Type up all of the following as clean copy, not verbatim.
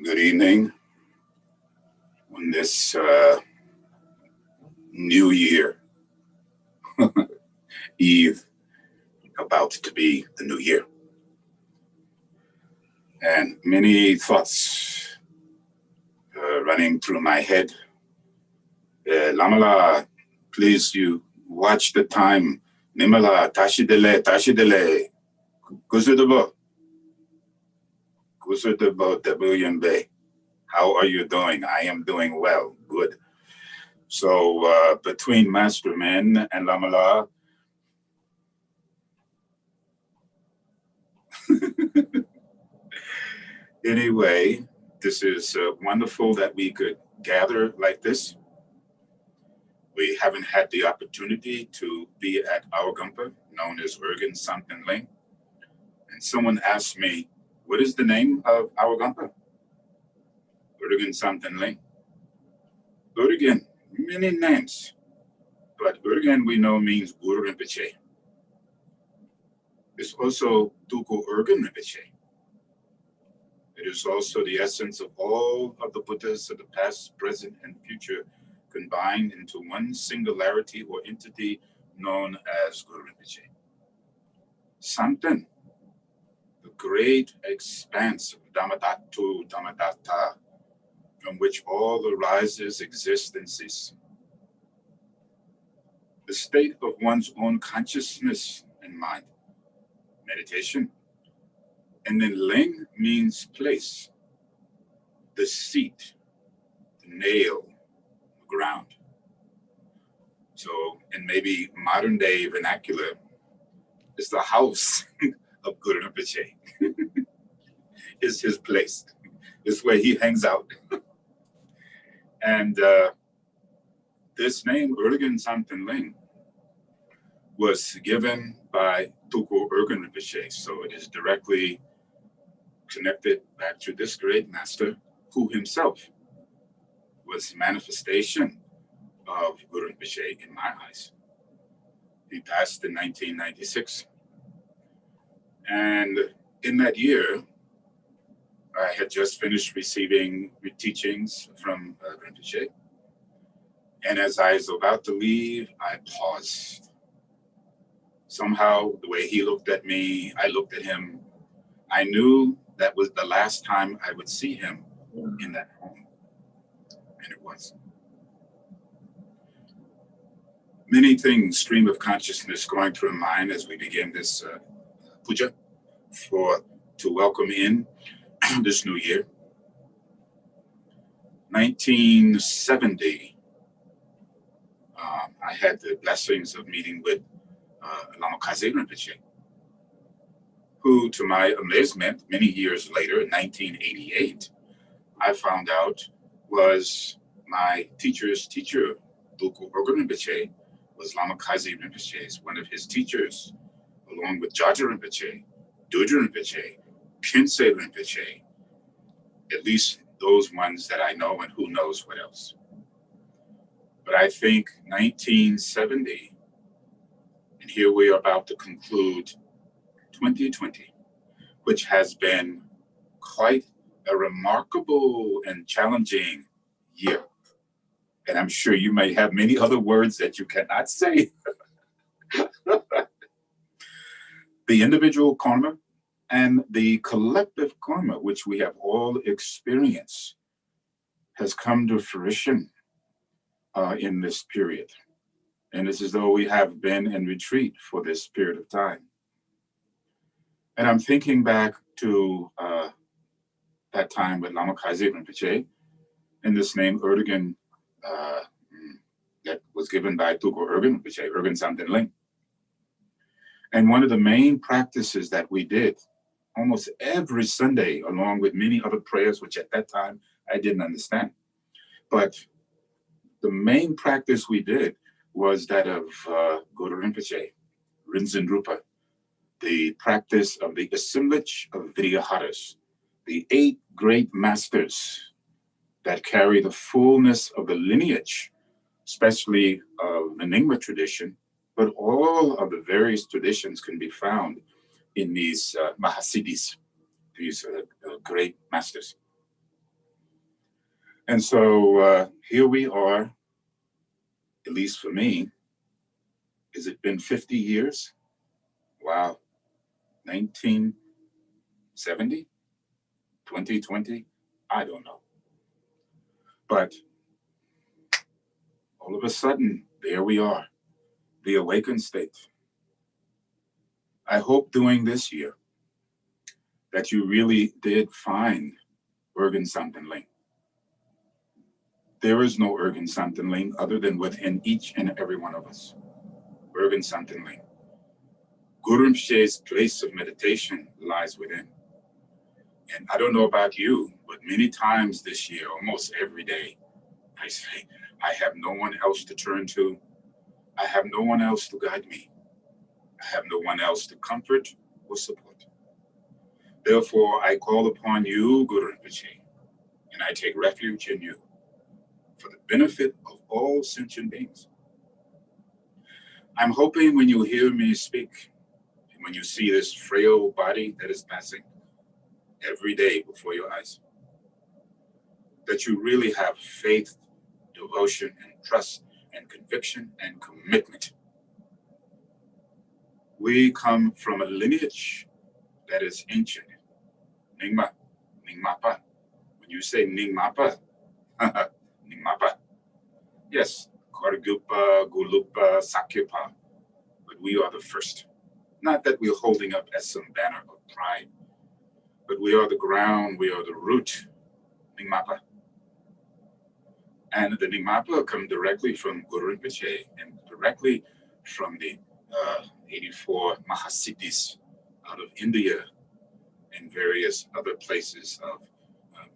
Good evening on this New Year Eve, about to be the new year. And many thoughts running through my head. Lama, please, you watch the time. Nimala, tashidele, Kusudabo, Debuyambe. How are you doing? I am doing well, good. So between Master Men and Lamala, anyway, this is wonderful that we could gather like this. We haven't had the opportunity to be at our Gonpa, known as Urgyen Samten Ling. And someone asked me, what is the name of our Gonpa? Urgyen Samten Ling. Urgyen, many names. But Urgyen we know means Guru Rinpoche. It's also Tuku Urgyen Rinpoche. It is also the essence of all of the Buddhas of the past, present, and future combined into one singularity or entity known as Guru Rinpoche. Samten, the great expanse of Dhammadhatu, Dhammadhata, from which all arises, exist, and cease. The state of one's own consciousness and mind, meditation. And then Ling means place, the seat, the nail, the ground. So in maybe modern day vernacular, it's the house of Guru Rinpoche. It's his place. It's where he hangs out. And this name, Urgyen Samten Ling, was given by Tuku Urgyen Rinpoche. So it is directly connected back to this great master who himself was manifestation of Guru Rinpoche in my eyes. He passed in 1996. And in that year, I had just finished receiving teachings from Rinpoche. And as I was about to leave, I paused. Somehow, the way he looked at me, I looked at him. I knew that was the last time I would see him in that home. And it was. Many things stream of consciousness going through my mind as we begin this puja to welcome in this new year. 1970, I had the blessings of meeting with Lama Rinpoche, who, to my amazement, many years later, in 1988, I found out was my teacher's teacher. Tuku Urgyen Rinpoche was Lama Rinpoche's one of his teachers, along with Gyaltsen Rinpoche, Dorje Rinpoche, Kinsei Rinpoche, at least those ones that I know, and who knows what else. But I think 1970, and here we are about to conclude 2020, which has been quite a remarkable and challenging year. And I'm sure you may have many other words that you cannot say. The individual karma and the collective karma, which we have all experienced, has come to fruition in this period. And it's as though we have been in retreat for this period of time. And I'm thinking back to that time with Lama Rinpoche, and this name Urgyen that was given by Tuku Urgyen Rinpoche, Urgyen Samten Ling. And one of the main practices that we did almost every Sunday, along with many other prayers, which at that time I didn't understand. But the main practice we did was that of Guru Rinpoche, Rinzin Rupa, the practice of the assemblage of Vidyaharas, the 8 great masters that carry the fullness of the lineage, especially of the Nyingma tradition, but all of the various traditions can be found in these Mahasiddhis, these great masters. And so here we are, at least for me. Has it been 50 years? Wow. 1970? 2020? I don't know. But all of a sudden, there we are, the awakened state. I hope during this year that you really did find Urgyen Samten Ling. There is no Urgyen Samten Ling other than within each and every one of us. Urgyen Samten Ling. Guru Rinpoche's place of meditation lies within. And I don't know about you, but many times this year, almost every day, I say, I have no one else to turn to. I have no one else to guide me. I have no one else to comfort or support. Therefore, I call upon you, Guru Rinpoche, and I take refuge in you for the benefit of all sentient beings. I'm hoping when you hear me speak, and when you see this frail body that is passing every day before your eyes, that you really have faith devotion and trust and conviction and commitment. We come from a lineage that is ancient. Nyingma, Nyingmapa. When you say Nyingmapa, Nyingmapa. Yes, Korgupa, Gulupa, Sakyapa. But we are the first. Not that we're holding up as some banner of pride, but we are the ground, we are the root. Nyingmapa. And the Nyingmapa come directly from Guru Rinpoche and directly from the 84 Mahasiddhis out of India and various other places of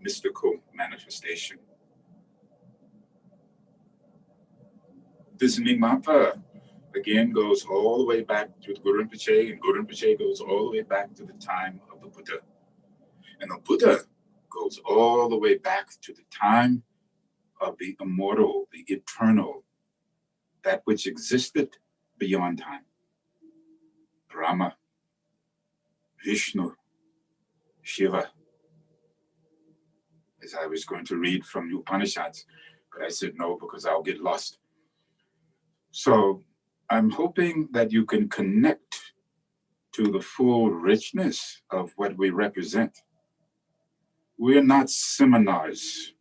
mystical manifestation. This Nyingmapa again goes all the way back to the Guru Rinpoche, and Guru Rinpoche goes all the way back to the time of the Buddha. And the Buddha goes all the way back to the time of the immortal, the eternal, that which existed beyond time. Brahma, Vishnu, Shiva. As I was going to read from the Upanishads, but I said no because I'll get lost. So I'm hoping that you can connect to the full richness of what we represent. We're not seminars.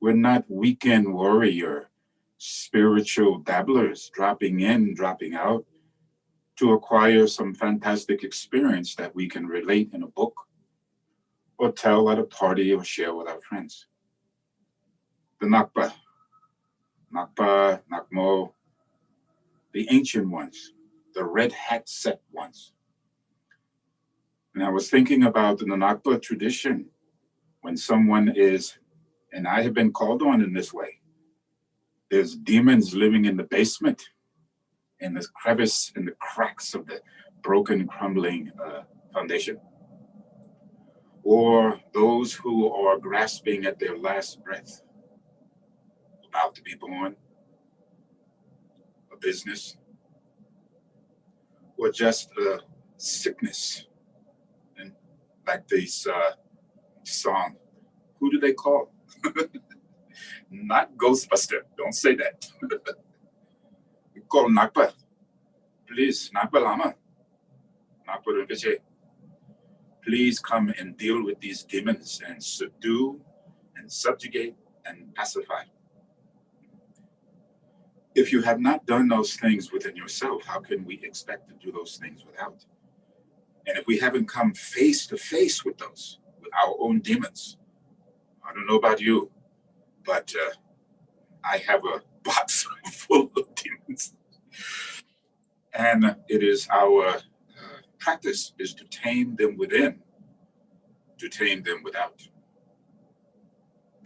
We're not weekend warrior, spiritual dabblers dropping in, dropping out to acquire some fantastic experience that we can relate in a book or tell at a party or share with our friends. The Nakpa, Nakmo, the ancient ones, the red hat set ones. And I was thinking about the Nakpa tradition when someone is, and I have been called on in this way, there's demons living in the basement, in the crevice, in the cracks of the broken, crumbling foundation. Or those who are grasping at their last breath, about to be born, a business, or just a sickness. And like this song, who do they call? Not Ghostbuster, don't say that. We call Nakpa. Please, Nakpa Lama, Nakpa Rinpoche. Please come and deal with these demons and subdue and subjugate and pacify. If you have not done those things within yourself, how can we expect to do those things without? And if we haven't come face to face with those, with our own demons, I don't know about you, but I have a box full of demons. And it is our practice is to tame them within, to tame them without.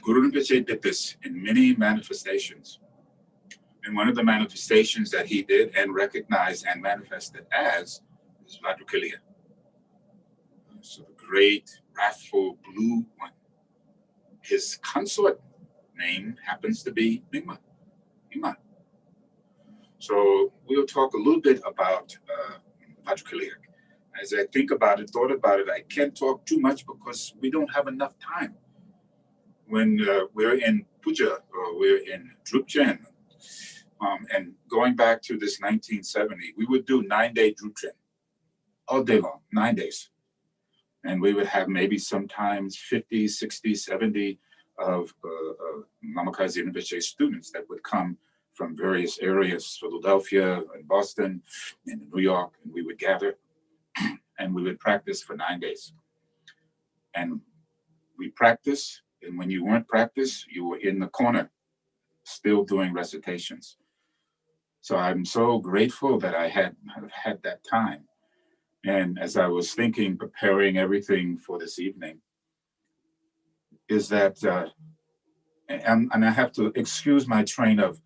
Guru Rinpoche did this in many manifestations. And one of the manifestations that he did and recognized and manifested as is Vajrakiliya. So the great, wrathful, blue one. His consort name happens to be Nyingma. Nyingma. So we'll talk a little bit about Vajrakiliya. As I think about it, thought about it, I can't talk too much because we don't have enough time. When we're in Puja or we're in Thupten, and going back to this 1970, we would do 9-day Thupten all day long, 9 days. And we would have maybe sometimes 50, 60, 70 of Namakazi Rinpoche students that would come from various areas, Philadelphia and Boston and New York, and we would gather and we would practice for 9 days. And we practice, and when you weren't practice, you were in the corner still doing recitations. So I'm so grateful that I have had that time. And as I was thinking, preparing everything for this evening, is that, and I have to excuse my train of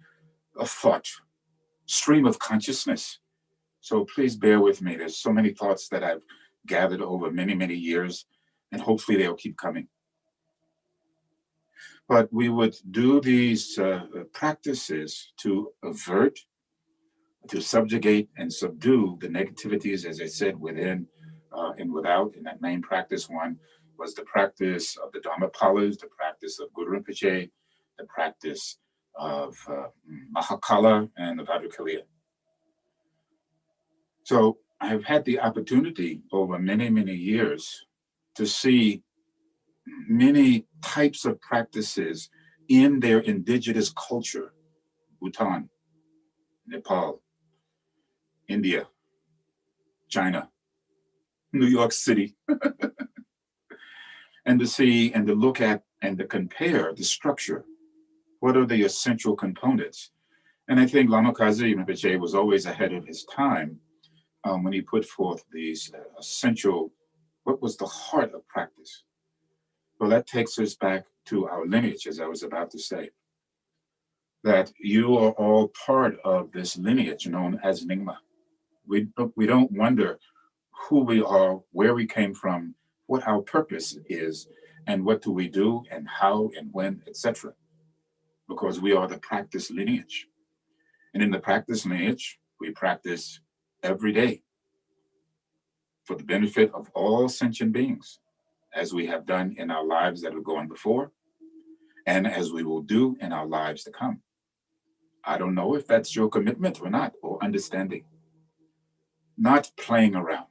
thought, stream of consciousness. So please bear with me. There's so many thoughts that I've gathered over many, many years, and hopefully they'll keep coming. But we would do these practices to avert, to subjugate and subdue the negativities, as I said, within and without. And that main practice one was the practice of the Dhammapalas, the practice of Guru Rinpoche, the practice of Mahakala and of Adrakaliya. So I have had the opportunity over many, many years to see many types of practices in their indigenous culture: Bhutan, Nepal, India, China, New York City, and to see and to look at and to compare the structure. What are the essential components? And I think Lama Kazi Rinpoche was always ahead of his time when he put forth these essential, what was the heart of practice? Well, that takes us back to our lineage, as I was about to say, that you are all part of this lineage known as Nyingma. We don't wonder who we are, where we came from, what our purpose is, and what do we do, and how, and when, etc. Because we are the practice lineage. And in the practice lineage, we practice every day for the benefit of all sentient beings, as we have done in our lives that have gone before, and as we will do in our lives to come. I don't know if that's your commitment or not, or understanding. Not playing around.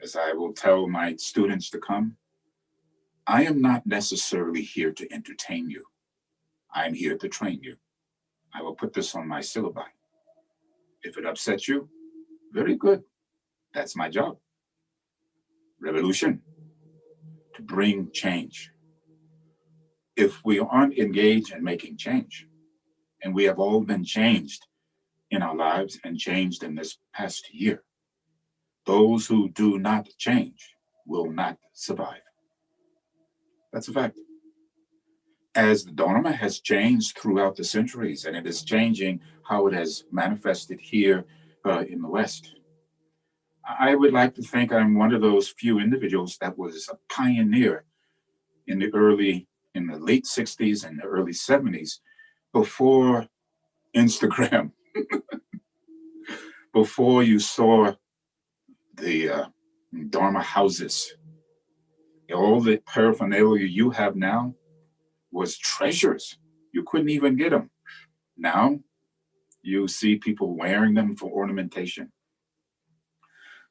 As I will tell my students to come, I am not necessarily here to entertain you. I am here to train you. I will put this on my syllabi. If it upsets you, very good. That's my job. Revolution, to bring change. If we aren't engaged in making change, and we have all been changed in our lives and changed in this past year, those who do not change will not survive. That's a fact. As the Dharma has changed throughout the centuries, and it is changing how it has manifested here in the West, I would like to think I'm one of those few individuals that was a pioneer in the late 60s and the early 70s, before Instagram, before you saw the Dharma houses. All the paraphernalia you have now was treasures. You couldn't even get them. Now you see people wearing them for ornamentation.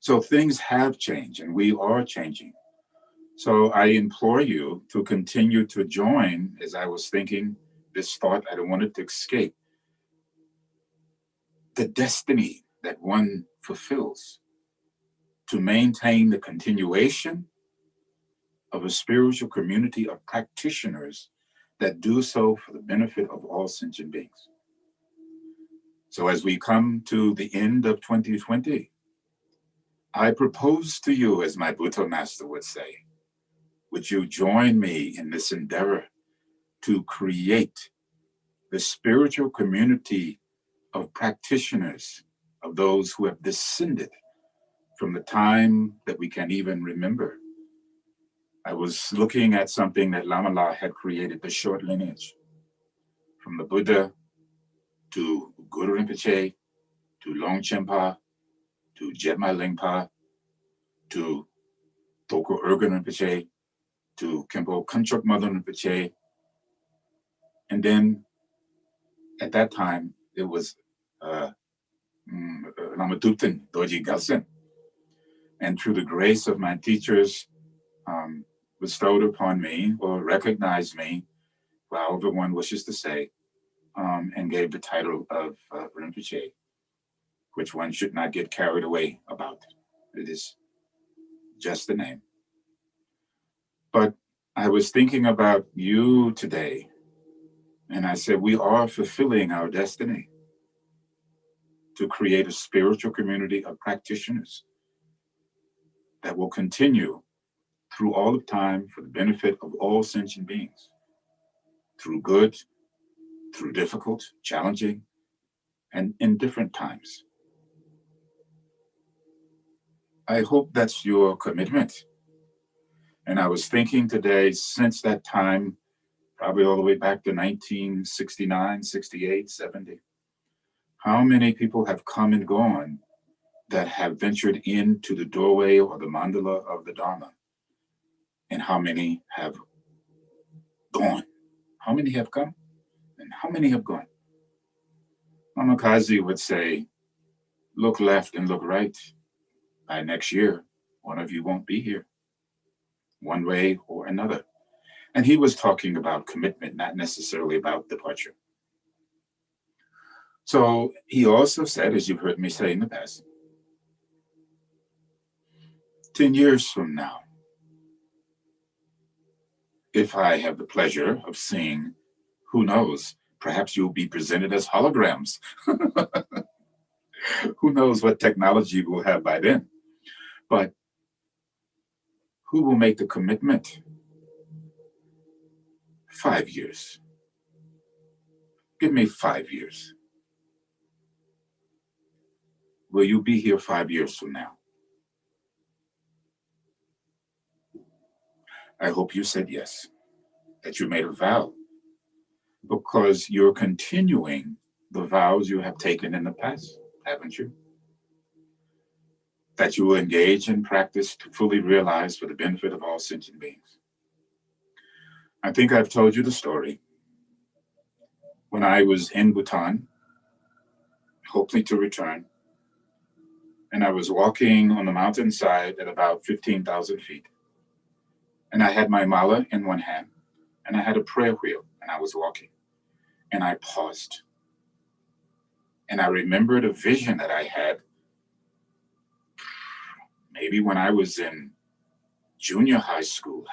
So things have changed, and we are changing. So I implore you to continue to join, as I was thinking this thought, I don't want it to escape, the destiny that one fulfills to maintain the continuation of a spiritual community of practitioners that do so for the benefit of all sentient beings. So as we come to the end of 2020, I propose to you, as my Buddha master would say, would you join me in this endeavor to create the spiritual community of practitioners, of those who have descended from the time that we can even remember. I was looking at something that Lama had created, the short lineage, from the Buddha to Guru Rinpoche, to Longchenpa, to Jetma Lingpa, to Toko Urgyen Rinpoche, to Khenpo Kanchok Mother Rinpoche. And then at that time, it was Lama Thupten, Dorje Gyaltsen. And through the grace of my teachers, bestowed upon me or recognized me, however one wishes to say, and gave the title of Rinpoche, which one should not get carried away about. It is just the name. But I was thinking about you today, and I said, we are fulfilling our destiny to create a spiritual community of practitioners that will continue through all of time for the benefit of all sentient beings, through good, through difficult, challenging, and in different times. I hope that's your commitment. And I was thinking today, since that time, probably all the way back to 1969, 68, 70, how many people have come and gone that have ventured into the doorway or the mandala of the Dharma? And how many have gone? How many have come? And how many have gone? Mama Kazi would say, look left and look right. By next year, one of you won't be here, one way or another. And he was talking about commitment, not necessarily about departure. So he also said, as you've heard me say in the past, 10 years from now, if I have the pleasure of seeing, who knows, perhaps you'll be presented as holograms. Who knows what technology we'll have by then. But who will make the commitment? 5 years. Give me 5 years. Will you be here 5 years from now? I hope you said yes, that you made a vow, because you're continuing the vows you have taken in the past, haven't you? That you will engage in practice to fully realize for the benefit of all sentient beings. I think I've told you the story. When I was in Bhutan, hopefully to return, and I was walking on the mountainside at about 15,000 feet. And I had my mala in one hand, and I had a prayer wheel, and I was walking. And I paused. And I remembered a vision that I had maybe when I was in junior high school,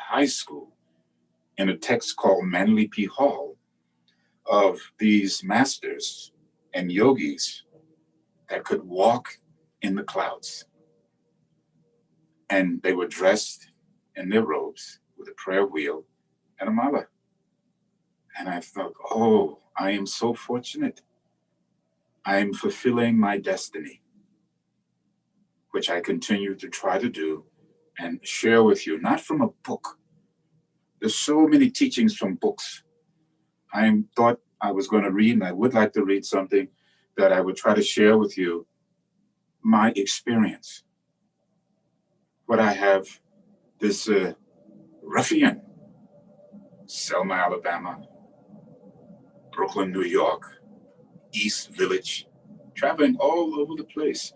in a text called Manly Hall, of these masters and yogis that could walk in the clouds. And they were dressed in their robes with a prayer wheel and a mala. And I thought, oh, I am so fortunate. I am fulfilling my destiny, which I continue to try to do and share with you, not from a book. There's so many teachings from books. I thought I was going to read, and I would like to read something that I would try to share with you, my experience. What I have, this ruffian, Selma, Alabama, Brooklyn, New York, East Village, traveling all over the place,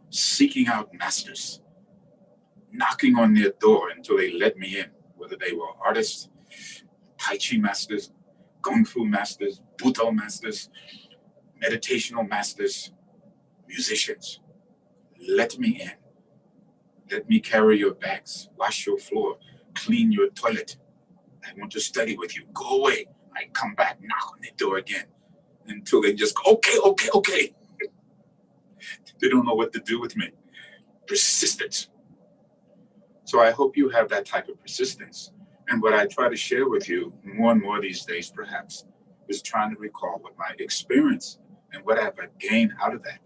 seeking out masters, knocking on their door until they let me in, whether they were artists, Tai Chi masters, Kung Fu masters, Buddha masters, meditational masters, musicians. Let me in. Let me carry your bags, wash your floor, clean your toilet. I want to study with you. Go away. I come back, knock on the door again until they just go, okay. They don't know what to do with me. Persistence. So I hope you have that type of persistence. And what I try to share with you more and more these days, perhaps, is trying to recall what my experience and what I've gained out of that.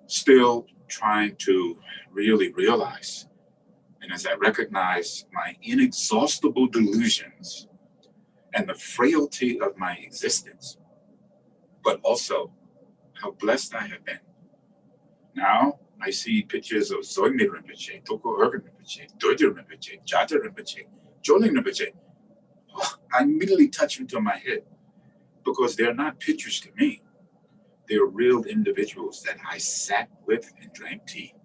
Still trying to really realize, and as I recognize my inexhaustible delusions and the frailty of my existence, but also how blessed I have been. Now I see pictures of Zoyme Rinpoche, Toko Urgyen Rinpoche, Dorje Rinpoche, Jata Rinpoche, Joling Rinpoche. Oh, I immediately touch into my head because they're not pictures to me. They're real individuals that I sat with and drank tea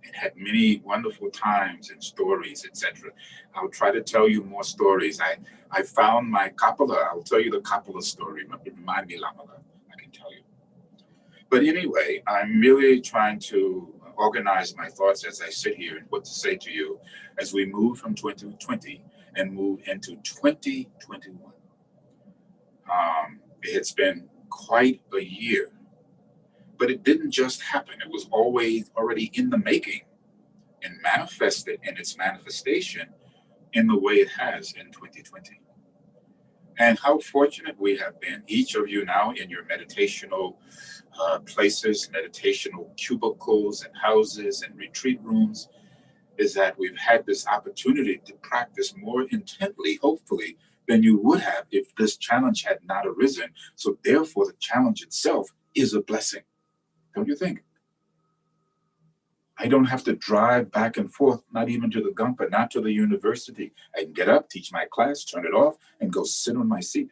and had many wonderful times and stories, etc. I'll try to tell you more stories. I found my Kapala. I'll tell you the Kapala story. Remind me, Lama, I can tell you. But anyway, I'm really trying to organize my thoughts as I sit here and what to say to you as we move from 2020 and move into 2021. It's been quite a year, but it didn't just happen. It was always already in the making and manifested in its manifestation in the way it has in 2020. And how fortunate we have been, each of you now in your meditational places, meditational cubicles and houses and retreat rooms, is that we've had this opportunity to practice more intently, hopefully, than you would have if this challenge had not arisen. So therefore, the challenge itself is a blessing. Don't you think? I don't have to drive back and forth, not even to the Gonpa, not to the university. I can get up, teach my class, turn it off, and go sit on my seat.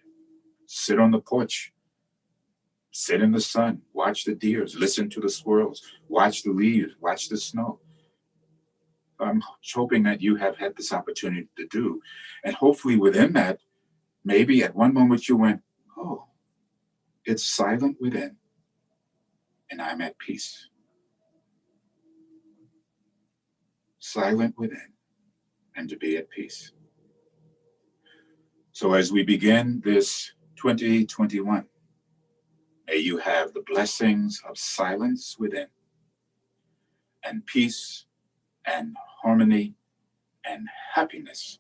sit on the porch, sit in the sun, watch the deers, listen to the squirrels, watch the leaves, watch the snow. I'm hoping that you have had this opportunity to do. And hopefully within that, maybe at one moment you went, oh, it's silent within, and I'm at peace. Silent within, and to be at peace. So as we begin this 2021, may you have the blessings of silence within, and peace, and harmony, and happiness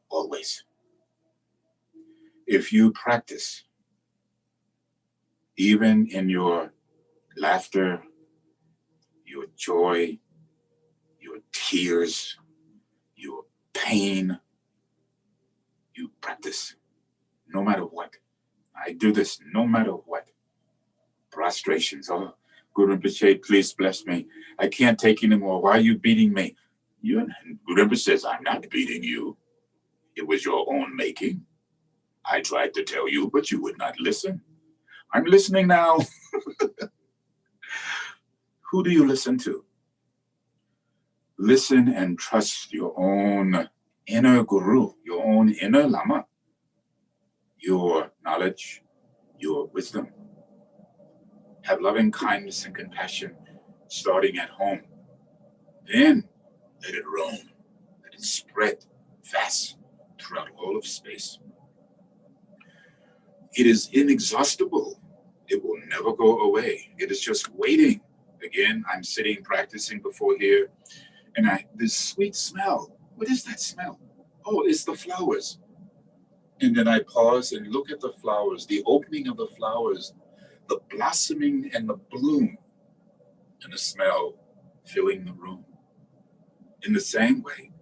always. If you practice, even in your laughter, your joy, your tears, your pain, you practice no matter what. I do this no matter what. Prostrations. Oh, Guru Rinpoche, please bless me. I can't take anymore. Why are you beating me? Guru Rinpoche says, I'm not beating you. It was your own making. I tried to tell you, but you would not listen. I'm listening now. Who do you listen to? Listen and trust your own inner guru, your own inner Lama, your knowledge, your wisdom. Have loving kindness and compassion starting at home. Then let it roam, let it spread fast throughout all of space. It is inexhaustible. It will never go away. It is just waiting. Again, I'm sitting practicing before here, and this sweet smell. What is that smell? Oh, it's the flowers. And then I pause and look at the flowers, the opening of the flowers, the blossoming and the bloom, and the smell filling the room. In the same way,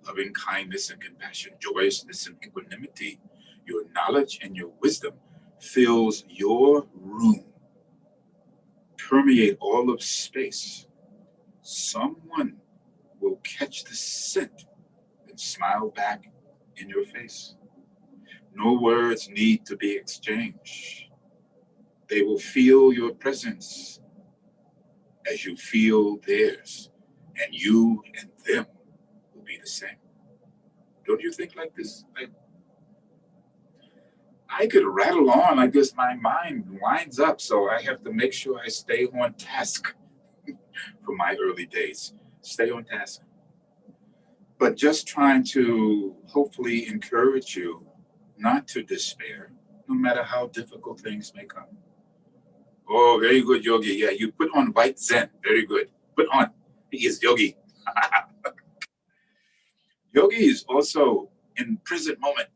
loving kindness and compassion, joyousness and equanimity, your knowledge and your wisdom fills your room, permeate all of space. Someone will catch the scent and smile back in your face. No words need to be exchanged. They will feel your presence as you feel theirs, and you and them will be the same. Don't you think like this? I could rattle on. I guess my mind winds up, so I have to make sure I stay on task for my early days. Stay on task. But just trying to hopefully encourage you not to despair, no matter how difficult things may come. Oh, very good, Yogi. Yeah, you put on white Zen. Very good. Put on. He is Yogi. Yogi is also in present moment.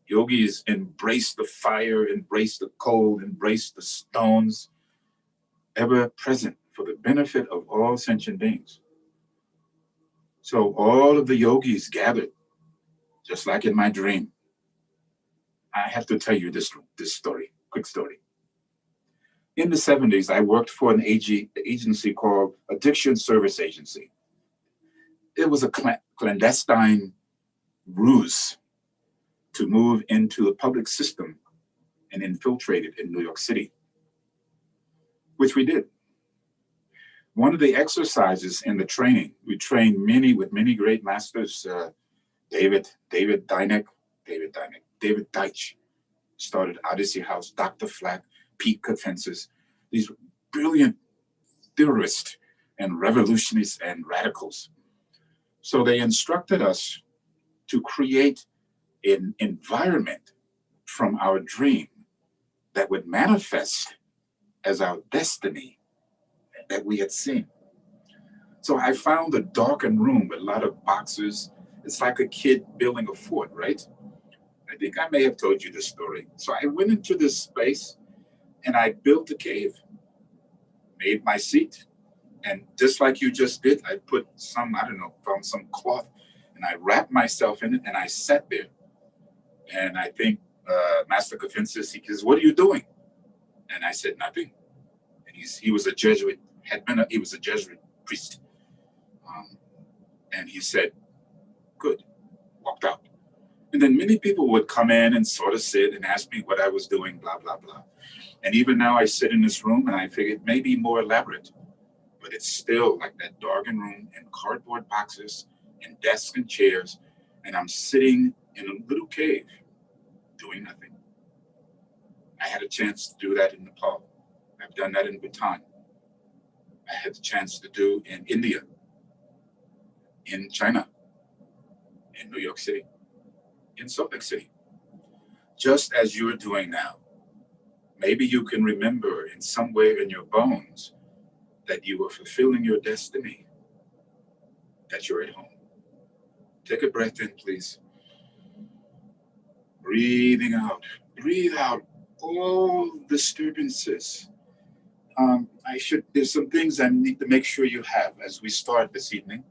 Yogis embrace the fire, embrace the cold, embrace the stones, ever present for the benefit of all sentient beings. So all of the yogis gathered, just like in my dream. I have to tell you this story, quick story. In the 70s, I worked for an agency called Addiction Service Agency. It was a clandestine ruse to move into the public system and infiltrate it in New York City, which we did. One of the exercises in the training, we trained with many great masters, David Deitch started Odyssey House, Dr. Flack, Pete Kafensis, these brilliant theorists and revolutionists and radicals. So they instructed us to create an environment from our dream that would manifest as our destiny that we had seen. So I found a darkened room with a lot of boxes. It's like a kid building a fort, right? I think I may have told you this story. So I went into this space and I built a cave, made my seat. And just like you just did, I put some cloth and I wrapped myself in it and I sat there. And I think Master Kafensis, he says, "What are you doing?" And I said, "Nothing." And he was a Jesuit, he was a Jesuit priest. And he said, "Good," walked out. And then many people would come in and sort of sit and ask me what I was doing, blah, blah, blah. And even now I sit in this room and I figure it may be more elaborate, but it's still like that darkened room and cardboard boxes and desks and chairs. And I'm sitting in a little cave doing nothing. I had a chance to do that in Nepal. I've done that in Bhutan. I had the chance to do in India, in China, in New York City, in Salt Lake City, just as you're doing now. Maybe you can remember in some way in your bones that you were fulfilling your destiny, that you're at home. Take a breath in, please. Breathing out. Breathe out all disturbances. There's some things I need to make sure you have as we start this evening.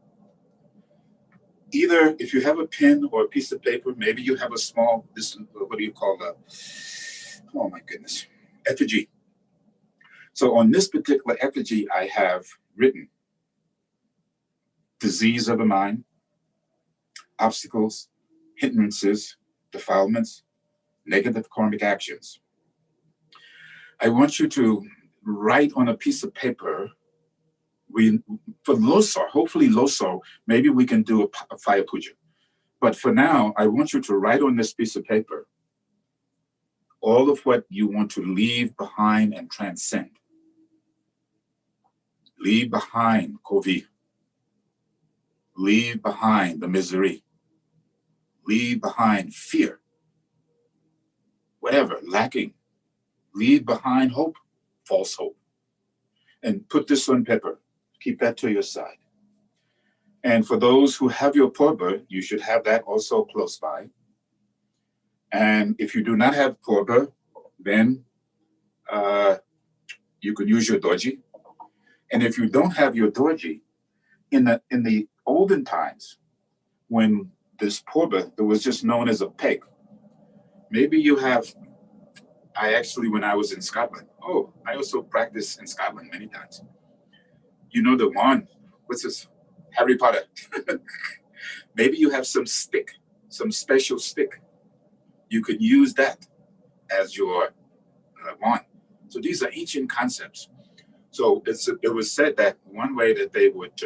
Either if you have a pen or a piece of paper, maybe you have a small, what do you call that? Oh my goodness, effigy. So on this particular effigy, I have written disease of the mind, obstacles, hindrances, defilements, negative karmic actions. I want you to write on a piece of paper. For Losar, hopefully Losar, maybe we can do a fire puja. But for now, I want you to write on this piece of paper all of what you want to leave behind and transcend. Leave behind COVID. Leave behind the misery. Leave behind fear. Whatever, lacking. Leave behind hope, false hope. And put this on paper. Keep that to your side. And for those who have your porba, you should have that also close by. And if you do not have porba, then you could use your Dorje. And if you don't have your Dorje, in the olden times, when this porba that was just known as a peg, maybe you have. When I was in Scotland, I also practiced in Scotland many times. You know the wand, what's this? Harry Potter. Maybe you have some stick, some special stick. You could use that as your wand. So these are ancient concepts. So it was said that one way that they would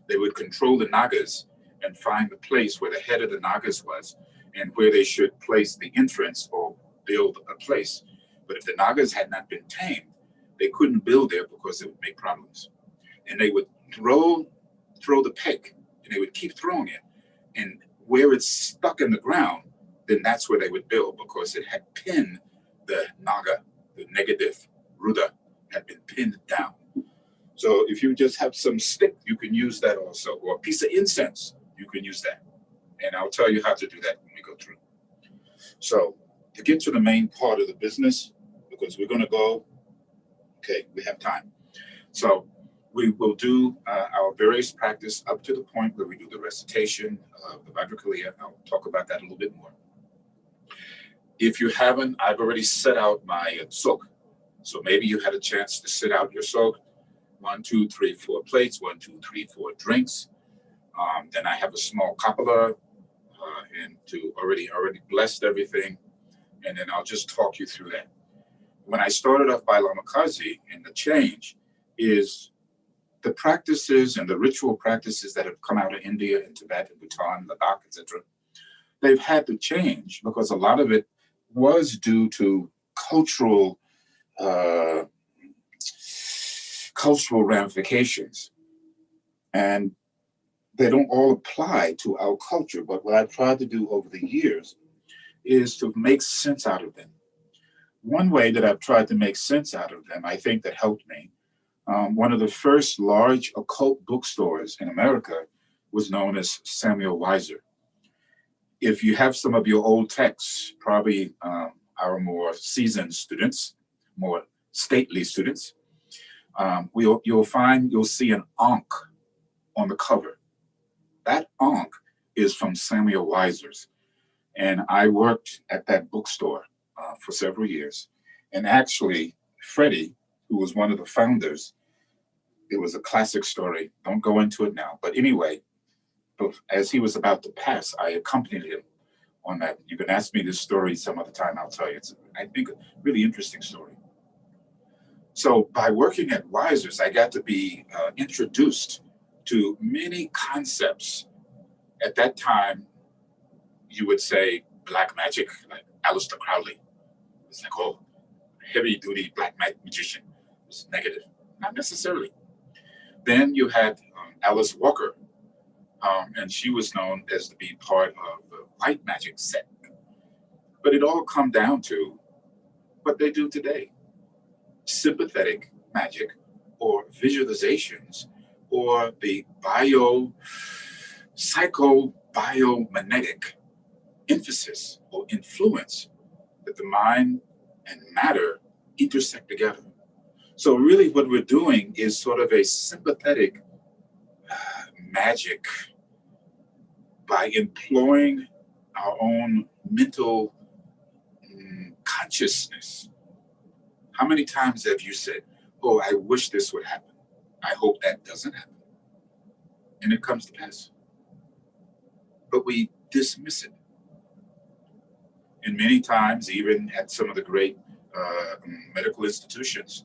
they would control the Nagas and find the place where the head of the Nagas was and where they should place the entrance or build a place. But if the Nagas had not been tamed, they couldn't build there because it would make problems. And they would throw the peg, and they would keep throwing it. And where it's stuck in the ground, then that's where they would build, because it had pinned the Naga, the negative Ruda, had been pinned down. So if you just have some stick, you can use that also, or a piece of incense, you can use that. And I'll tell you how to do that when we go through. So to get to the main part of the business, because we're going to go, okay, we have time. So we will do our various practice up to the point where we do the recitation of the Vajrakaliya. I'll talk about that a little bit more. If you haven't, I've already set out my sok. So maybe you had a chance to sit out your sok. 1, 2, 3, 4 plates, 1, 2, 3, 4 drinks. Then I have a small kapala and to already blessed everything. And then I'll just talk you through that. When I started off by Lama Kazi, and the change is the practices and the ritual practices that have come out of India and Tibet and Bhutan, Ladakh, etc. They've had to change because a lot of it was due to cultural ramifications. And they don't all apply to our culture. But what I've tried to do over the years is to make sense out of them. One way that I've tried to make sense out of them, I think that helped me, one of the first large occult bookstores in America was known as Samuel Weiser. If you have some of your old texts, probably our more seasoned students, more stately students, you'll see an Ankh on the cover. That Ankh is from Samuel Weiser's. And I worked at that bookstore for several years. And actually, Freddie, who was one of the founders, it was a classic story. Don't go into it now. But anyway, as he was about to pass, I accompanied him on that. You can ask me this story some other time, I'll tell you. It's, I think, a really interesting story. So by working at Wisers, I got to be introduced to many concepts. At that time, you would say black magic, like Aleister Crowley. It's like, oh, heavy-duty black magician. It's negative. Not necessarily. Then you had Alice Walker, and she was known as to be part of the white magic set. But it all come down to what they do today. Sympathetic magic or visualizations or the biomagnetic emphasis or influence that the mind and matter intersect together. So really what we're doing is sort of a sympathetic magic by employing our own mental consciousness. How many times have you said, oh, I wish this would happen. I hope that doesn't happen. And it comes to pass. But we dismiss it. And many times, even at some of the great medical institutions,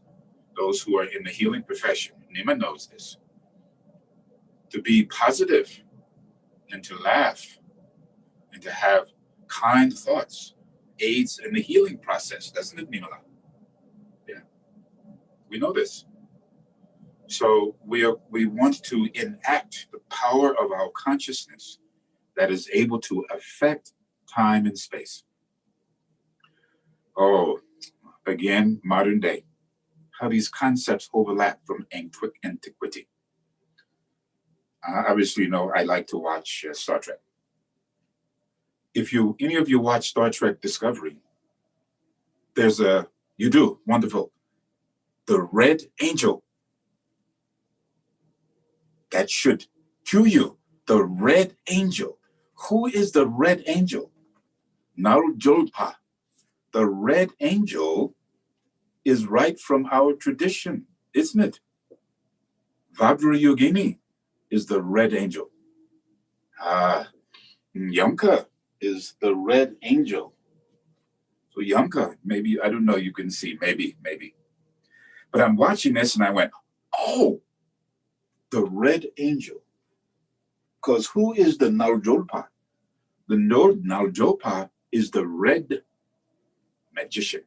those who are in the healing profession, Nima knows this, to be positive and to laugh and to have kind thoughts aids in the healing process, doesn't it, Nimala? Yeah, we know this. So we want to enact the power of our consciousness that is able to affect time and space. Oh, again, modern day, how these concepts overlap from antiquity. Obviously, you know, I like to watch Star Trek. If any of you watch Star Trek Discovery, you do, wonderful, the Red Angel. That should cue you, the Red Angel. Who is the Red Angel? Naljolpa. The Red Angel is right from our tradition, isn't it? Vajrayogini is the Red Angel. Yonka is the Red Angel. So Yonka, maybe, I don't know, you can see, maybe. But I'm watching this and I went, oh, the Red Angel. Because who is the Naljolpa? The Naljolpa is the red magician.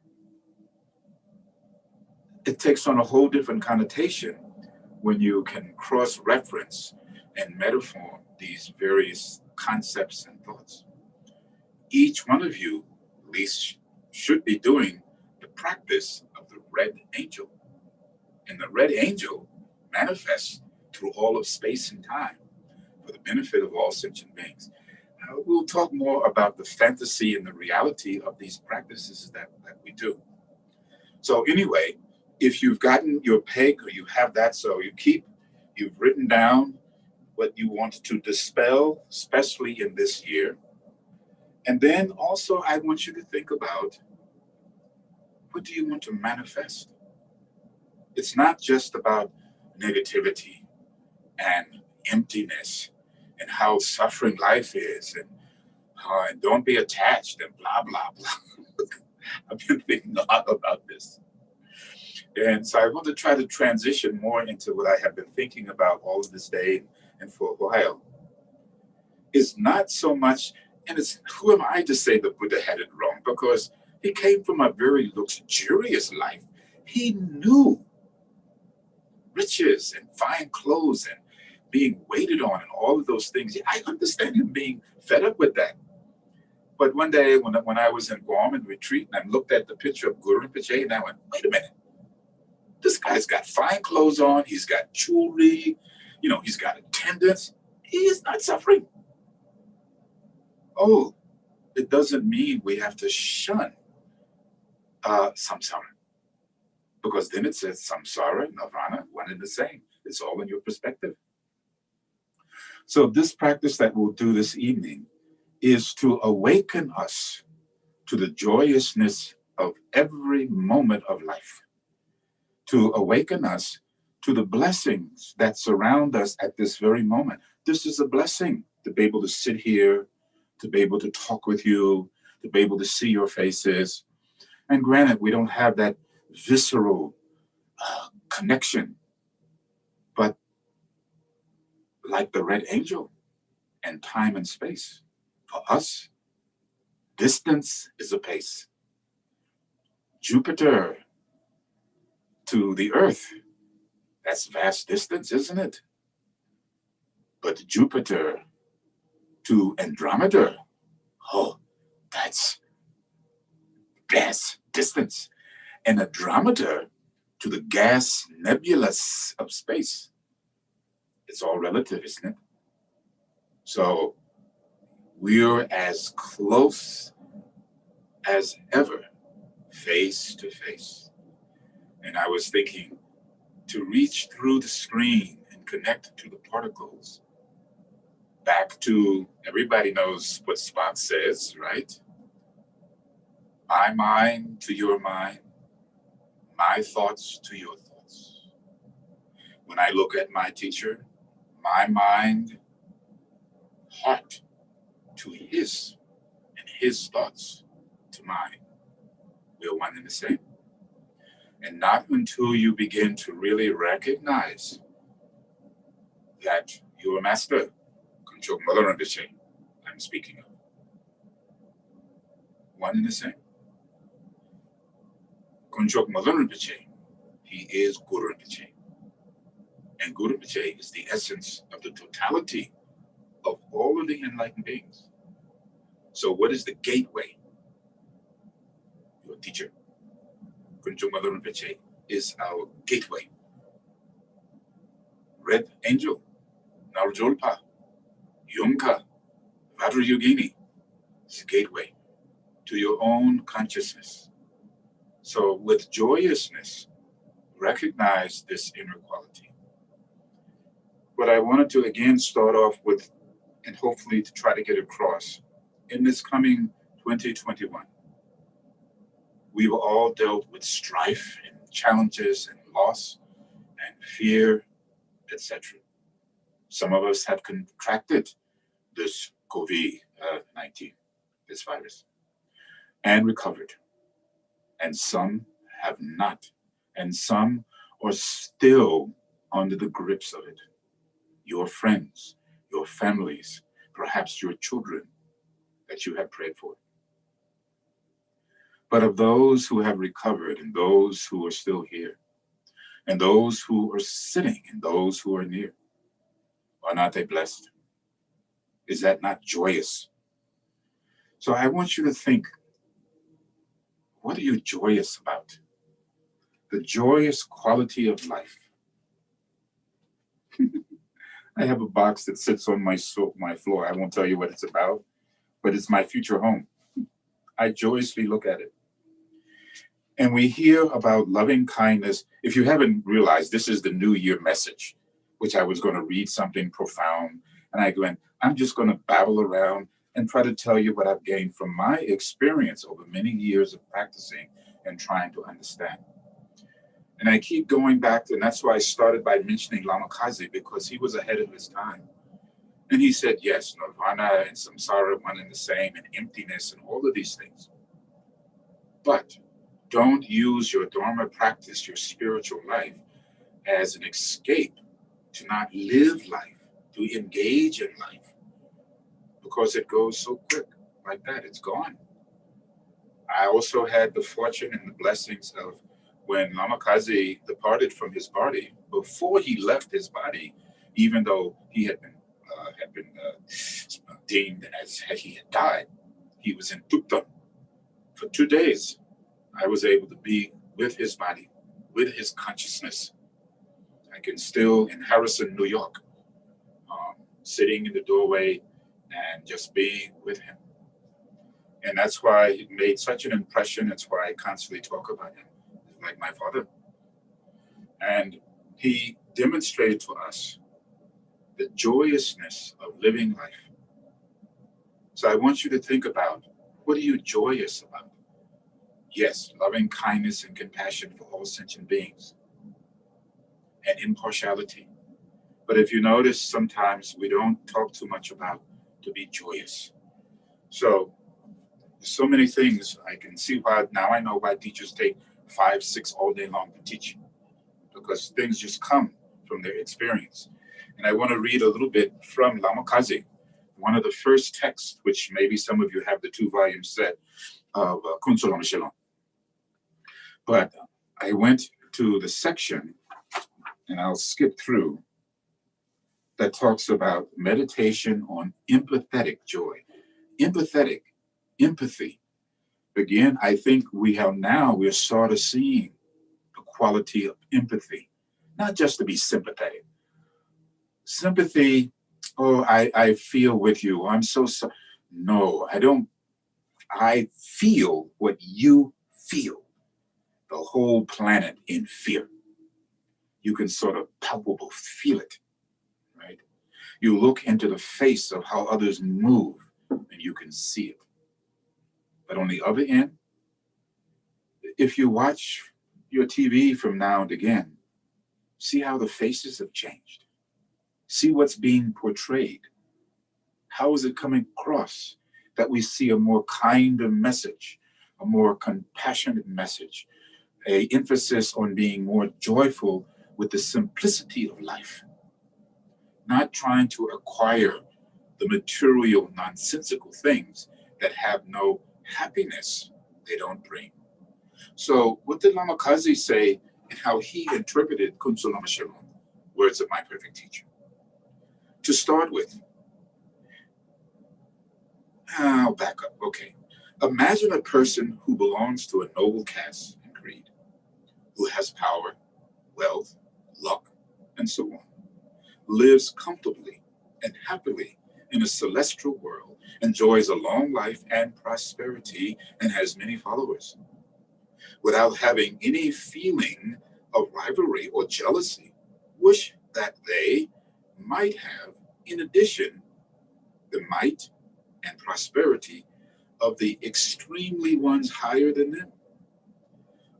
It takes on a whole different connotation when you can cross-reference and metaphor these various concepts and thoughts. Each one of you, at least, should be doing the practice of the Red Angel. And the Red Angel manifests through all of space and time for the benefit of all sentient beings. We'll talk more about the fantasy and the reality of these practices that we do. So anyway, if you've gotten your peg or you have that, so you've written down what you want to dispel, especially in this year. And then also I want you to think about, what do you want to manifest? It's not just about negativity and emptiness and how suffering life is and don't be attached and blah, blah, blah. I've been thinking a lot about this. And so I want to try to transition more into what I have been thinking about all of this day and for a while. It's not so much, and it's, who am I to say the Buddha had it wrong? Because he came from a very luxurious life. He knew riches and fine clothes and being waited on and all of those things. I understand him being fed up with that. But one day when I was in Guam in retreat and I looked at the picture of Guru Rinpoche and I went, wait a minute. This guy's got fine clothes on. He's got jewelry. He's got attendants. He is not suffering. Oh, it doesn't mean we have to shun samsara. Because then it says samsara, nirvana, one and the same. It's all in your perspective. So this practice that we'll do this evening is to awaken us to the joyousness of every moment of life, to awaken us to the blessings that surround us at this very moment. This is a blessing. to be able to sit here, to be able to talk with you, to be able to see your faces. And granted, we don't have that visceral connection, but like the red angel and time and space, for us, distance is a pace. Jupiter to the Earth, that's vast distance, isn't it? But Jupiter to Andromeda, oh, that's vast distance. And Andromeda to the gas nebulas of space. It's all relative, isn't it? So we're as close as ever, face to face. And I was thinking to reach through the screen and connect to the particles. Back to, everybody knows what Spock says, right? My mind to your mind, my thoughts to your thoughts. When I look at my teacher, my mind, heart to his, and his thoughts to mine. We're one and the same. And not until you begin to really recognize that your master, Kunchok Mother Rinpoche, I'm speaking of, one and the same. Kunchok Mother Rinpoche, he is Guru Rinpoche. And Guru Rinpoche is the essence of the totality of all of the enlightened beings. So what is the gateway? Your teacher, Kunchok Mother Rinpoche, is our gateway. Red Angel, Naljolpa, Yunka, Vajrayogini is a gateway to your own consciousness. So with joyousness, recognize this inner quality. What I wanted to again start off with, and hopefully to try to get across, in this coming 2021, we've all dealt with strife and challenges and loss and fear, etc. Some of us have contracted this COVID-19, this virus, and recovered. And some have not. And some are still under the grips of it. Your friends, your families, perhaps your children that you have prayed for. But of those who have recovered and those who are still here, and those who are sitting and those who are near, are not they blessed? Is that not joyous? So I want you to think, what are you joyous about? The joyous quality of life. I have a box that sits on my floor. I won't tell you what it's about, but it's my future home. I joyously look at it. And we hear about loving kindness. If you haven't realized, this is the New Year message, which I was going to read something profound. And I went, I'm just going to babble around and try to tell you what I've gained from my experience over many years of practicing and trying to understand. And I keep going back to, and that's why I started by mentioning Lama Kazi, because he was ahead of his time. And he said, yes, nirvana and samsara, one and the same, and emptiness and all of these things. But don't use your Dharma practice, your spiritual life, as an escape to not live life, to engage in life, because it goes so quick like that, it's gone. I also had the fortune and the blessings of when Lama Kazi departed from his body, before he left his body, even though he had been deemed as he had died, he was in Thupten for 2 days. I was able to be with his body, with his consciousness. I can still, in Harrison, New York, sitting in the doorway and just being with him. And that's why it made such an impression. That's why I constantly talk about him, like my father. And he demonstrated to us the joyousness of living life. So I want you to think about, what are you joyous about? Yes, loving kindness and compassion for all sentient beings and impartiality. But if you notice, sometimes we don't talk too much about to be joyous. So many things I can see why now I know why teachers take 5, 6 all day long to teach, because things just come from their experience. And I want to read a little bit from Lama Kazi, one of the first texts, which maybe some of you have the 2-volume set of Kunso Lama Shalom. But I went to the section, and I'll skip through, that talks about meditation on empathetic joy. Empathetic, empathy. Again, I think we're sort of seeing the quality of empathy, not just to be sympathetic. Sympathy, oh, I feel with you. I'm so sorry. No, I don't. I feel what you feel. The whole planet in fear. You can sort of palpable feel it, right? You look into the face of how others move and you can see it. But on the other end, if you watch your TV from now and again, see how the faces have changed. See what's being portrayed. How is it coming across that we see a more kinder message, a more compassionate message, an emphasis on being more joyful with the simplicity of life, not trying to acquire the material, nonsensical things that have no happiness they don't bring. So what did Lama Kazi say and how he interpreted Kunso Lama Shalom, words of my perfect teacher? To start with, I'll back up. Okay. Imagine a person who belongs to a noble caste and creed, who has power, wealth, luck, and so on, lives comfortably and happily in a celestial world, enjoys a long life and prosperity, and has many followers, without having any feeling of rivalry or jealousy, wish that they might have, in addition, the might and prosperity of the extremely ones higher than them.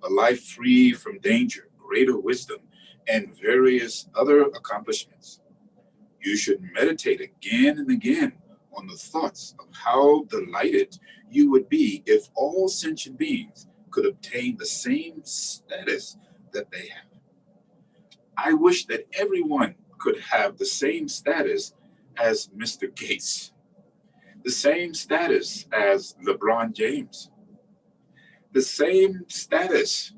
A life free from danger, greater wisdom, and various other accomplishments. You should meditate again and again on the thoughts of how delighted you would be if all sentient beings could obtain the same status that they have. I wish that everyone could have the same status as Mr. Gates, the same status as LeBron James, the same status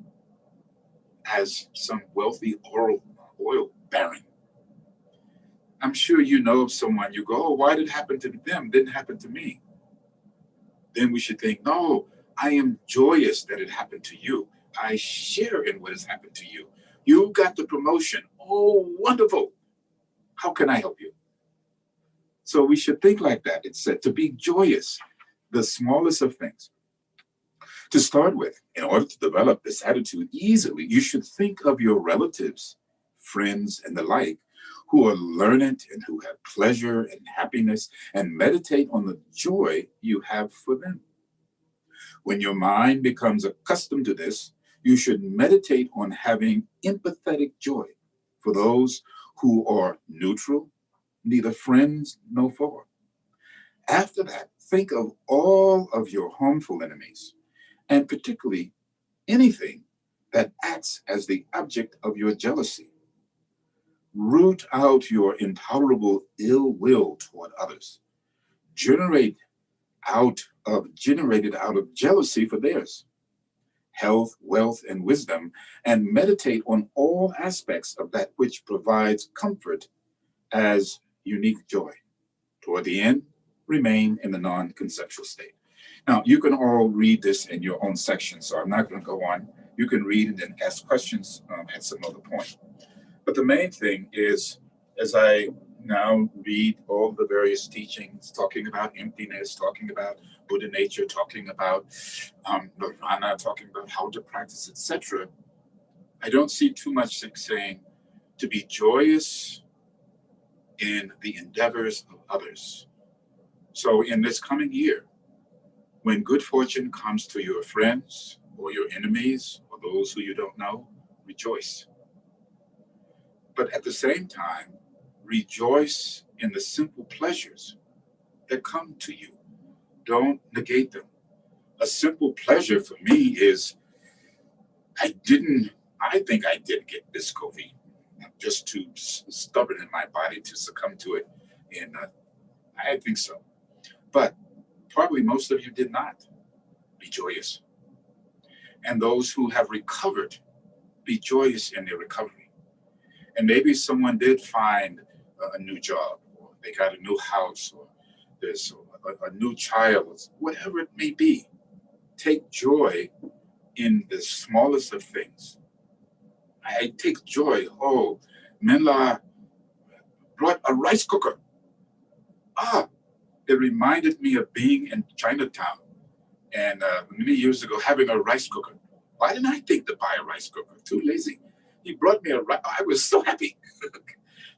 as some wealthy oil baron. I'm sure you know of someone, you go, oh, why did it happen to them? Didn't happen to me. Then we should think, no, I am joyous that it happened to you. I share in what has happened to you. You got the promotion. Oh, wonderful. How can I help you? So we should think like that. It's said to be joyous, the smallest of things. To start with, in order to develop this attitude easily, you should think of your relatives, friends, and the like, who are learned and who have pleasure and happiness, and meditate on the joy you have for them. When your mind becomes accustomed to this, you should meditate on having empathetic joy for those who are neutral, neither friends nor foe. After that, think of all of your harmful enemies, and particularly anything that acts as the object of your jealousy. Root out your intolerable ill will toward others, generated out of jealousy for theirs, health, wealth, and wisdom, and meditate on all aspects of that which provides comfort as unique joy. Toward the end, remain in the non-conceptual state. Now, you can all read this in your own section, so I'm not going to go on. You can read and then ask questions at some other point. But the main thing is, as I now read all the various teachings, talking about emptiness, talking about Buddha nature, talking about nirvana, talking about how to practice, etc., I don't see too much saying to be joyous in the endeavors of others. So in this coming year, when good fortune comes to your friends or your enemies or those who you don't know, rejoice. But at the same time, rejoice in the simple pleasures that come to you. Don't negate them. A simple pleasure for me is I think I did get this COVID. I'm just too stubborn in my body to succumb to it. And I think so. But probably most of you did not. Be joyous. And those who have recovered, be joyous in their recovery. And maybe someone did find a new job, or they got a new house, or there's a new child, whatever it may be. Take joy in the smallest of things. I take joy. Oh, Menla brought a rice cooker. It reminded me of being in Chinatown and many years ago having a rice cooker. Why didn't I think to buy a rice cooker? Too lazy. He brought me I was so happy.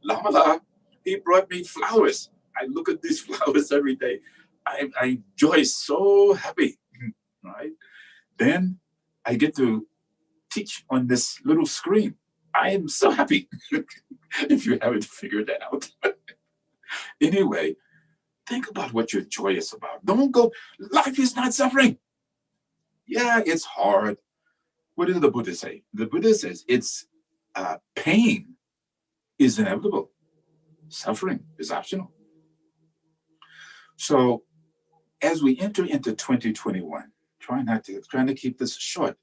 Lama, he brought me flowers. I look at these flowers every day. I enjoy so happy, right? Then I get to teach on this little screen. I am so happy. If you haven't figured that out. Anyway, think about what you're joyous about. Don't go, life is not suffering. Yeah, it's hard. What did the Buddha say? The Buddha says it's pain is inevitable. Suffering is optional. So as we enter into 2021, trying to keep this short,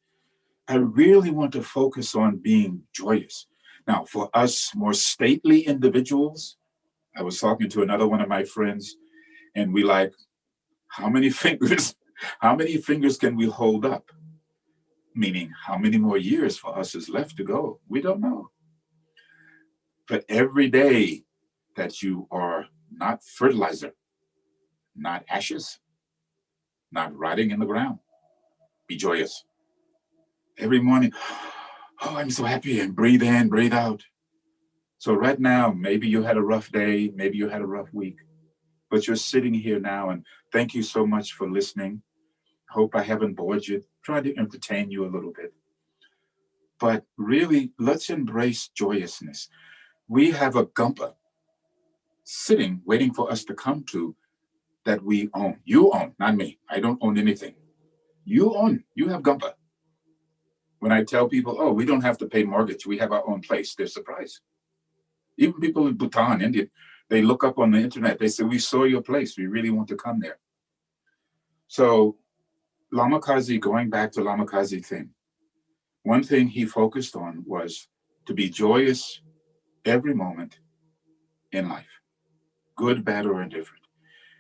I really want to focus on being joyous. Now, for us more stately individuals, I was talking to another one of my friends, and we like, how many fingers can we hold up? Meaning, how many more years for us is left to go? We don't know. But every day that you are not fertilizer, not ashes, not rotting in the ground, be joyous. Every morning, oh, I'm so happy, and breathe in, breathe out. So right now, maybe you had a rough day, maybe you had a rough week, but you're sitting here now, and thank you so much for listening. Hope I haven't bored you. Try to entertain you a little bit. But really, let's embrace joyousness. We have a Gonpa sitting, waiting for us to come to, that we own. You own, not me. I don't own anything. You own. You have Gonpa. When I tell people, oh, we don't have to pay mortgage, we have our own place, they're surprised. Even people in Bhutan, India, they look up on the internet, they say, we saw your place, we really want to come there. So Lama Kazi, going back to Lama Kazi thing, one thing he focused on was to be joyous every moment in life, good, bad, or indifferent.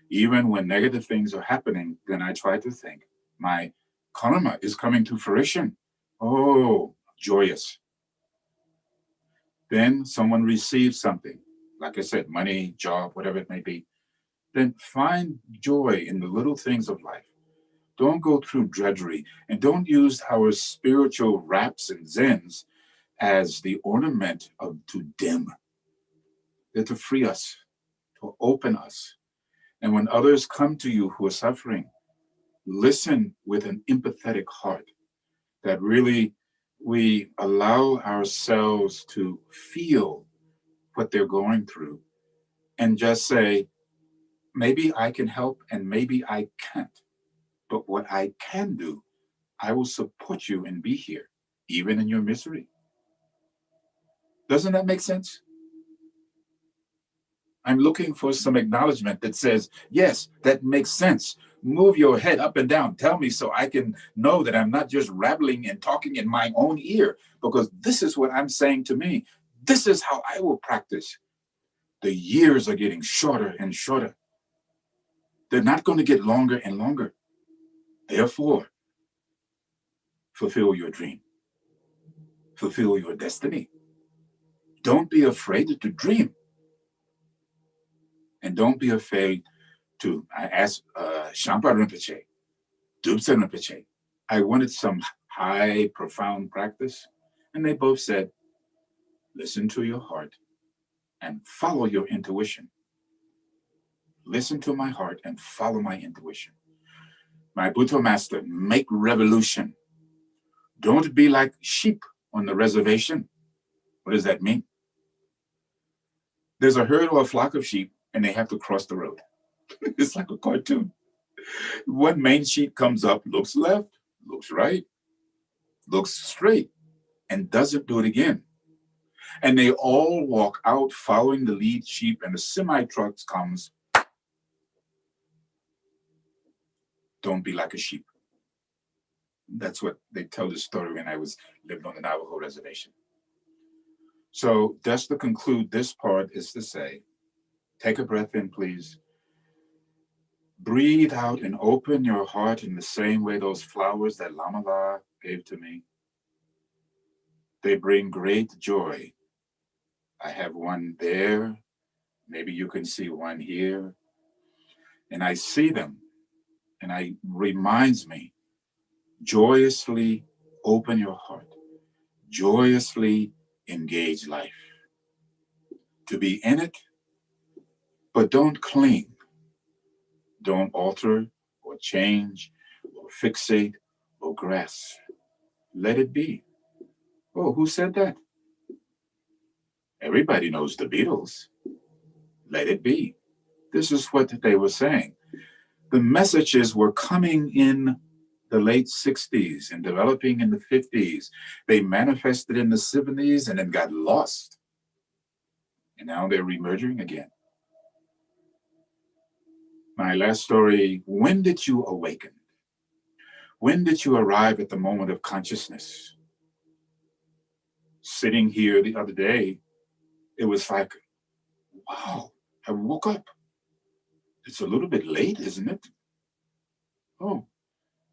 Even when negative things are happening, then I try to think, my karma is coming to fruition. Oh, joyous. Then someone receives something, like I said, money, job, whatever it may be. Then find joy in the little things of life. Don't go through drudgery, and don't use our spiritual raps and zens as the ornament to dim. They're to free us, to open us. And when others come to you who are suffering, listen with an empathetic heart, that really we allow ourselves to feel what they're going through, and just say, maybe I can help and maybe I can't. But what I can do, I will support you and be here, even in your misery. Doesn't that make sense? I'm looking for some acknowledgement that says, yes, that makes sense. Move your head up and down. Tell me so I can know that I'm not just rattling and talking in my own ear, because this is what I'm saying to me. This is how I will practice. The years are getting shorter and shorter. They're not going to get longer and longer. Therefore, fulfill your dream. Fulfill your destiny. Don't be afraid to dream. And don't be afraid to, I asked Shampa Rinpoche, Thupten Rinpoche, I wanted some high, profound practice. And they both said, listen to your heart and follow your intuition. Listen to my heart and follow my intuition. My Buddha master, make revolution. Don't be like sheep on the reservation. What does that mean? There's a herd or a flock of sheep, and they have to cross the road. It's like a cartoon. One main sheet comes up, looks left, looks right, looks straight, and doesn't do it again. And they all walk out following the lead sheep, and the semi-truck comes. Don't be like a sheep. That's what they tell the story when I lived on the Navajo reservation. So just to conclude this part is to say, take a breath in, please. Breathe out and open your heart in the same way those flowers that Lama gave to me. They bring great joy. I have one there. Maybe you can see one here. And I see them, and it reminds me, joyously open your heart. Joyously engage life. To be in it, but don't cling. Don't alter or change or fixate or grasp. Let it be. Oh, who said that? Everybody knows the Beatles. Let it be. This is what they were saying. The messages were coming in the late 60s and developing in the 50s. They manifested in the 70s and then got lost. And now they're reemerging again. My last story, when did you awaken? When did you arrive at the moment of consciousness? Sitting here the other day, it was like, wow, I woke up. It's a little bit late, isn't it? Oh,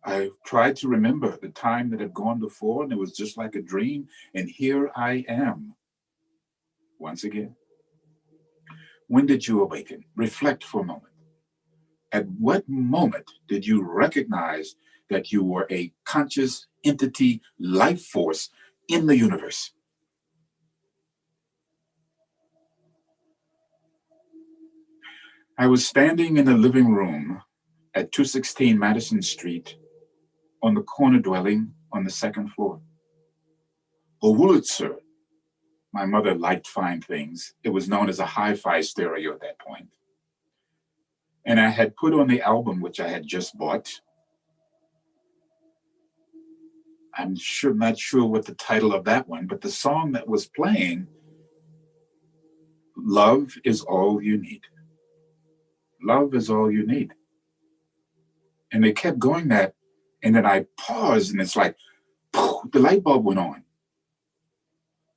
I tried to remember the time that had gone before, and it was just like a dream, and here I am, once again. When did you awaken? Reflect for a moment. At what moment did you recognize that you were a conscious entity, life force in the universe? I was standing in the living room at 216 Madison Street on the corner dwelling on the second floor. A Wurlitzer. My mother liked fine things. It was known as a hi-fi stereo at that point. And I had put on the album, which I had just bought. I'm not sure what the title of that one, but the song that was playing, Love is All You Need. Love is all you need. And they kept going that, and then I paused, and it's like, poof, the light bulb went on.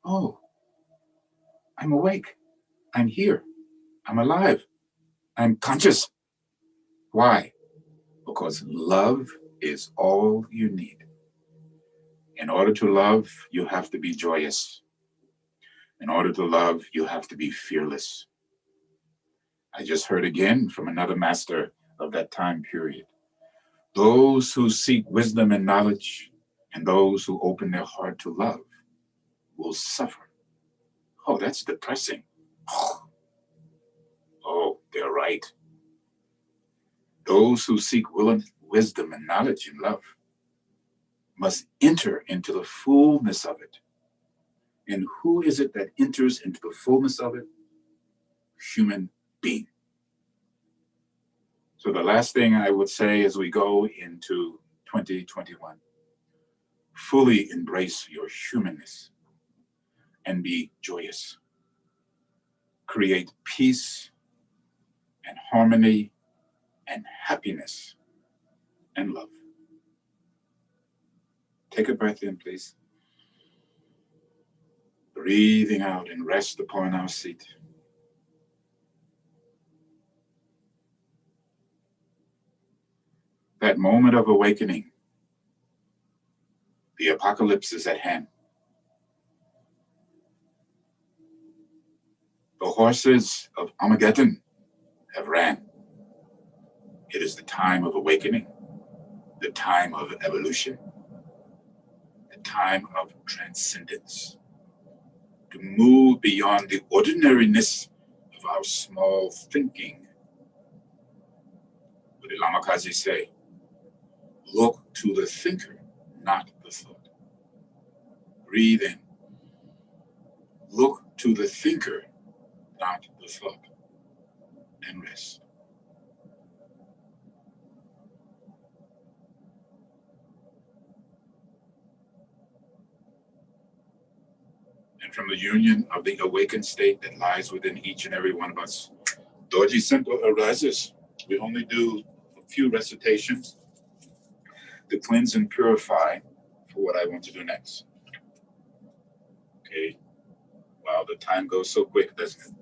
Oh, I'm awake. I'm here. I'm alive. I'm conscious. Why? Because love is all you need. In order to love, you have to be joyous. In order to love, you have to be fearless. I just heard again from another master of that time period. Those who seek wisdom and knowledge, and those who open their heart to love, will suffer. Oh, that's depressing. Oh, they're right. Those who seek wisdom and knowledge and love must enter into the fullness of it. And who is it that enters into the fullness of it? Human being. So the last thing I would say as we go into 2021, fully embrace your humanness and be joyous. Create peace and harmony and happiness and love. Take a breath in, please. Breathing out and rest upon our seat. That moment of awakening, the apocalypse is at hand. The horses of Armageddon have ran. It is the time of awakening, the time of evolution, the time of transcendence, to move beyond the ordinariness of our small thinking. What did Lama say? Look to the thinker, not the thought. Breathe in. Look to the thinker, not the thought. And rest. and from the union of the awakened state that lies within each and every one of us, Dorje Simple arises. We only do a few recitations to cleanse and purify for what I want to do next. Okay. Wow, the time goes so quick, doesn't it?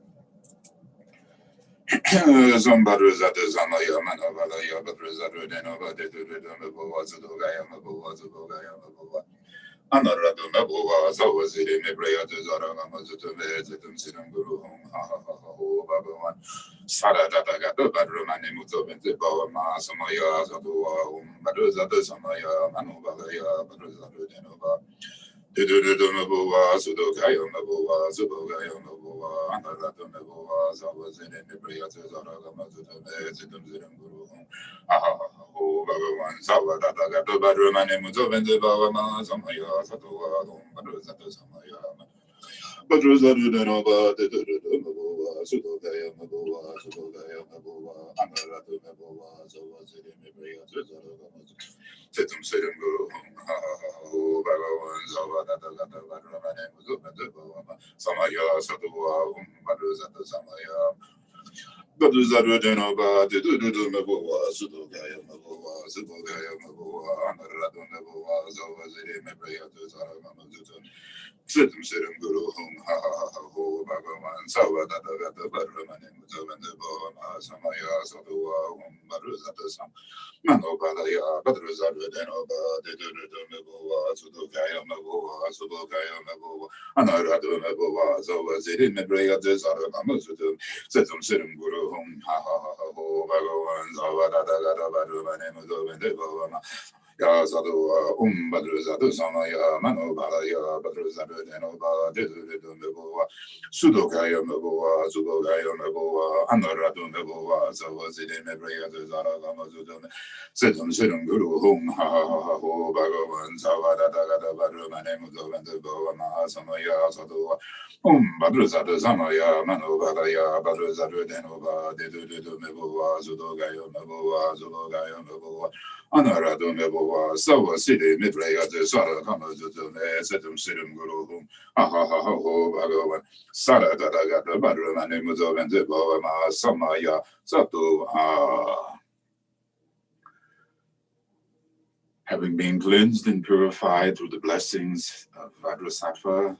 Having been cleansed and purified through the blessings of Vajrasattva,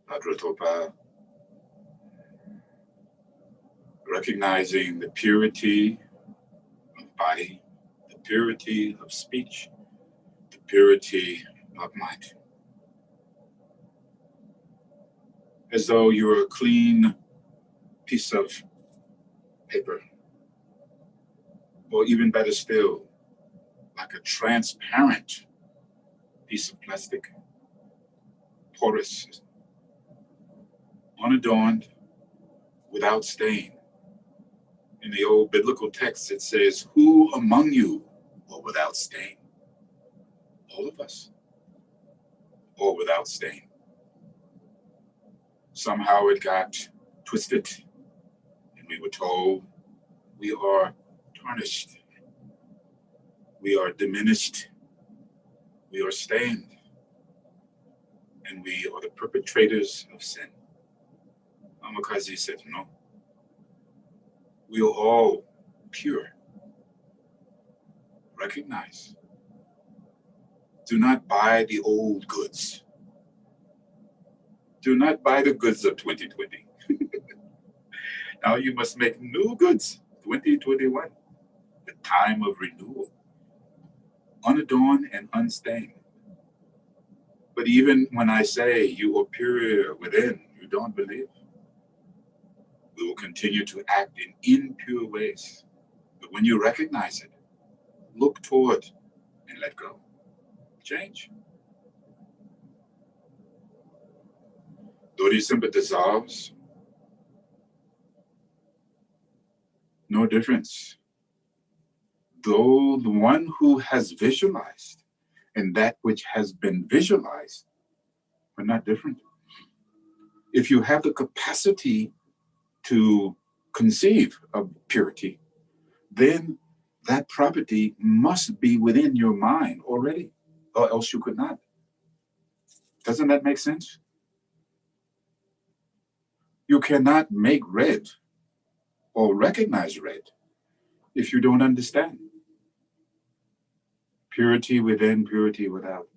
Vajratopa, recognizing the purity of body, the purity of speech, the purity of mind. As though you're a clean piece of paper, or even better still, like a transparent piece of plastic, porous, unadorned, without stain. In the old biblical text, it says, "Who among you are without stain?" All of us, or without stain. Somehow it got twisted, and we were told we are tarnished, we are diminished, we are stained, and we are the perpetrators of sin. Amakazi said, no. We are all pure. Recognize. Do not buy the old goods. Do not buy the goods of 2020. Now you must make new goods, 2021, the time of renewal, unadorned and unstained. But even when I say you are pure within, you don't believe. We will continue to act in impure ways. But when you recognize it, look toward and let go. Change. Dorje Simple dissolves. No difference. Though the one who has visualized and that which has been visualized are not different. If you have the capacity to conceive of purity, then that property must be within your mind already, or else you could not. Doesn't that make sense? You cannot make red or recognize red if you don't understand. Purity within, purity without.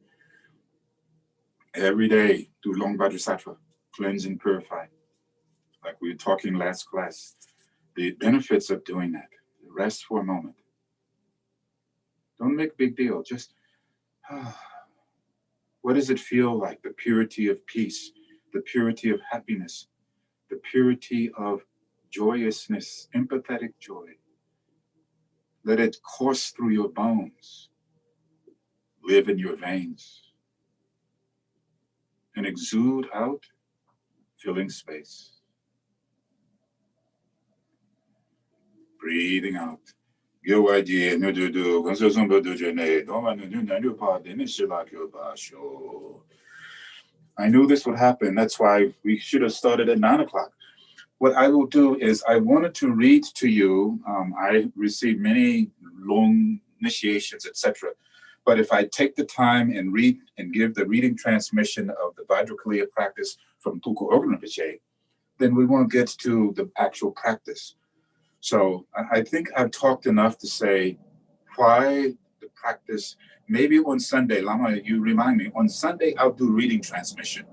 Every day do Long Bodhisattva, cleanse and purify. Like we were talking last class, the benefits of doing that. Rest for a moment. Don't make a big deal. Just, what does it feel like? The purity of peace, the purity of happiness, the purity of joyousness, empathetic joy. Let it course through your bones, live in your veins, and exude out, filling space. Breathing out. I knew this would happen. That's why we should have started at 9 o'clock. What I will do is I wanted to read to you. I received many long initiations, etc. But if I take the time and read and give the reading transmission of the Vajrakaliya practice from Urgyen Rinpoche, then we won't get to the actual practice. So I think I've talked enough to say why the practice. Maybe on Sunday, Lama, you remind me, on Sunday I'll do reading transmission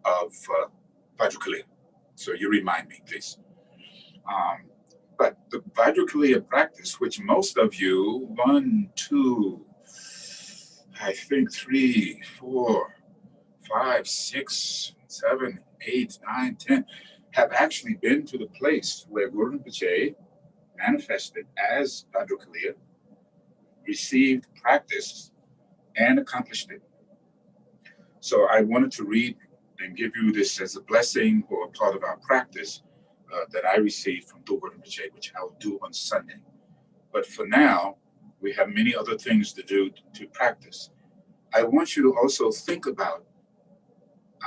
of Vajrakaliya. So you remind me, please. But the Vajrakaliya practice, which most of you, 1, 2, I think 3, 4, 5, 6, 7, 8, 9, 10, have actually been to the place where Guru Rinpoche manifested as Vajrakaliya, received practice, and accomplished it. So I wanted to read and give you this as a blessing or a part of our practice that I received from Dorje Rinpoche, which I will do on Sunday. But for now, we have many other things to do to practice. I want you to also think about,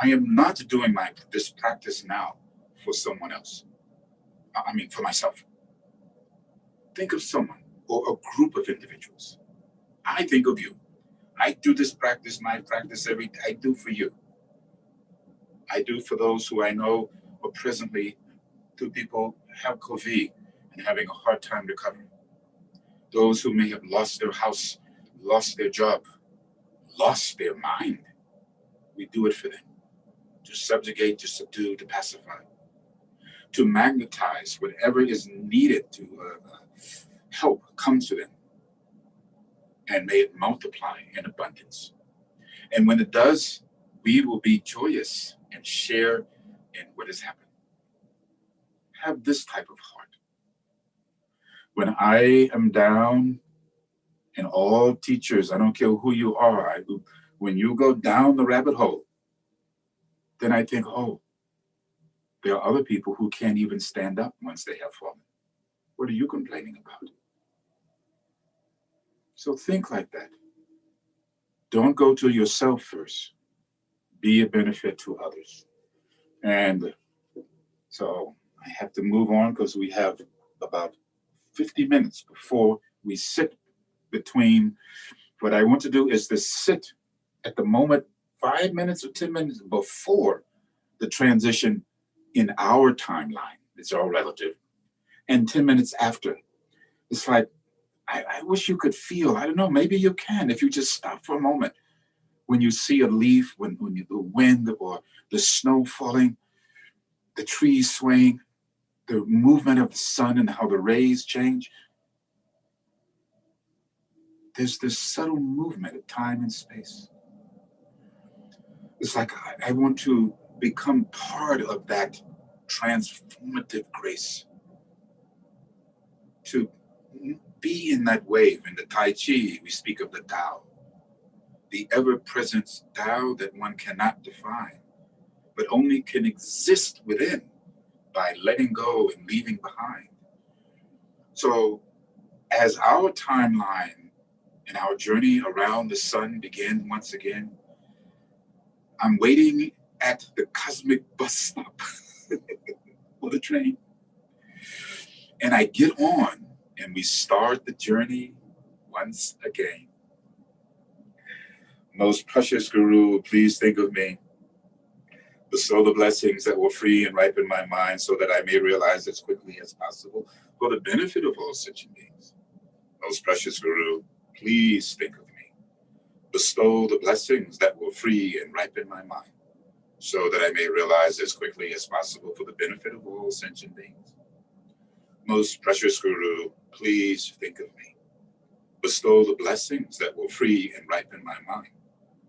I am not doing this practice now for someone else. I mean, for myself. Think of someone or a group of individuals. I think of you. I do this practice, my practice I do for you. I do for those who I know are presently, two people have COVID and having a hard time recovering. Those who may have lost their house, lost their job, lost their mind. We do it for them. To subjugate, to subdue, to pacify. To magnetize whatever is needed to help come to them. And may it multiply in abundance. And when it does, we will be joyous and share in what has happened. Have this type of heart. When I am down, and all teachers, I don't care who you are, when you go down the rabbit hole, then I think, oh, there are other people who can't even stand up once they have fallen. What are you complaining about? So think like that. Don't go to yourself first. Be a benefit to others. And so I have to move on because we have about 50 minutes before we sit between. What I want to do is to sit at the moment, 5 minutes or 10 minutes before the transition in our timeline. It's all relative. And 10 minutes after. It's like, I wish you could feel, I don't know, maybe you can if you just stop for a moment. When you see a leaf, when the wind or the snow falling, the trees swaying, the movement of the sun and how the rays change. There's this subtle movement of time and space. It's like I want to become part of that transformative grace. To be in that wave. In the Tai Chi, we speak of the Tao. The ever-present Tao that one cannot define, but only can exist within by letting go and leaving behind. So as our timeline and our journey around the sun begin once again, I'm waiting at the cosmic bus stop for the train. And I get on and we start the journey once again. Most precious Guru, please think of me. The Bestow the blessings that will free and ripen my mind so that I may realize as quickly as possible for the benefit of all sentient beings. Most precious Guru, please think of me. Bestow the blessings that will free and ripen my mind so that I may realize as quickly as possible for the benefit of all sentient beings. Most precious Guru, please think of me. Bestow the blessings that will free and ripen my mind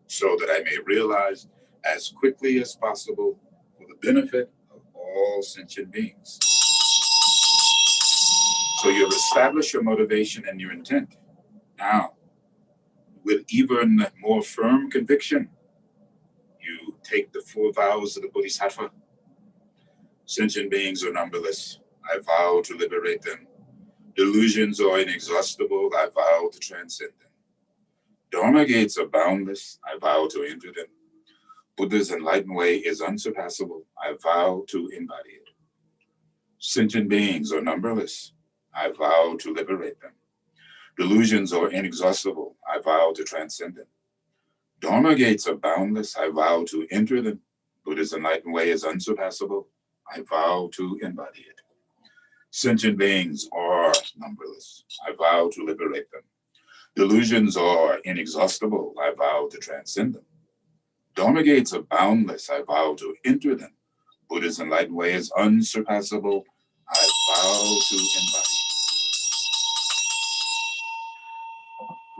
so that I may realize as quickly as possible for the benefit of all sentient beings. So you've established your motivation and your intent. Now, with even more firm conviction, you take the 4 vows of the Bodhisattva. Sentient beings are numberless. I vow to liberate them. Delusions are inexhaustible. I vow to transcend them. Dharma gates are boundless. I vow to enter them. Buddha's enlightened way is unsurpassable. I vow to embody it. Sentient beings are numberless. I vow to liberate them. Delusions are inexhaustible. I vow to transcend them. Dharma gates are boundless. I vow to enter them. Buddha's enlightened way is unsurpassable. I vow to embody it. Sentient beings are numberless. I vow to liberate them. Delusions are inexhaustible. I vow to transcend them. Dharma gates are boundless. I vow to enter them. Buddha's enlightened way is unsurpassable. I vow to embody it.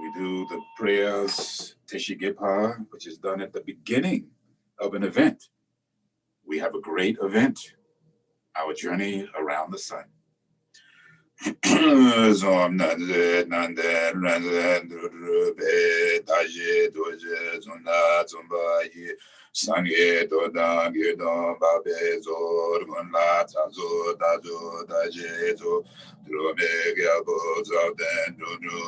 We do the prayers, Teshigepha, which is done at the beginning of an event. We have a great event, our journey around the sun. Zom Nanze Nande Ranze Drube Daje Dorje Zona Zombayi Sangye Dodang Yedon Babe Zor Gunla Tazo Dajo Daje Zo Drube Gyabo Zaden Dunu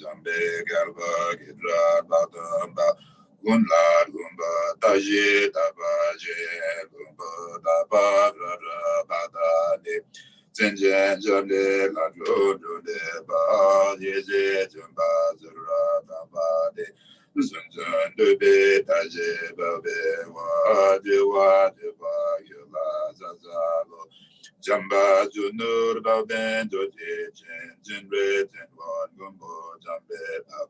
Zambe Garba Gidra Badamba Gunla Gumba Daje Dabaje Gumba Dabadra Badade Zenjen Jande La Jode Ba Yeje Jumba Zura Dabade Zunzun Dube Taje Babe Wa Deba Yula Zazalo Jamba Junur Baben Doje Jen Red and One Gumbo Jambe Bab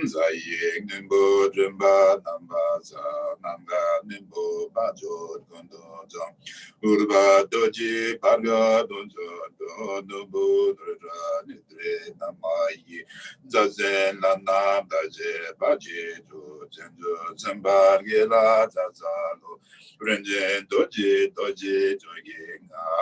Zaying Nimbo Jumba Nambaza Nanga Nimbo Bajo Gondo Jam Urba Doji Parga Donjo Donobo Dra Nidre Namayi Zazen Lana Daje Baji Do Jenjo Zembar Gela Zazalo Renjen Doji Jogi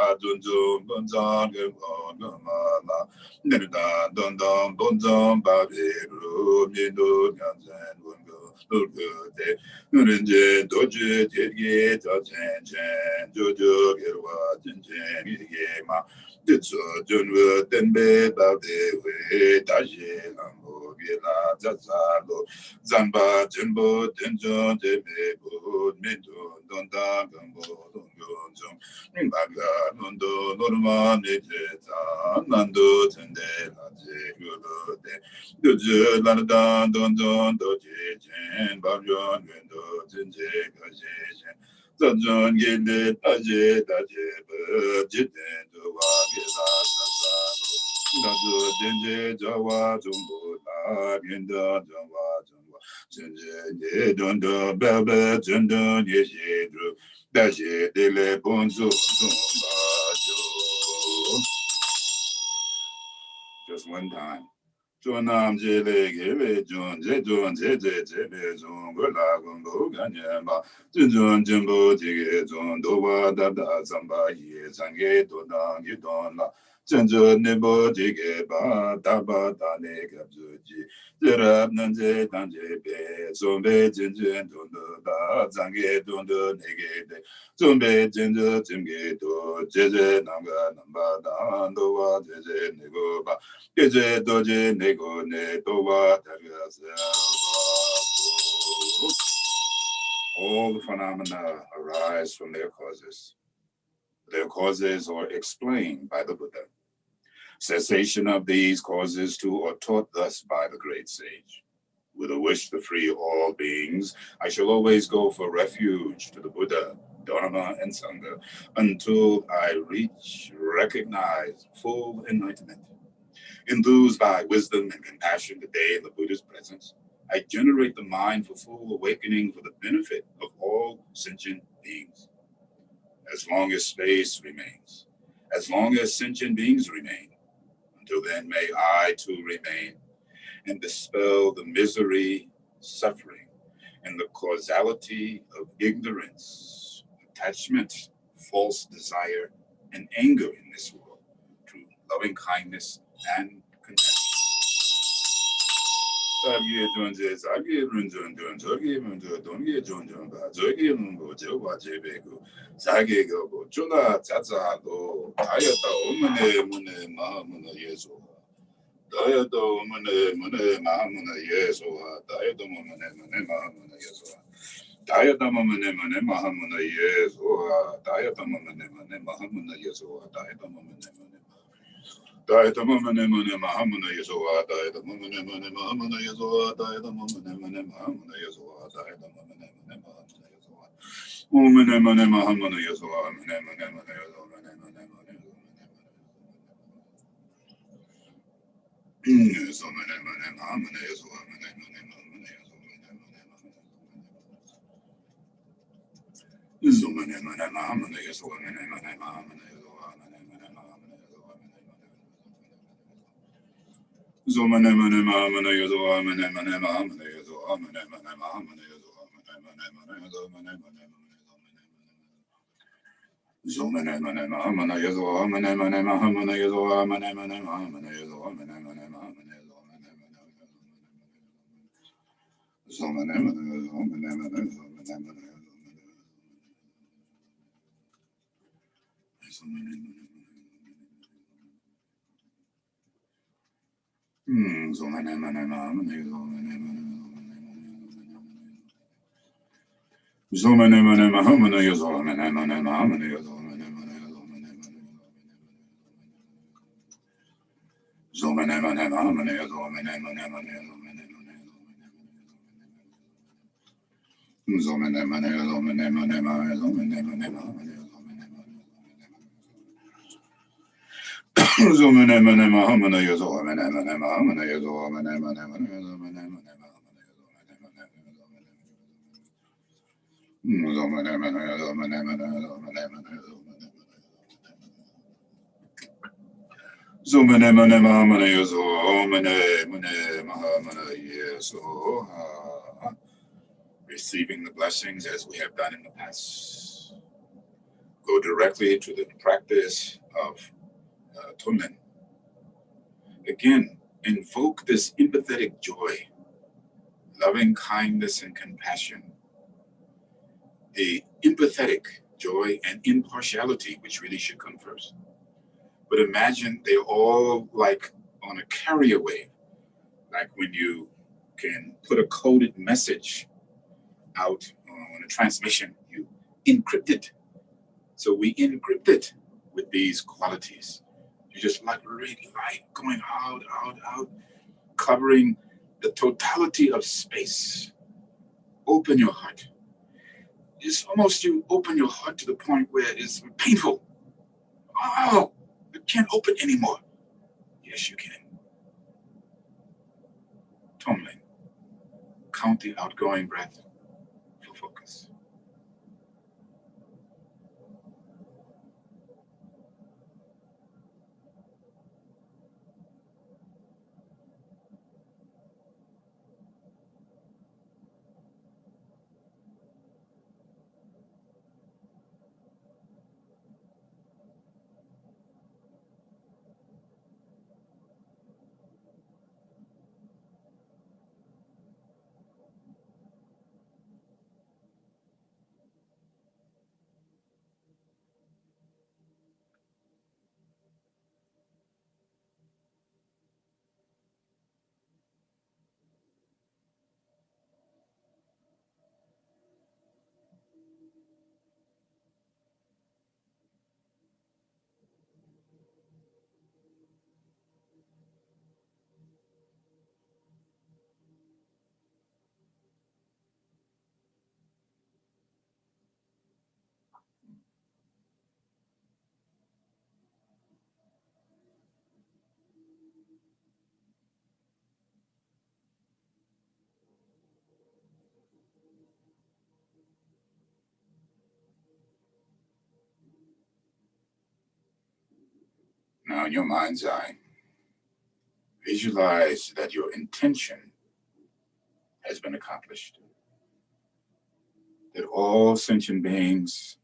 Adunjo Bonzang Gomala Nirda Dondon Bonzon Babiru Mindo Ganzen Bungo Urgute Renjen Doji Tigi Tajen Jojo Gerwa Jinjen Gema Ditso Junwa Tenbe Babe Taji Lambo Gila Zazalo Zamba Jumbo Tenjon Tebe Mindo Donda Gambo Dongonjom Baga Nondo Norman Nijeta Nando Tende Laje Gulode Duju Lanadan Dondon Doji Jen Babyon Windo Jinje Gajejen Zajon Gilde Taje Taje Jiten Duwa Gila Sazalo Nadu Jinje Jawa Jumbo La Ginda Jawa Jumbo Jinje Dondo Bebe Jundon Yeshidru Daje Dele Bonzo Zumbajo. Just one time. Jonam Jele Gele Jon Jejon Jeje Jebe Zongola Gombo Ganyama Jinjon Jimbo Jige Jon Dowa Dada Zamba Ye Zange Dodang Yidonla Janjo Nebo Jige Ba Daba Dane Gabzuji Zerab Nanje Danje Be Zombe Jinjen Dondo Da Zange Dondo Negede Zombe Jinjo Jimge Do Jeje Nanga Namba Dan Dowa Jeje Nego Ba Jeje Doje Nego Ne Dowa All the phenomena arise from their causes. Their causes are explained by the Buddha. Cessation of these causes too are taught thus by the great sage. With a wish to free all beings, I shall always go for refuge to the Buddha, Dharma, and Sangha until I recognize full enlightenment. Enthused by wisdom and compassion today in the Buddha's presence, I generate the mind for full awakening for the benefit of all sentient beings. As long as space remains, as long as sentient beings remain, until then may I too remain and dispel the misery, suffering, and the causality of ignorance, attachment, false desire, and anger in this world through loving kindness and compassion. Dayato mune mune mahamuna yesoa, dayato mune mune mahamuna yesoa, dayato mune mune mahamuna yesoa, dayato mune mune mahamuna yesoa, dayato mune mune. Dayato mune mune mahamuna yesoa, dayato mune mune mahamuna yesoa, dayato mune mune mahamuna yesoa, dayato mune mune mahamuna yesoa. Mune mune mahamuna yesoa, mune mune mune yesoa, mune mune mune. So many, receiving the blessings as we have done in the past. Go directly to the practice of Thupten. Again, invoke this empathetic joy, loving kindness and compassion, the empathetic joy and impartiality, which really should come first. But imagine they're all like on a carrier wave, like when you can put a coded message out on a transmission, you encrypt it. So we encrypt it with these qualities. You just like really light going out, covering the totality of space. Open your heart. It's almost you open your heart to the point where it's painful. Oh, you can't open anymore. Yes, you can. Tomlin, count the outgoing breath for focus. Now, in your mind's eye, visualize that your intention has been accomplished. That all sentient beings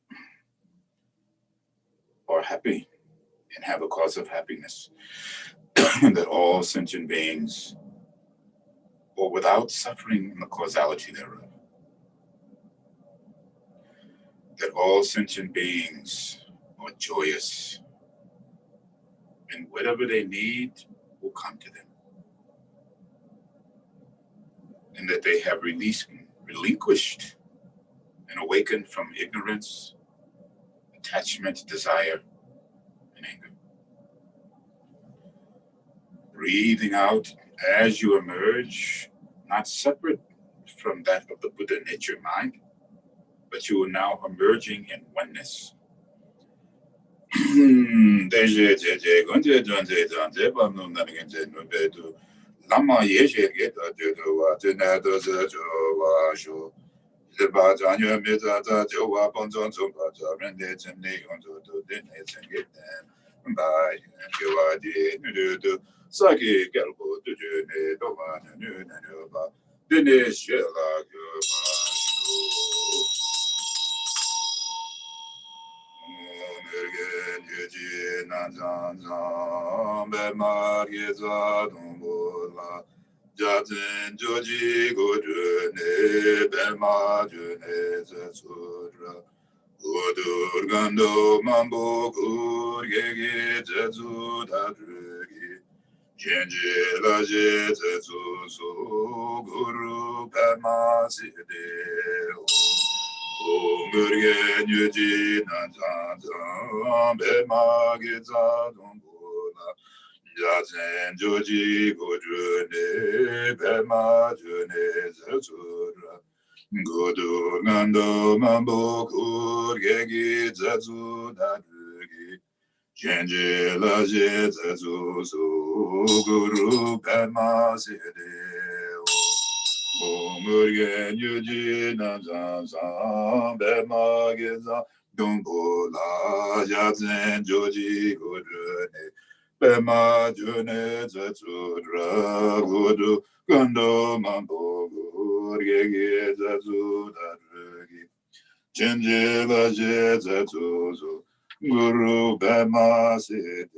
are happy and have a cause of happiness. That all sentient beings are without suffering and the causality thereof. That all sentient beings are joyous, and whatever they need will come to them. And that they have relinquished and awakened from ignorance, attachment, desire, and anger. Breathing out as you emerge, not separate from that of the Buddha nature mind, but you are now emerging in oneness. Lama yeshe geta jowa tena doza jowa sho. Zeba janyo meza za jowa ponzon zomba rende tene yonzo do dene tengeten. Ba jowa di nudu saki gelbo tujune dowa nanu nanu dene shela jowa sho. Urgyen Samten Ling Gonpa Gyaltsen Joji Godrune Bema June Zetsura Udurgando Mambo Kurgegi Zetsu Dadrugi Genji Laje Zetsu Su Guru Bema Side Urgyen Samten Bema Gyaltsen Gyaltsen Joji Godrune Bema June Zetsura Gudurgando Mambo Kurgegi Zetsu Dadrugi Genji Laje Zetsu Su Guru Bema Side Urgyen Samten Bema Gyaltsen Gyaltsen Joji Godrune Bema June Zetsura Gudu Gando Mambo Kurgegi Zetsu Dadrugi Genji Laje Zetsu Guru Bema Side.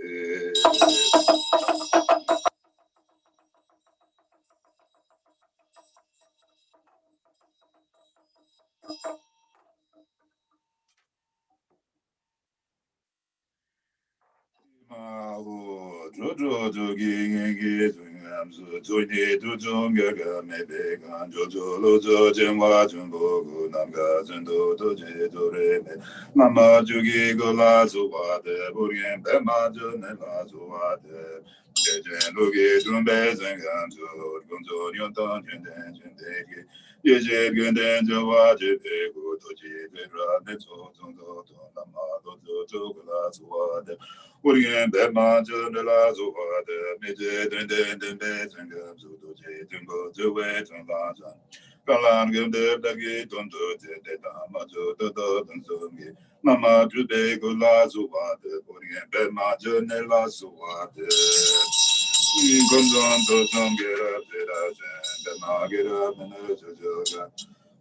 Jojo jogi ngi zungam su tuni tu zunga ga me be gan jojo lo jo jengwa jumbo gu nam ga zendo to je do re me mama jogi go la zu wa de burgen be ma jo ne la zu wa de je je lo ge jumbe zengam su gun zo yon ton jen den ge ye je gen den jo wa je be gu to je be ra ne zo zo to na ma do jo go la zu wa de Urgyen Bema June La Zuwa de Mije Den Den Den Be Zengam Zudo Je Jumbo Zuwe Zungan Kalan Gum De Dagi Tundu Te De Dama Ju Do Do Dun Zungi Mama Jube Gula Zuwa de Urgyen Bema June La Zuwa de Gunzon Do Zungira De Da Zen Bema Gira Mene Jujoga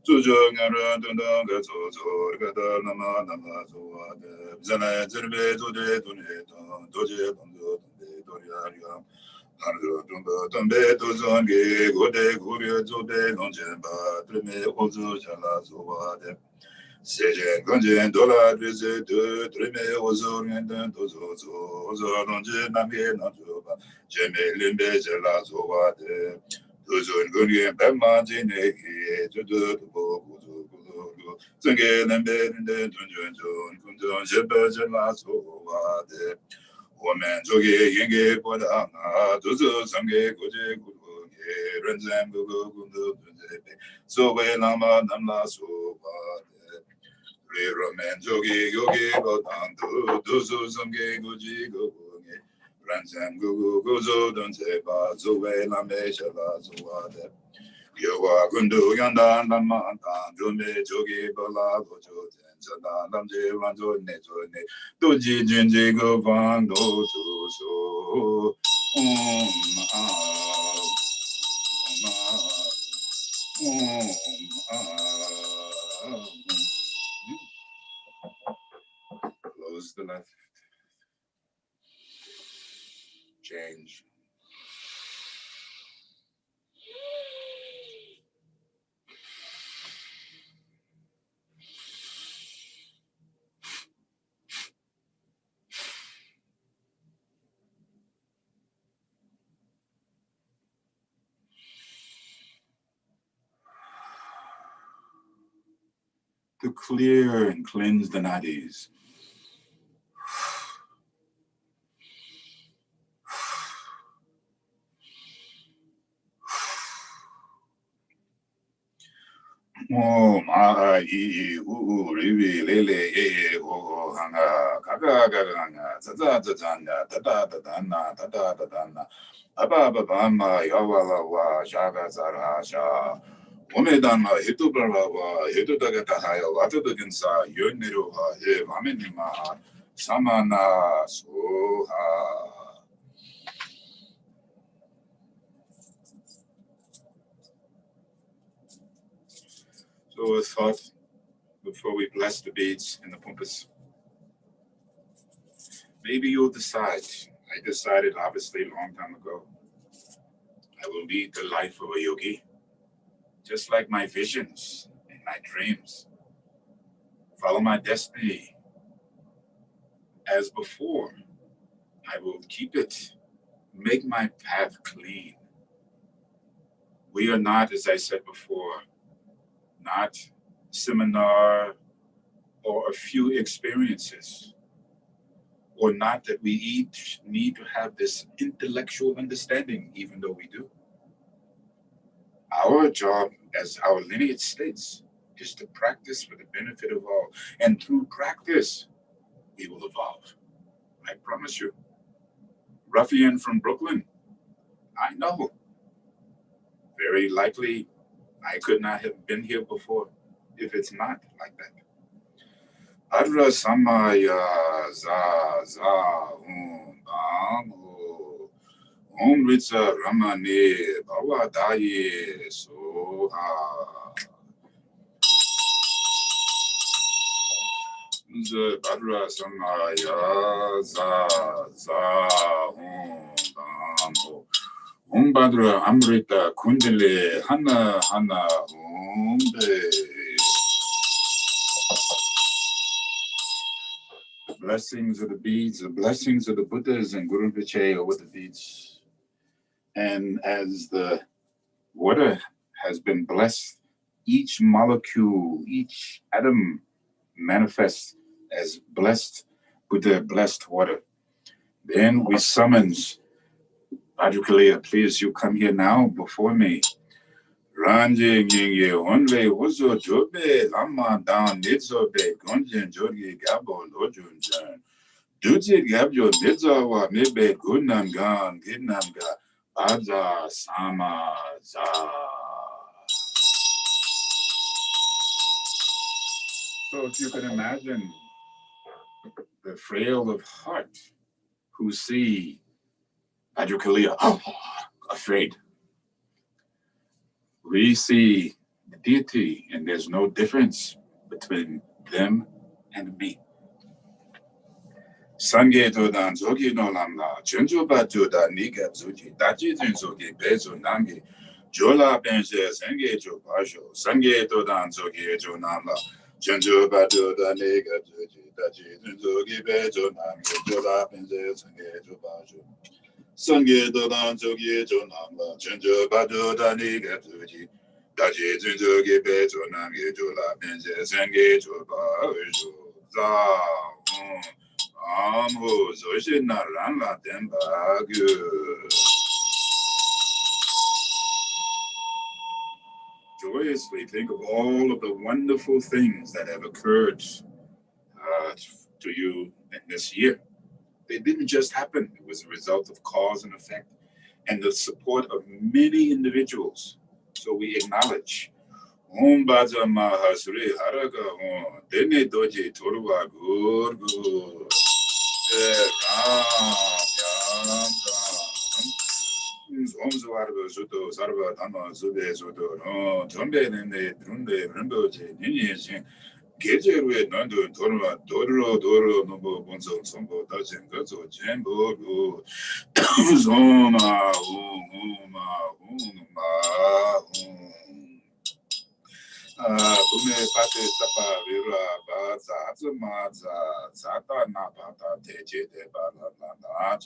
Zuzhong Ren Dun Dun Ge Zuzu Gada Nama Nama Zuwa de Zene Zirbe Zude Dune Dun Doje Bundu Dunde Doriariam Nardo Dumba Dumbe Duzongi Gode Guria Zube Nonjemba Trime Ozu Jala Zuwa de Sejen Gunjen Dola Drize De Trime Ozu Nenden Dozo Ozo Nonje Namye Nanjuba Jeme Limbe Jala Zuwa de Duzun Gunyen Bema Jine Ki Judu Dubo Guzu Guzu Zenge Lembe Ninde Dunjun Jun Kunjun Jebe Jela Zuwa de Woman Jogi Yenge Boda Duzu Sange Goje Guru Renzem Gugu Gundu Dunjebe Sowe Lama Namla Suwa de Roman Jogi Yogi Bodandu Duzu Sange Goji Gugu Ranzam Gugu Guzo Dunzeba Zoe Lame Shala Zuwa de Yawa Gundu Yanda Lama Jume Jogi Bala Gojo Jada Lamje Wanjo Nejo Ne Doji Jinji Go Van Do To So Close the left. Change. To clear and cleanse the nadis. Ma rivi lele hanga kaga ganga zaza zazanga tada dadana tada dadana aba baba yawala wa shaga zara sha 오메단마 히토브라와 히토다가타 하여 와토도긴사 연내로하 예 마메니마 사마나 소하. So a thought before we bless the beads and the pumpas. Maybe you'll decide. I decided obviously a long time ago. I will lead the life of a yogi. Just like my visions and my dreams. Follow my destiny. As before, I will keep it. Make my path clean. We are not, as I said before, not seminar or a few experiences, or not that we each need to have this intellectual understanding, even though we do. Our job, as our lineage states, is to practice for the benefit of all. And through practice, we will evolve. I promise you. Ruffian from Brooklyn, I know. Very likely, I could not have been here before if it's not like that. Adra Samaya za Ritsa Ramane Bawa Daye Soha Badra Samaya za Badra Amrita Kundale Hana Blessings of the beads, the blessings of the Buddhas and Guru Rinpoche are with the beads. And as the water has been blessed, each molecule, each atom manifests as blessed Buddha, blessed water. Then we summons Adrukalia, please, you come here now before me. Ranjing ye only Uzo Jobe, Lama down Nitsobe, Gonjin Jogi Gabo, Lojun Jan. Duji Gabjo Nitzawa, Mebe, Gunam Gan, Gidnamga, Baza, Sama, Za. So if you can imagine the frail of heart who see Adrukalia, afraid. We see the deity, and there's no difference between them and me. Sange Dodan Zogi no Lamla, Junjuba Juda Nika Zuji, Daji Junzogi, Bezo Nangi, Jola Benje, Sange Jobasho, Sange Dodan Zogi Jonamla, Junjuba Juda Nika Zuji, Daji Junzogi, Bezo Nangi, Jola Benje, Sange Jobasho. Sange Dodan Zogi Jonamla, Junjuba Juda Nika Zuji, Daji Junzogi, Bezo Nangi, Jola Benje, Sange Jobasho. Joyously think of all of the wonderful things that have occurred to you in this year. They didn't just happen. It was a result of cause and effect and the support of many individuals So we acknowledge. Om Baja Mahasri Haraga Om Dene Dorje Torwa Gurgu Ram Om Zuarba Zudo Sarva Dama Zube Zudo No Tumbe Nene Drunde Rinpoche Ninyin Gejerwe Nando Torma Doro Nobo Bonzo Sombo Dajen Gazo Jembo Zoma Bume Pate Sapa Vira Baza Zamaza Zata Napata Teje de Banana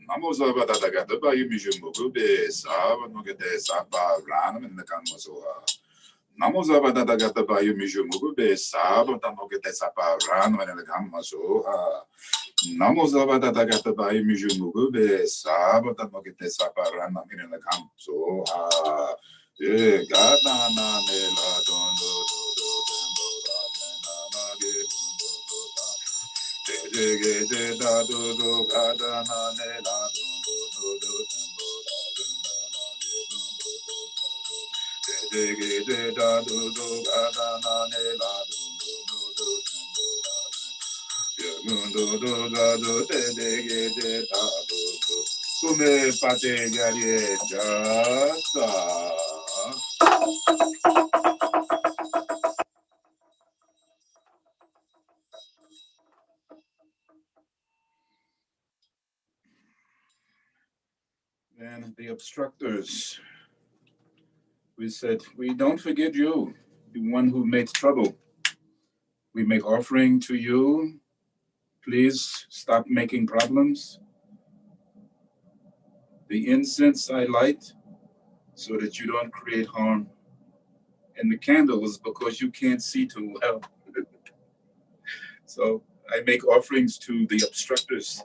Namoza Bata Gataba Yumishu Sava Nogate Sapa Ranam in the Kamasoa. Namoza Bata Gataba Yumishu Sava Tamogate Sapa Ranam in the Kamasoa. Namoza Bata Gataba Yumishu Sava Tamogate Sapa Ranam in the Kamasoa. Gata na ne la don do da do do gata na ne la don do da do do gata na ne la don come pate garie jasta. And the obstructors, we said, we don't forget you, the one who makes trouble. We make offering to you. Please stop making problems. The incense I light so that you don't create harm. And the candles because you can't see too well. So I make offerings to the obstructors.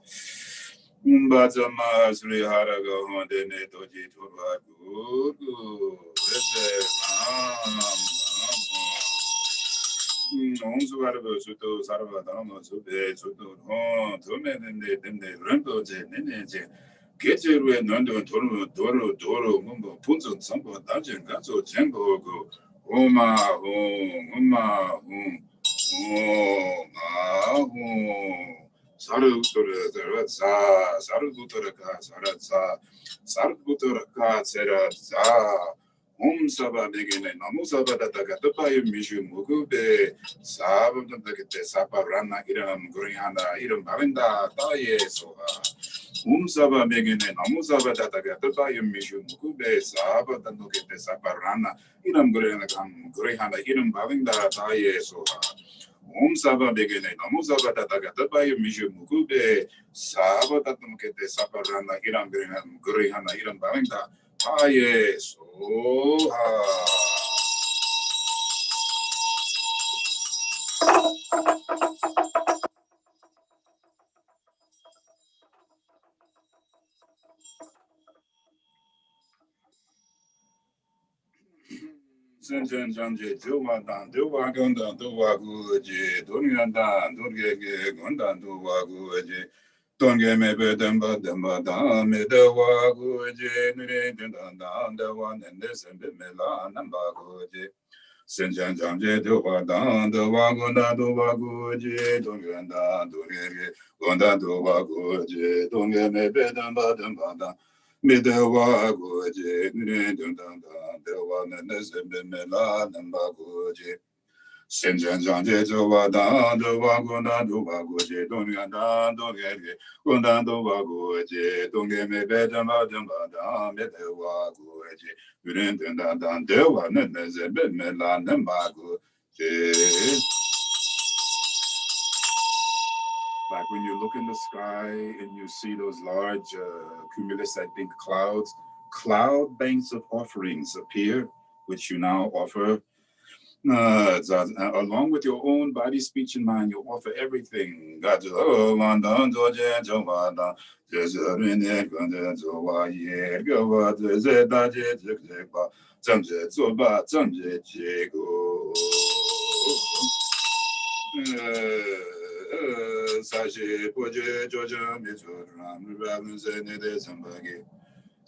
Gejerwe Nando Doro Mumbo Punzo Sambo Dajen Gazo Jembo Go Oma Saru Butoraka Sera Om Saba Begin Namu Saba Datagapa Mishu Mugube Sabam Dagate Sapa Rana Iram Guriana Iram Bavinda Taye Soha Saba Begin Namu Saba Datagapa Mishu Mugube Saba Danogate Sapa Rana Iram Guriana Iram Bavinda Taye Soha Saba Begin Namu Saba Datagapa Mishu Mugube Saba Danogate Sapa Rana Iram Guriana Iram Bavinda yes. Senjen Janje, Duwadan, Duwagundan, Duwaguji, Dunyandan, Durgege, Gundan, Duwaguji, Donge Mebe Demba Demba Dam, Medawaguji, Nidindan, the one and this and the Milan and Baguji. Senjan Janje, Duwadan, Duwagunda, Duwaguji, Dunyandan, Durgege, Gundan, Duwaguji, Donge Mebe Demba Demba Dam. Midewa Goji, Nidindan, the one and this and the Milan and Baguji. Senjan Janje, Duwadan, Duwagunda, Duwaguji, Dunyandan, Durgege, Gundan, Duwaguji, Donge Mebe Demba Demba Dam, Midewa Goji, Nidindan, the one and this and the Milan and Baguji. Like when you look in the sky and you see those large cumulus, I think cloud banks of offerings appear, which you now offer. Along with your own body, speech, and mind, you offer everything.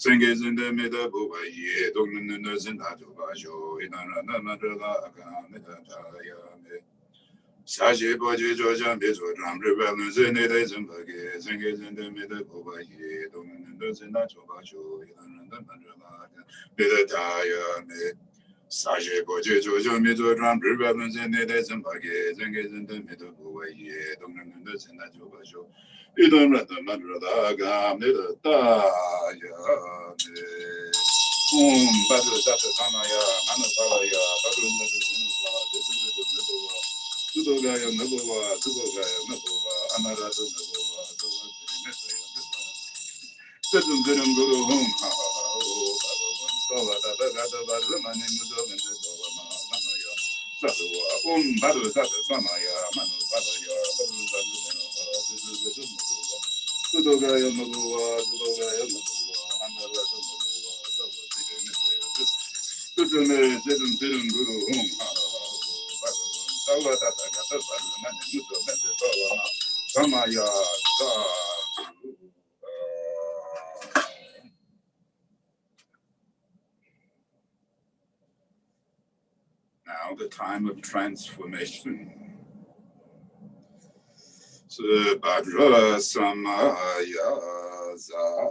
Singers in the middle, boy, ye, don't know, and I do by show in another Saji Boji Georgia Bizo Drum Rebellions in it is in the singers in the middle, boy, ye, don't know, and I do by show in another Saji Boji Georgia Bizo Drum Rebellions in it is in the singers in the middle, boy, ye, don't know, and I do by show. You don't let the matter of the gam, little Taya. Badu Sata Samaya, Manasaya, Badu Naduzinova, this is the Nabova, Sudogaya Nabova, Sudogaya Nabova, Anaradu Nabova, Sedum Guru Guru Hum, Sova, Gada Barumani Mudov and the Bova Namaya, Satua, Badu Sata Samaya, Manu Badaya, Badu Naduzinova, this is the Nabova, Sudogaya Nabova, Sudogaya Nabova, Anaradu Nabova, Samaya, now the time of transformation. Subhadra Samaya Za.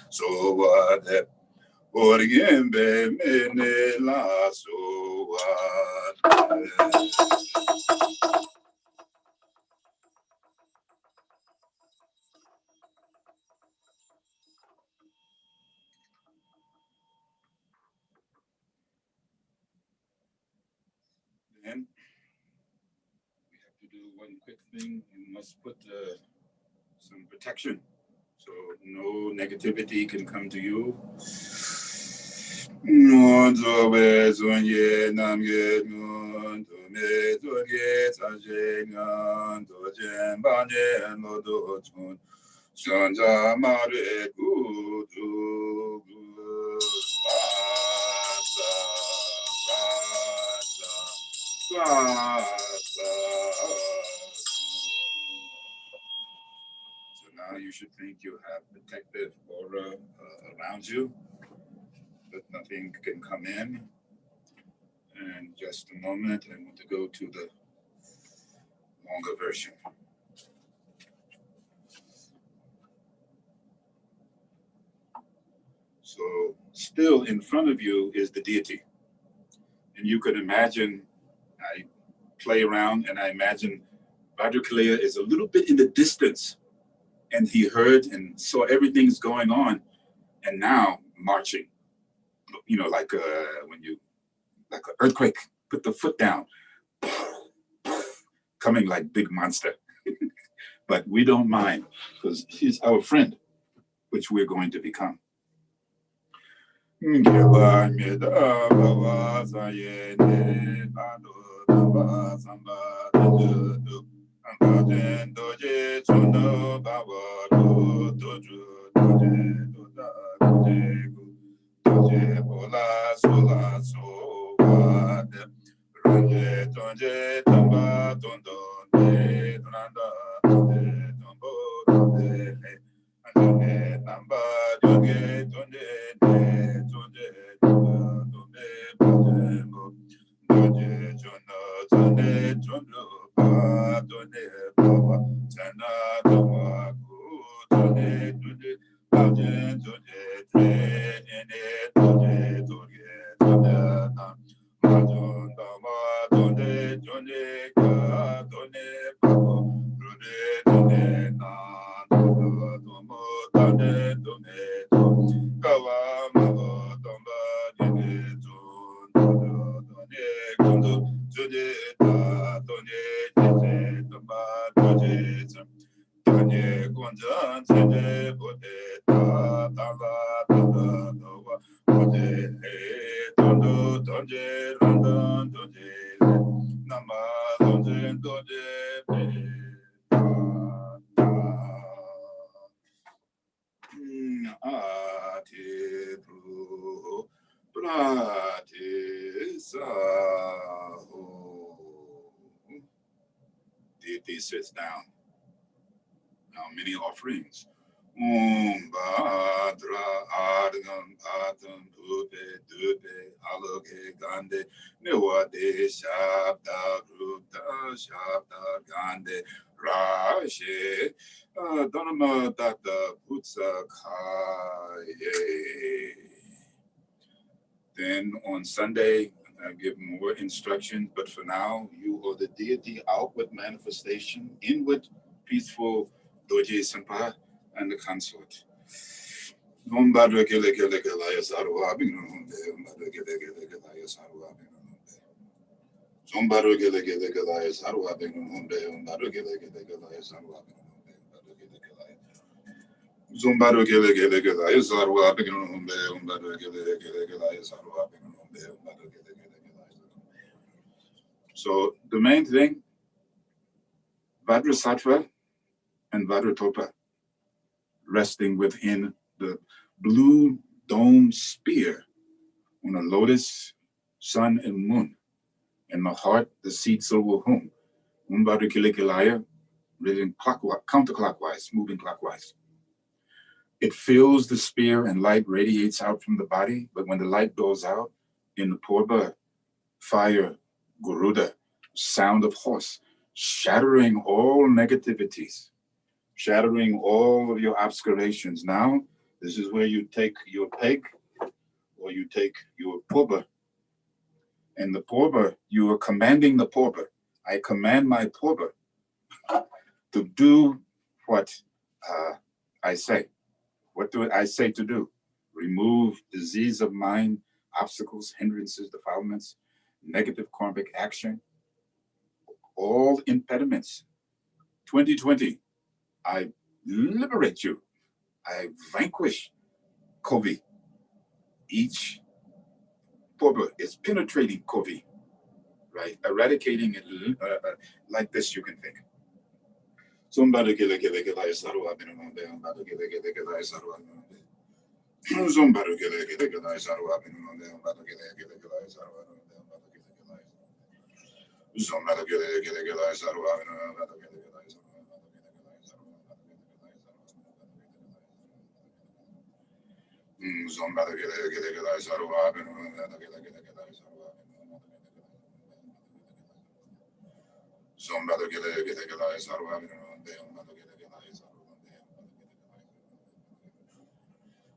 So what? Urgyen Samten Then we have to do one quick thing. You must put some protection so no negativity can come to you. So now you should think you have protective aura around you, that nothing can come in. And just a moment, I want to go to the longer version. So still in front of you is the deity. And you could imagine, I play around and I imagine Bhadrakalaya is a little bit in the distance, and he heard and saw everything's going on, and now marching, you know, like when you, like an earthquake, put the foot down, coming like big monster. But we don't mind, because he's our friend, which we're going to become. Deity sits down. Now many offerings. Badra Ardham Patam Dupe Dupe Aloke Gande Newade Shabda Ruta Shabda Gande Rashi Dharma Data Putsa Kaye. Then on Sunday, I give more instructions, but for now, you are the deity, outward manifestation, inward, peaceful, Dorje Sampa, and the consort. So the main thing, Vajrasattva and Vajratopa, resting within the blue dome spear on a lotus, sun, and moon. In the heart, the seat silver home. Umbadakilakilaya, living counterclockwise, moving clockwise. It fills the spear and light radiates out from the body, but when the light goes out, in the Purba, fire, Garuda, sound of horse, shattering all negativities, shattering all of your obscurations. Now, this is where you take your peg or you take your Purba. And the Purba, you are commanding the Purba. I command my Purba to do what I say. What do I say to do? Remove disease of mind, obstacles, hindrances, defilements, negative karmic action, all impediments. 2020, I liberate you. I vanquish COVID. Each Purba is penetrating COVID, right? Eradicating it like this, you can think. Somebody get a saru up in a Somebody get a saru up in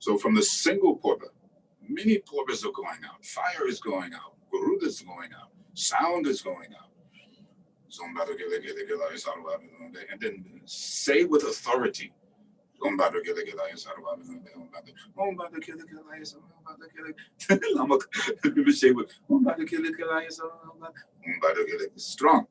So from the single Purba, many Purbas are going out. Fire is going out. Garuda is going out. Sound is going out. And then say with authority. Lama, strong.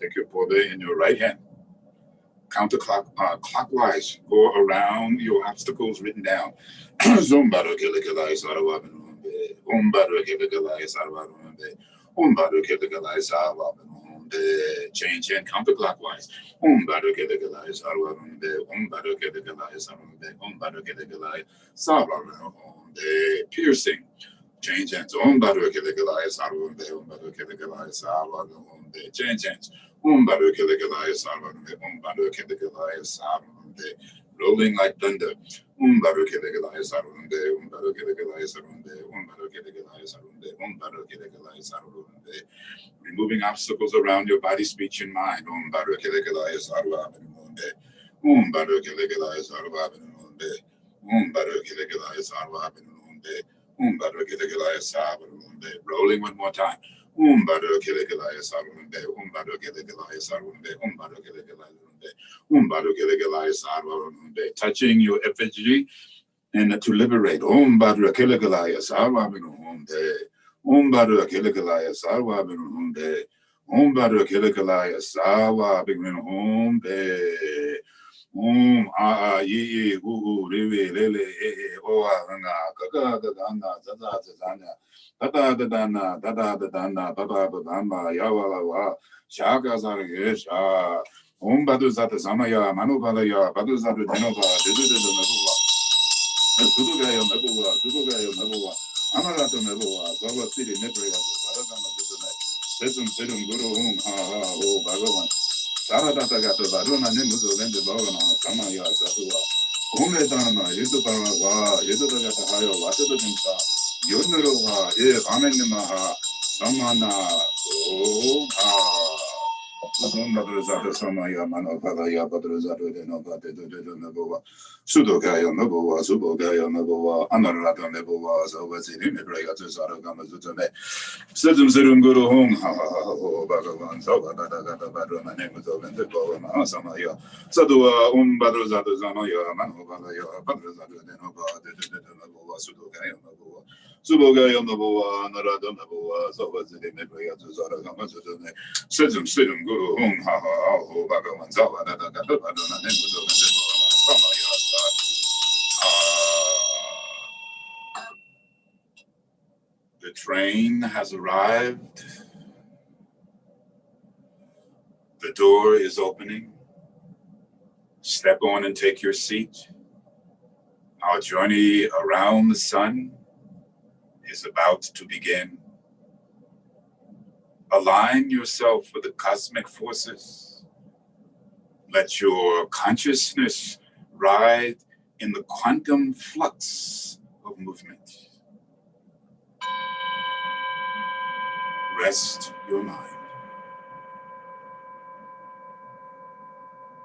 Take your pole in your right hand. Clockwise, go around your obstacles written down. Change hand counterclockwise. Piercing. Change hands. Change hands. Rolling like thunder. Removing obstacles around your body, speech, and mind. Rolling one more time. Touching your effigy and to liberate. Ye woo lele oa nga kaka dana tata yawa shaka zargesha badu zata samaya manubala ya badu zata denova Sudugayo Nabuwa, Amarato Nabuwa, Zava City Nebria, Saradama Sedum Guru Ho Bhagavan, Saradata Gata Varuna Nemuzo Lende Bhavana, Samaya Satua, Umedana, Yedupara, Yedutagata Hayo, Watadinsa, Yodnero, Amenemaha, Samana, Badrazata Samaya Manopalaya Badrazata Denobate Nabova Sudogayo Nabova Subogayo Nabova Anarata Nebova Zavazini Nebrayata Saragama Zutame Sedum Serum Guru Home Bhagavan Zavadagata Badrona Nemuzo and the Bova Samaya Sadua Badrazata Zamaya Manopalaya Badrazata Denova Nabova Sudogayo Nabova Subogayo Nabova Narada Nabova Zavazini Nebrayata Saragama Zutame Sedum Guru Hum Ha Ha Bhagavan Zavadagata Badrona Nemuzo and the Bova Samaya The train has arrived. The door is opening. Step on and take your seat. Our journey around the sun is about to begin. Align yourself with the cosmic forces. Let your consciousness ride in the quantum flux of movement. Rest your mind.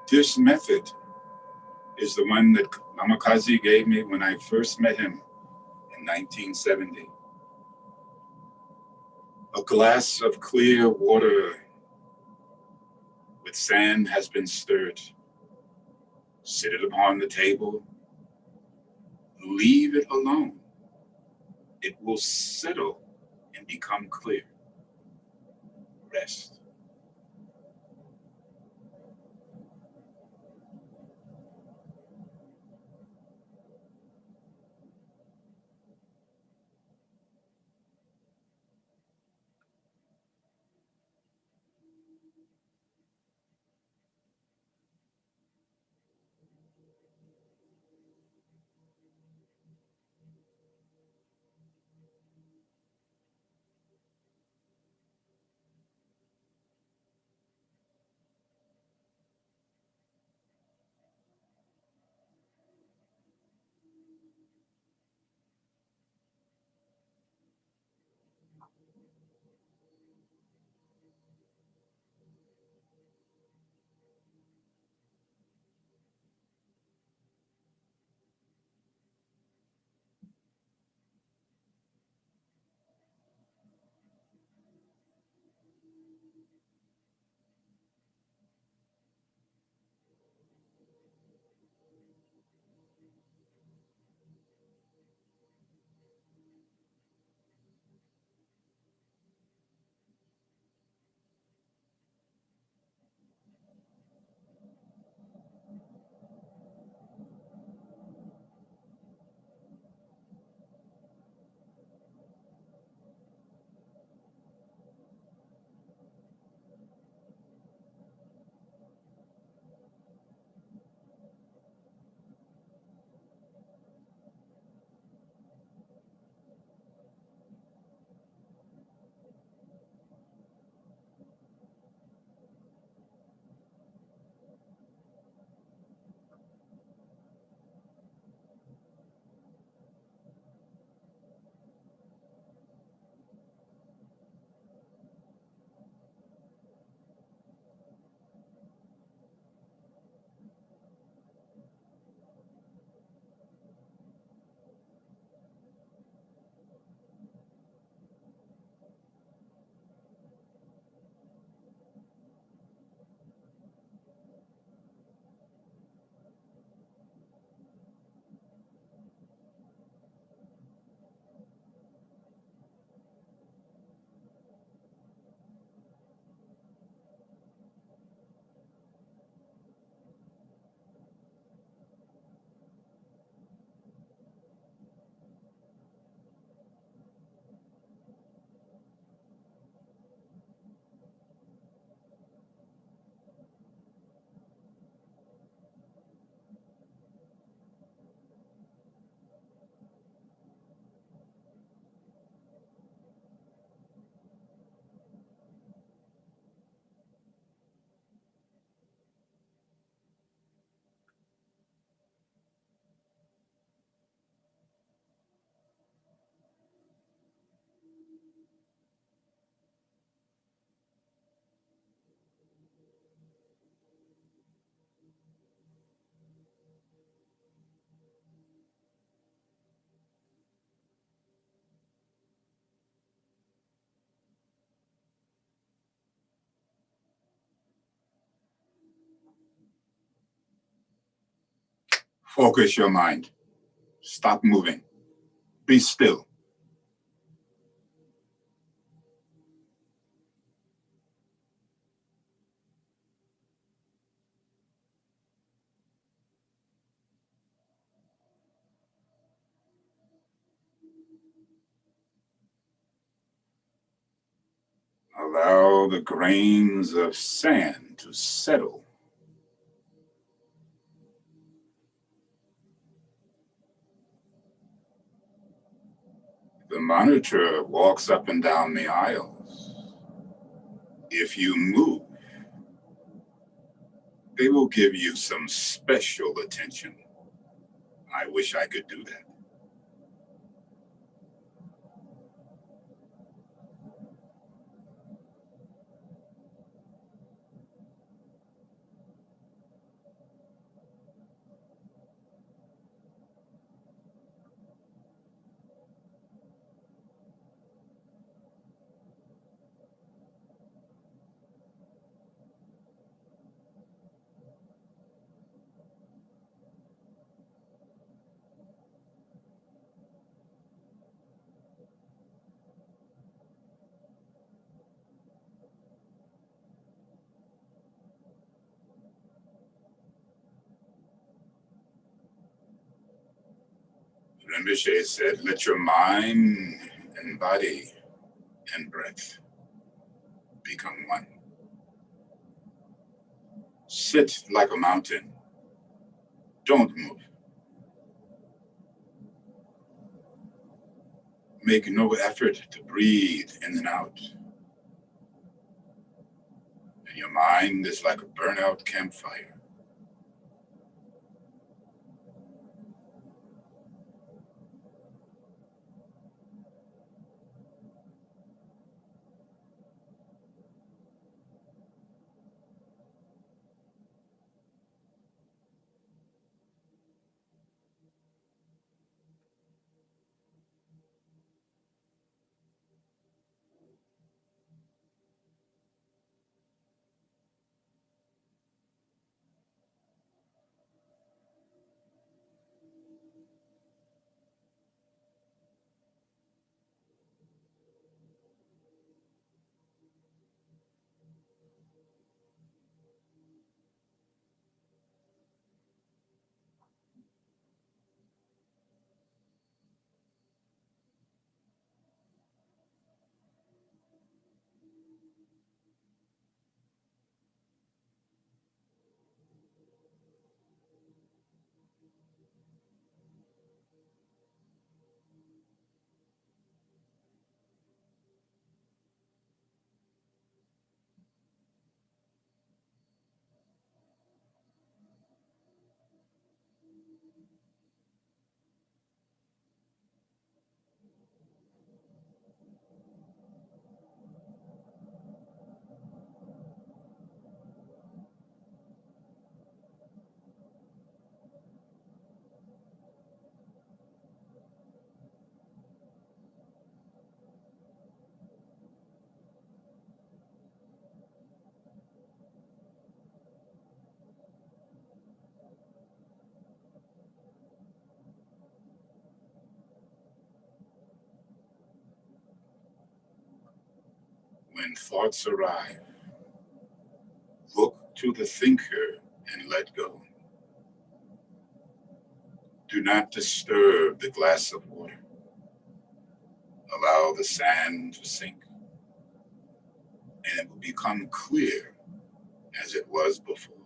This method is the one that Lama gave me when I first met him in 1970. A glass of clear water with sand has been stirred. Sit it upon the table. Leave it alone. It will settle and become clear. Rest. Focus your mind. Stop moving. Be still. Allow the grains of sand to settle. The monitor walks up and down the aisles. If you move, they will give you some special attention. I wish I could do that. Rinpoche said, let your mind and body and breath become one. Sit like a mountain. Don't move. Make no effort to breathe in and out. And your mind is like a burnout campfire. When thoughts arrive, look to the thinker and let go. Do not disturb the glass of water. Allow the sand to sink, and it will become clear as it was before.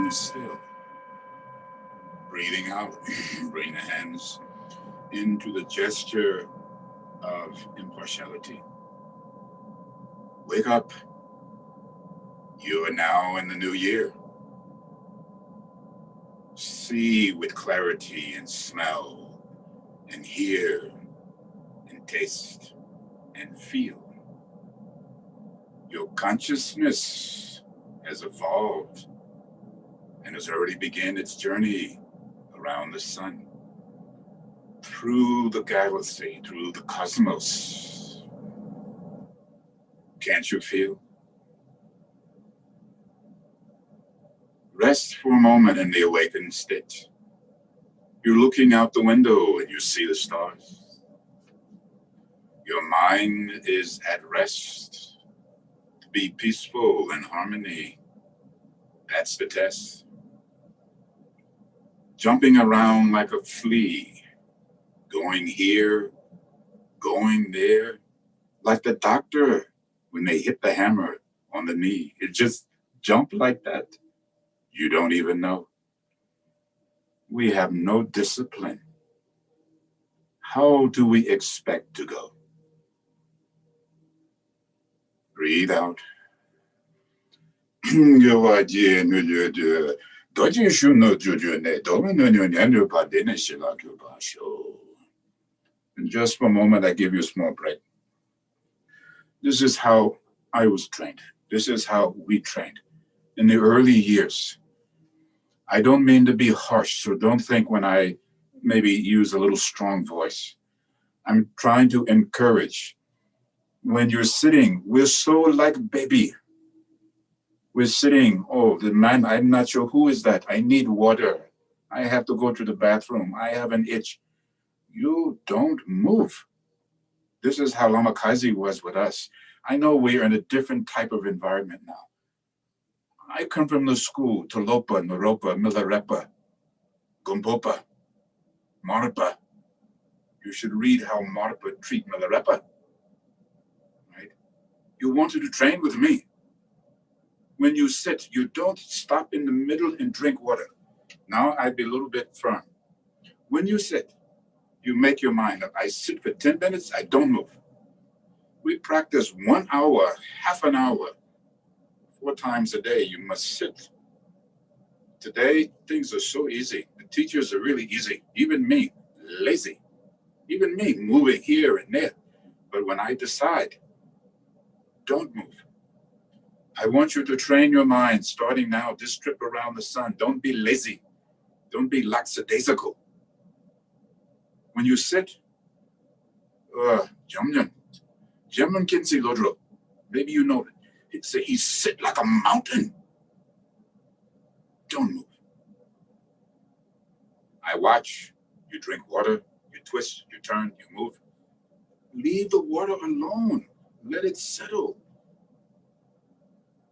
Being still. Breathing out. Bring the hands into the gesture of impartiality. Wake up. You are now in the new year. See with clarity and smell and hear and taste and feel. Your consciousness has evolved and has already begun its journey around the sun, through the galaxy, through the cosmos. Can't you feel? Rest for a moment in the awakened state. You're looking out the window and you see the stars. Your mind is at rest. To be peaceful and harmony. That's the test. Jumping around like a flea, going here, going there, like the doctor when they hit the hammer on the knee. It just jumped like that. You don't even know. We have no discipline. How do we expect to go? Breathe out. And just for a moment, I give you a small break. This is how I was trained. This is how we trained in the early years. I don't mean to be harsh, so don't think when I maybe use a little strong voice. I'm trying to encourage. When you're sitting, we're so like baby. We're sitting, oh, the man, I'm not sure who is that. I need water. I have to go to the bathroom. I have an itch. You don't move. This is how Lama Kazi was with us. I know we're in a different type of environment now. I come from the school, Talopa, Naropa, Milarepa, Gompopa, Marpa. You should read how Marpa treat Milarepa, right? You wanted to train with me. When you sit, you don't stop in the middle and drink water. Now I'd be a little bit firm. When you sit, you make your mind up. I sit for 10 minutes, I don't move. We practice 1 hour, half an hour, 4 times a day. You must sit. Today, things are so easy. The teachers are really easy. Even me, lazy. Even me, moving here and there. But when I decide, don't move. I want you to train your mind, starting now, this trip around the sun. Don't be lazy. Don't be lackadaisical. When you sit, Jamyan Kinsi Lodro, maybe you know it. He sit like a mountain. Don't move. I watch, you drink water, you twist, you turn, you move. Leave the water alone. Let it settle.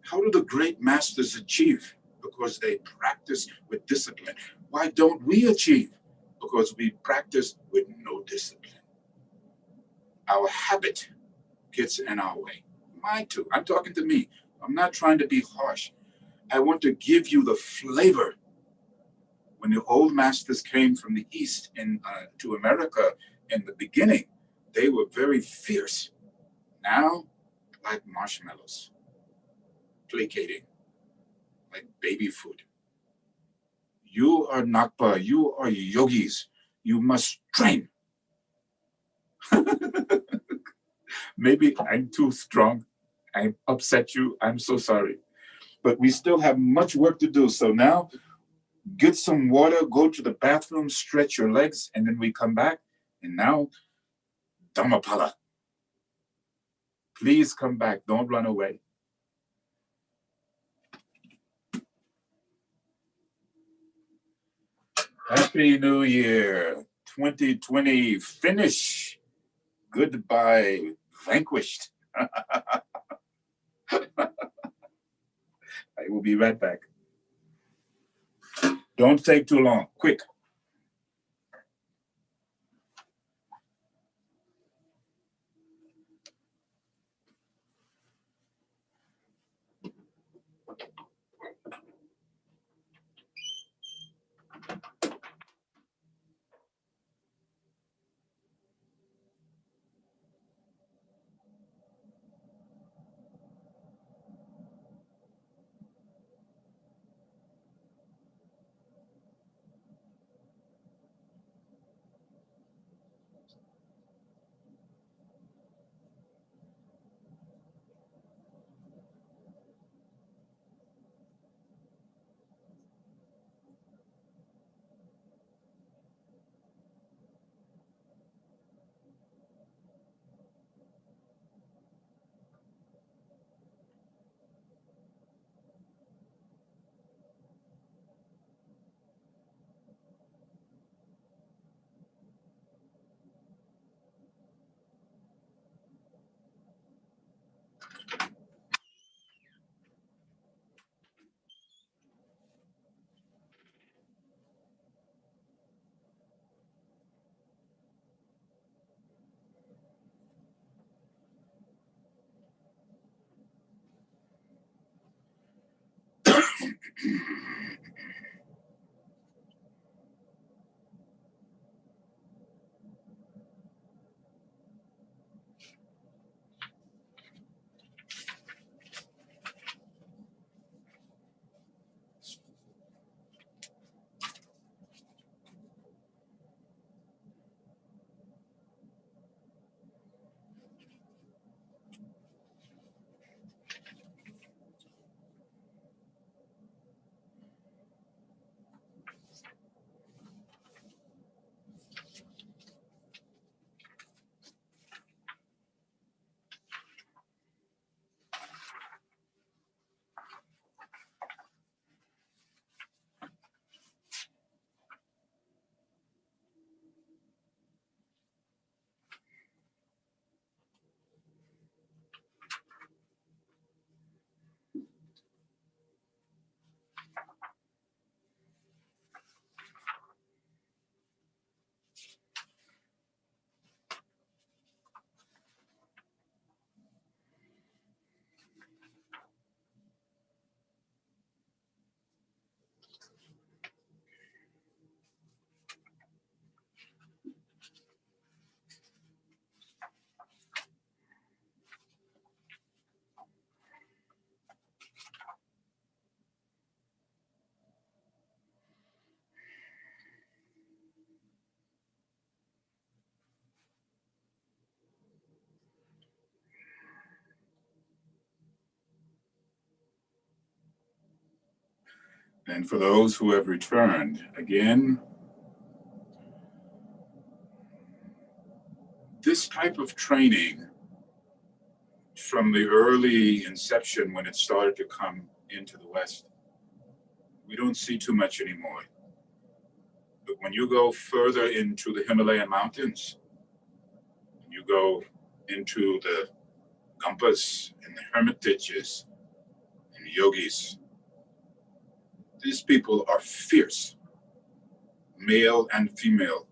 How do the great masters achieve? Because they practice with discipline. Why don't we achieve? Because we practice with no discipline. Our habit gets in our way. Mine too. I'm talking to me. I'm not trying to be harsh. I want to give you the flavor. When the old masters came from the East to America in the beginning, they were very fierce. Now, like marshmallows, placating, like baby food. You are Nakpa, you are yogis. You must train. Maybe I'm too strong. I upset you. I'm so sorry. But we still have much work to do. So now, get some water, go to the bathroom, stretch your legs, and then we come back. And now, Dhammapala. Please come back. Don't run away. Happy New Year. 2020 finish. Goodbye, vanquished. I will be right back. Don't take too long. Quick. And for those who have returned, again, this type of training from the early inception when it started to come into the West, we don't see too much anymore. But when you go further into the Himalayan mountains, you go into the Gompas and the hermitages and the yogis, these people are fierce, male and female,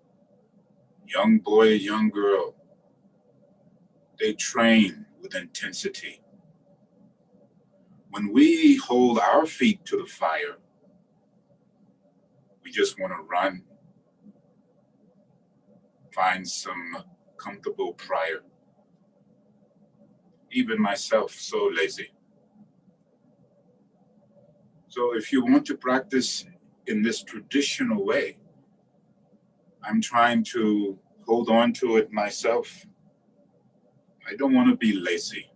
young boy, young girl. They train with intensity. When we hold our feet to the fire, we just want to run, find some comfortable prior. Even myself, so lazy. So if you want to practice in this traditional way, I'm trying to hold on to it myself. I don't want to be lazy.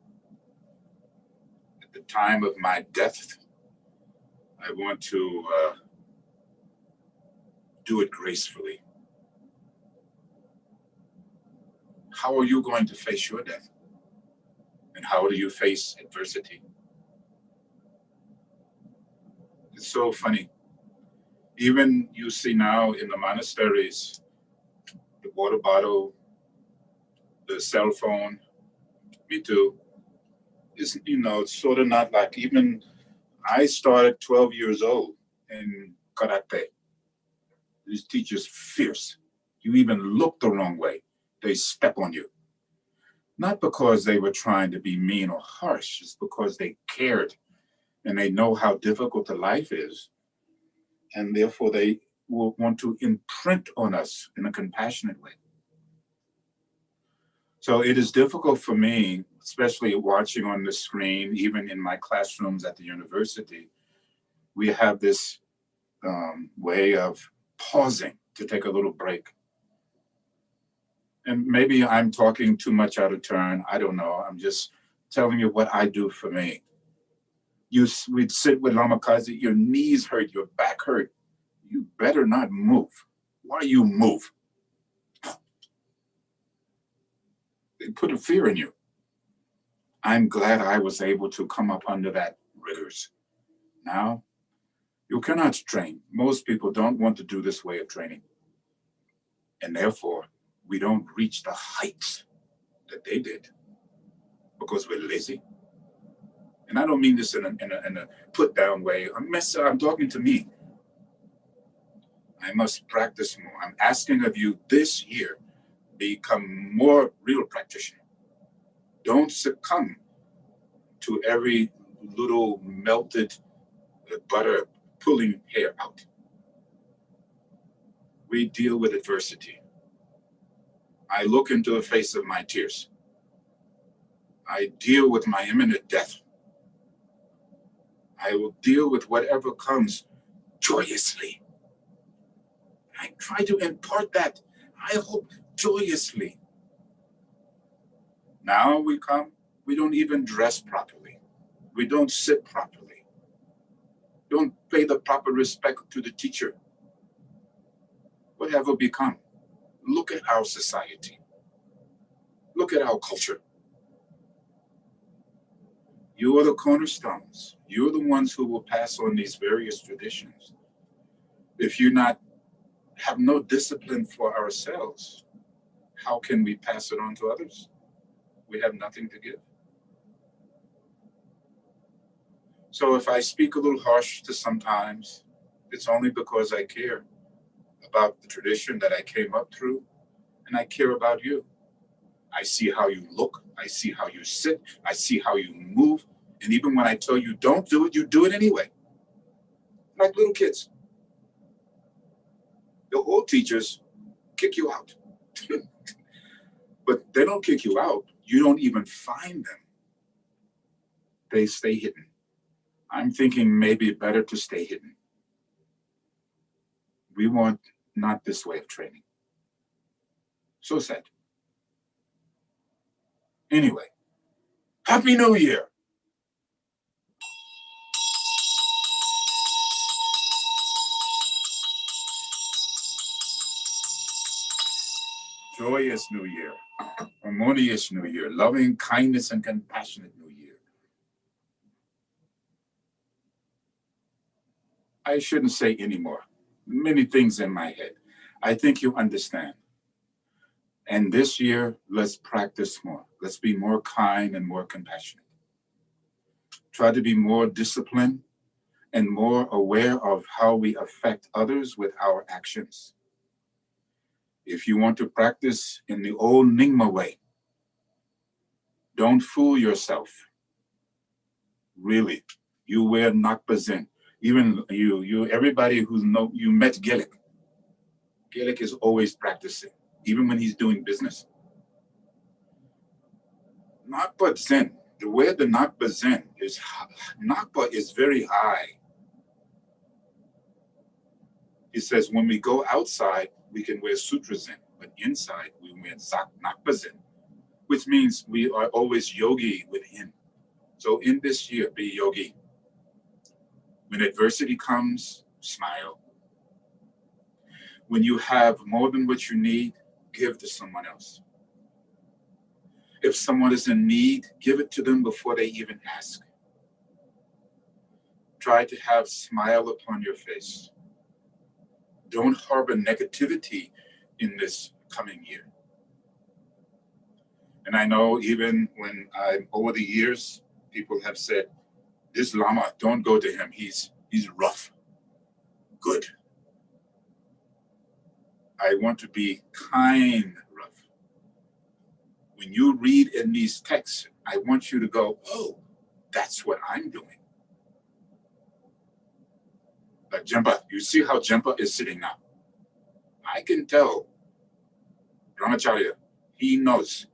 At the time of my death, I want to do it gracefully. How are you going to face your death? And how do you face adversity? It's so funny. Even you see now in the monasteries, the water bottle, the cell phone, me too. Is, it's sort of not like, even I started 12 years old in karate. These teachers fierce. You even look the wrong way, they step on you. Not because they were trying to be mean or harsh, it's because they cared and they know how difficult the life is. And therefore they will want to imprint on us in a compassionate way. So it is difficult for me, especially watching on the screen, even in my classrooms at the university, we have this way of pausing to take a little break. And maybe I'm talking too much out of turn. I don't know. I'm just telling you what I do for me. We'd sit with Lama Kazi, your knees hurt, your back hurt. You better not move. Why you move? They put a fear in you. I'm glad I was able to come up under that rigors. Now, you cannot train. Most people don't want to do this way of training. And therefore, we don't reach the heights that they did because we're lazy. And I don't mean this in a put down way. I'm talking to me. I must practice more. I'm asking of you this year, become more real practitioner. Don't succumb to every little melted butter pulling hair out. We deal with adversity. I look into the face of my tears. I deal with my imminent death. I will deal with whatever comes joyously. I try to impart that, I hope, joyously. Now we come, we don't even dress properly. We don't sit properly. Don't pay the proper respect to the teacher. What have we become? Look at our society. Look at our culture. You are the cornerstones. You're the ones who will pass on these various traditions. If you have no discipline for ourselves, how can we pass it on to others? We have nothing to give. So if I speak a little harsh to sometimes, it's only because I care about the tradition that I came up through, and I care about you. I see how you look, I see how you sit, I see how you move, and even when I tell you don't do it, you do it anyway. Like little kids. The old teachers kick you out. But they don't kick you out. You don't even find them. They stay hidden. I'm thinking maybe better to stay hidden. We want not this way of training. So sad. Anyway, Happy New Year. joyous new year, harmonious new year, loving kindness and compassionate new year. I shouldn't say anymore. Many things in my head. I think you understand. And this year, let's practice more. Let's be more kind and more compassionate. Try to be more disciplined and more aware of how we affect others with our actions. If you want to practice in the old Nyingma way, don't fool yourself. Really, you wear nakpazin. Even everybody who's you met Gilik. Gilik is always practicing, even when he's doing business. Nakpa Zen, the way the Nakpa Zen is, Nakpa is very high. He says when we go outside, we can wear Sutra Zen, but inside we wear Nakpa Zen, which means we are always yogi within. So in this year, be yogi. When adversity comes, smile. When you have more than what you need, give to someone else. If someone is in need, give it to them before they even ask. Try to have smile upon your face. Don't harbor negativity in this coming year. And I know even when over the years, people have said, this Lama, don't go to him. He's rough. Good. I want to be kind rough. When you read in these texts, I want you to go, oh, that's what I'm doing. Like Jempa, you see how Jempa is sitting now. I can tell Brahmacharya, he knows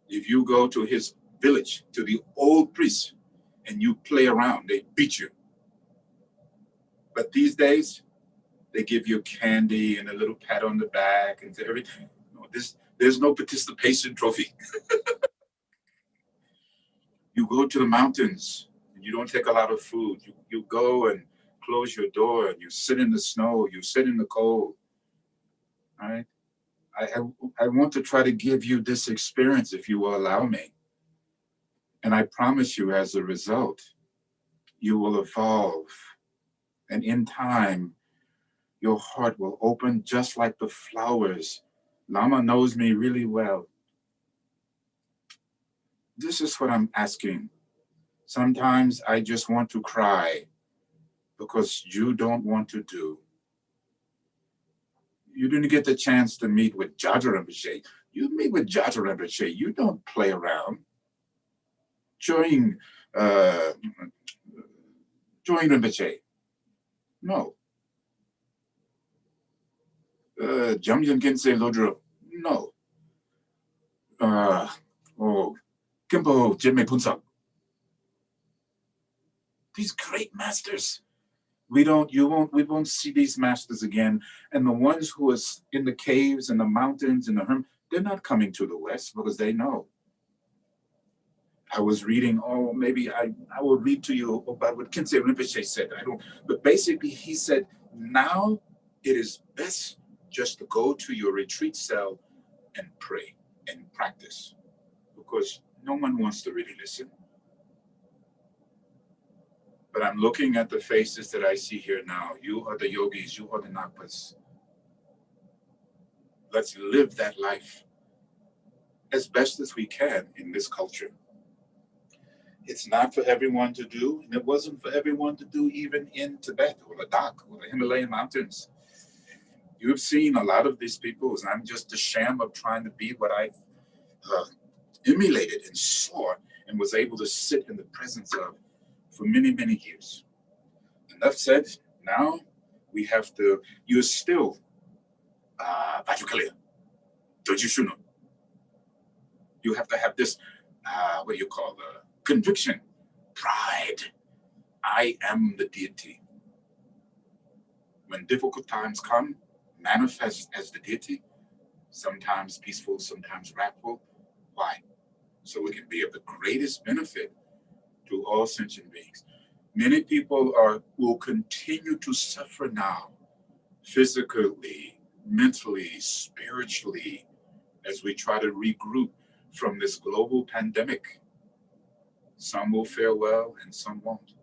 if you go to his village, to the old priests, and you play around, they beat you. But these days, they give you candy and a little pat on the back and everything. No, there's no participation trophy. You go to the mountains and you don't take a lot of food. You go and close your door and you sit in the snow, you sit in the cold. All right? I want to try to give you this experience if you will allow me. And I promise you, as a result, you will evolve. And in time, your heart will open just like the flowers. Lama knows me really well. This is what I'm asking. Sometimes I just want to cry because you don't want to do. You didn't get the chance to meet with Jaja Rinpoche. You meet with Jaja Rinpoche. You don't play around. Join Rinpoche. No. Jamyang Khyentse Lodro. No. Kimpo Jime Punsap. These great masters. We won't see these masters again. And the ones who are in the caves and the mountains and the herm, they're not coming to the West because they know. I was reading, maybe I will read to you about what Khyentse Rinpoche said. But basically he said, now it is best just to go to your retreat cell and pray and practice because no one wants to really listen. But I'm looking at the faces that I see here now. You are the yogis, you are the nakpas. Let's live that life as best as we can in this culture. It's not for everyone to do, and it wasn't for everyone to do even in Tibet or Ladakh or the Himalayan mountains. You've seen a lot of these people, and I'm just a sham of trying to be what I emulated and saw and was able to sit in the presence of for many, many years. Enough said, now we have to, you're still Vajukalia, Dojushuno. You have to have this, conviction, pride. I am the deity. When difficult times come, manifest as the deity, sometimes peaceful, sometimes wrathful. Why? So we can be of the greatest benefit to all sentient beings. Many people will continue to suffer now, physically, mentally, spiritually, as we try to regroup from this global pandemic. Some will fare well and some won't.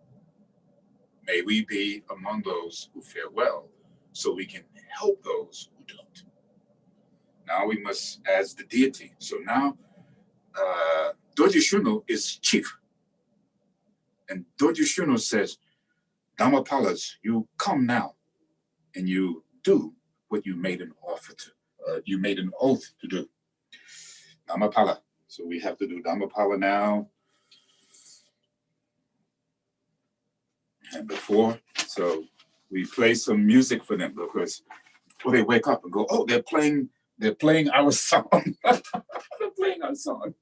May we be among those who fare well so we can help those who don't. Now we must, as the deity. So now Dorje Shuno is chief. And Dorje Shuno says, Dhammapalas, you come now and you do what you made an offer to, you made an oath to do. Dhammapala. So we have to do Dhammapala now. And before, so we play some music for them because before they wake up and go, oh, they're playing our song. They're playing our song.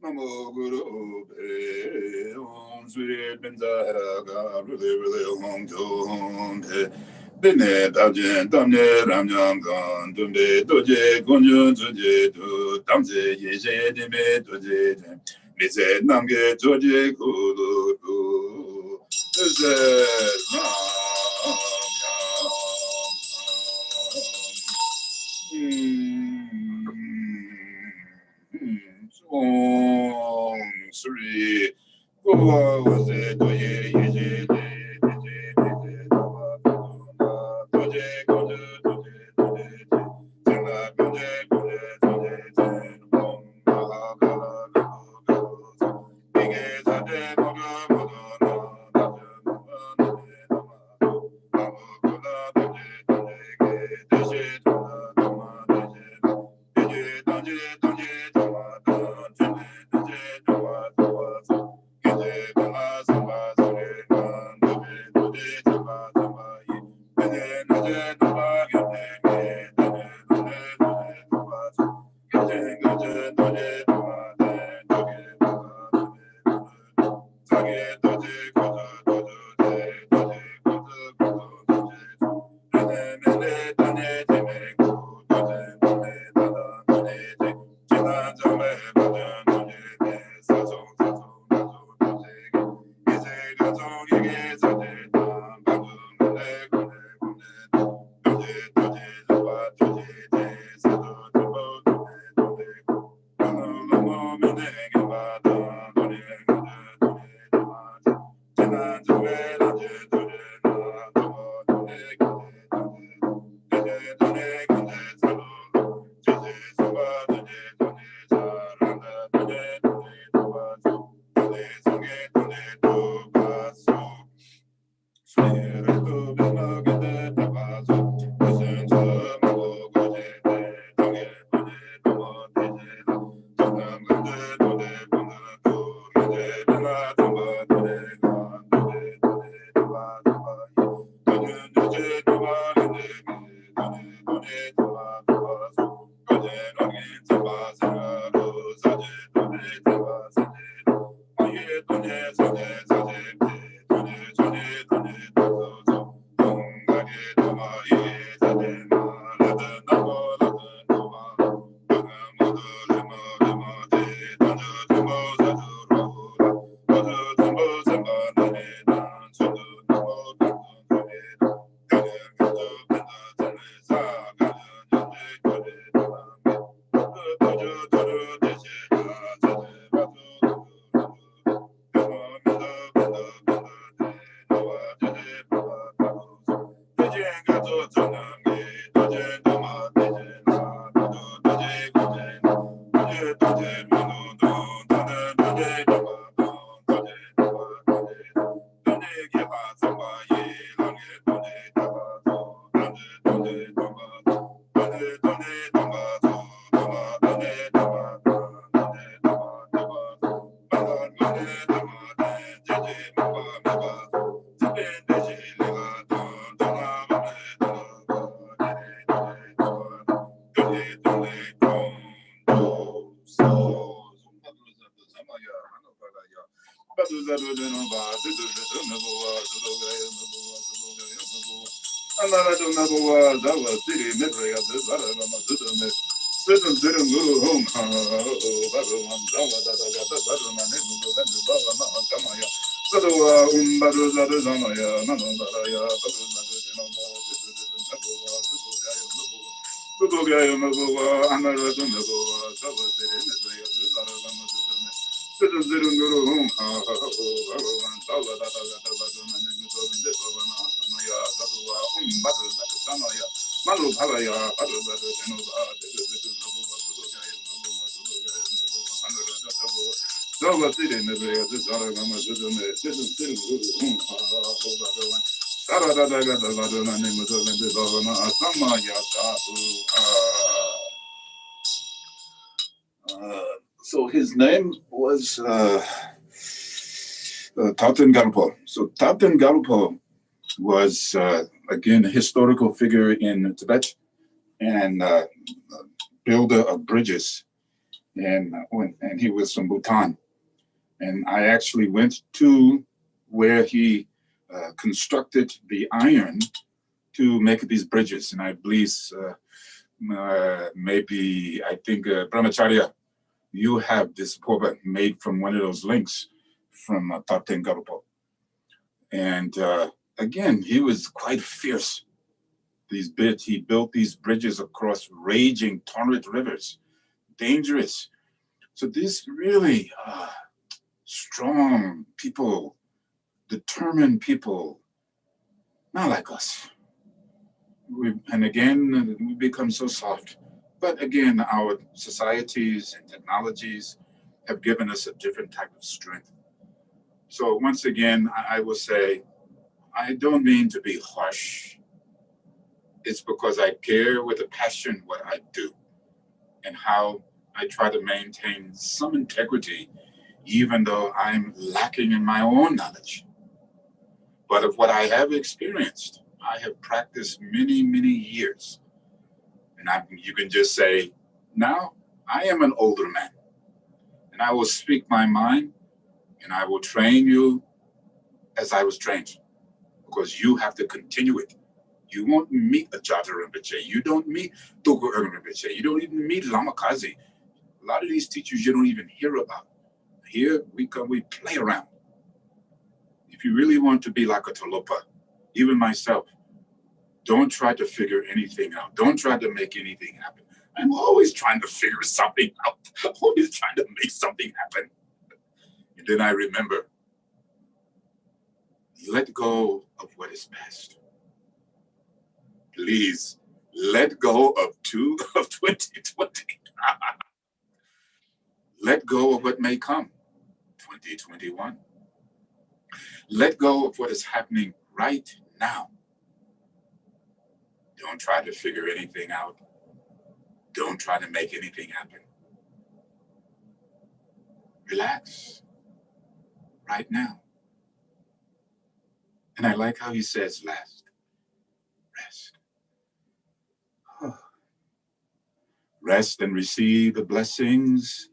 Namo Guru Be Om Sri Bindara really Hong Jong Bene Dajen Damne Ramyang Gan Dumde Doje Gonjun Zuje Du Damze Yeje Dime Doje Mise Namge Joje Kulu Du Om Sri Doje Doye Yeje So his name was Thupten Gonpa. So Thupten Gonpa was again a historical figure in Tibet and builder of bridges, and he was from Bhutan. And I actually went to where he constructed the iron to make these bridges. And I believe maybe, I think, Brahmacharya, you have this poba made from one of those links from Thupten Gonpa. And again, he was quite fierce. He built these bridges across raging torrent rivers, dangerous. So these really strong people, determined people, not like us. And again, we become so soft. But again, our societies and technologies have given us a different type of strength. So once again, I will say, I don't mean to be harsh. It's because I care with a passion what I do and how I try to maintain some integrity, even though I'm lacking in my own knowledge. But of what I have experienced, I have practiced many, many years. And you can just say, now I am an older man, and I will speak my mind, and I will train you as I was trained, because you have to continue it. You won't meet a Jata Rinpoche. You don't meet Dogo Rinpoche. You don't even meet Lama Kazi. A lot of these teachers you don't even hear about. Here we play around. If you really want to be like a Talopa, even myself, don't try to figure anything out. Don't try to make anything happen. I'm always trying to figure something out. Always trying to make something happen. And then I remember, let go of what is past. Please, let go of 2020. Let go of what may come, 2021. Let go of what is happening right now. Don't try to figure anything out. Don't try to make anything happen. Relax right now. And I like how he says last, rest. Rest and receive the blessings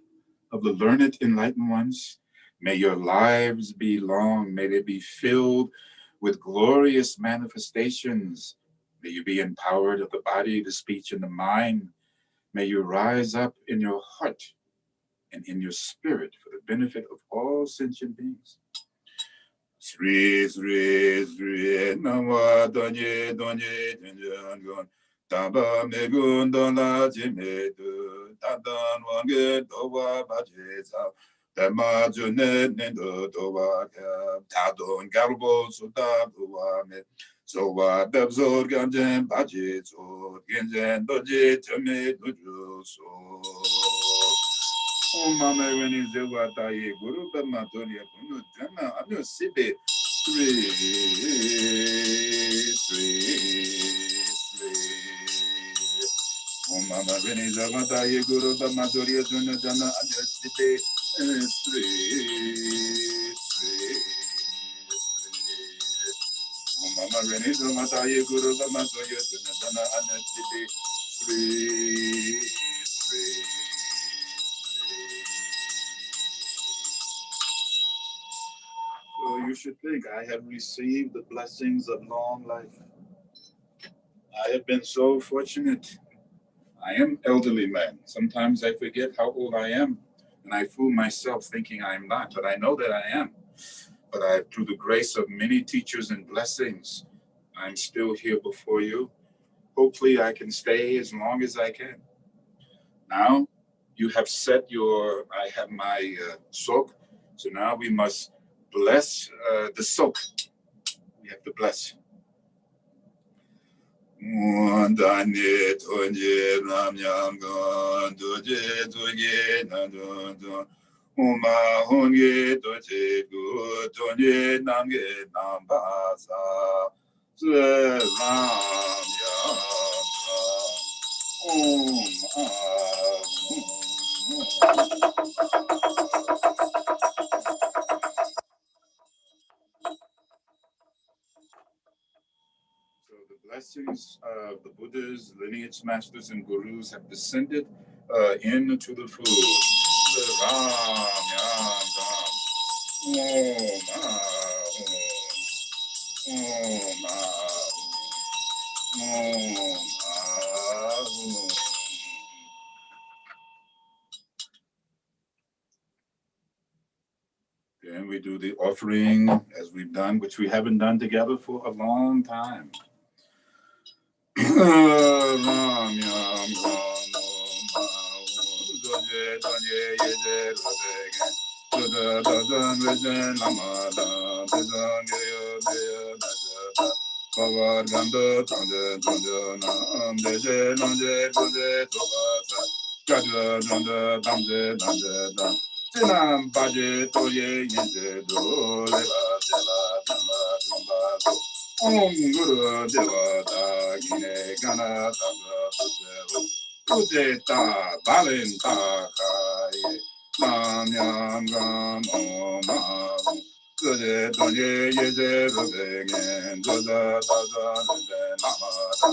of the learned enlightened ones. May your lives be long. May they be filled with glorious manifestations. May you be empowered of the body, the speech, and the mind. May you rise up in your heart and in your spirit for the benefit of all sentient beings. Sri Sri Sri Nama Donye Donye Tenjan Taba Megun Dona Jimedu Tadan Wange Dowa Bajeza Dama Junet Nendo Dowa Tadon Garbo Sudabuwa Me Sowa Bebzor Ganjen Bajizo Genjen Doji Teme Duju So Mama when is the Wataye Guru Bamatoria Puno Dana Anu Sibe Om Mama Veni Zavata Yeguru Bama Dorje Juna Jana Anyasite Sri Om Mama Veni Zavata Yeguru Bama Dorje Juna Jana Anyasite Sri. So you should think I have received the blessings of long life. I have been so fortunate. I am elderly man. Sometimes I forget how old I am, and I fool myself thinking I am not, but I know that I am. But through the grace of many teachers and blessings, I'm still here before you. Hopefully I can stay as long as I can. Now, you have set I have my sok, so now we must bless the sok. We have to bless. Danye tonje namyam gon doje doge nadon Uma honge doje gu tonje namge nambasa Zwe lam yam So the blessings of the Buddhas, lineage masters, and gurus have descended into the food. Ram, yam, dam. Then we do the offering as we've done, which we haven't done together for a long time. Om Guru Devata Gine Gana Pujeta Balenta Kai Namyam Gam Om Kuje Donye Yeze Rubegen Doda Dada Nede Namada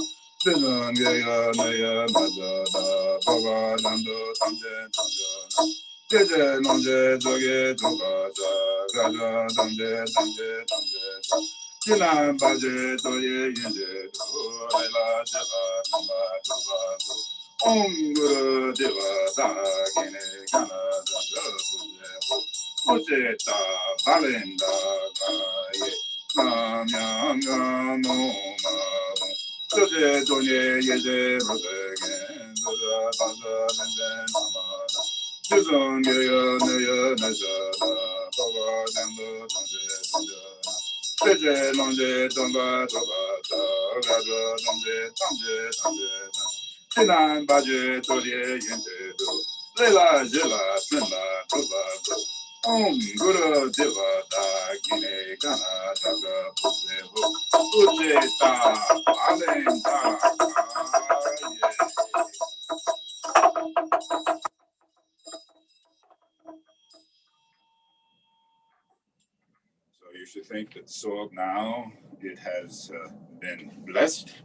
Dinam Yaya Naya Madada Baba Dando Tamje Tamjana Jeje Nonje Doge Dogaja Gaja Damje Damje Damje Jinan Baje Doye Yinje Do Lela Jeva Namba Java Do Om Guru Deva Gine Gana Dada Puje Ta Balenda Gaye Nam Yam Gam Om Doje Donye Yeze Rodegen Doja Baja Nende Namada Jizon Geya Neya Nejada Baba Dendo Donje Donjana Jeje Lonje Donba Doba Gaja Donje Tanje Tanje Jinan Baje Dorje Yente Do Lela Jela Sena Doba Do Om Guru Deva Da Gine Gana Daga Puse Ho Puse Ta Alen Ta So you should think that Sorg now, it has been blessed.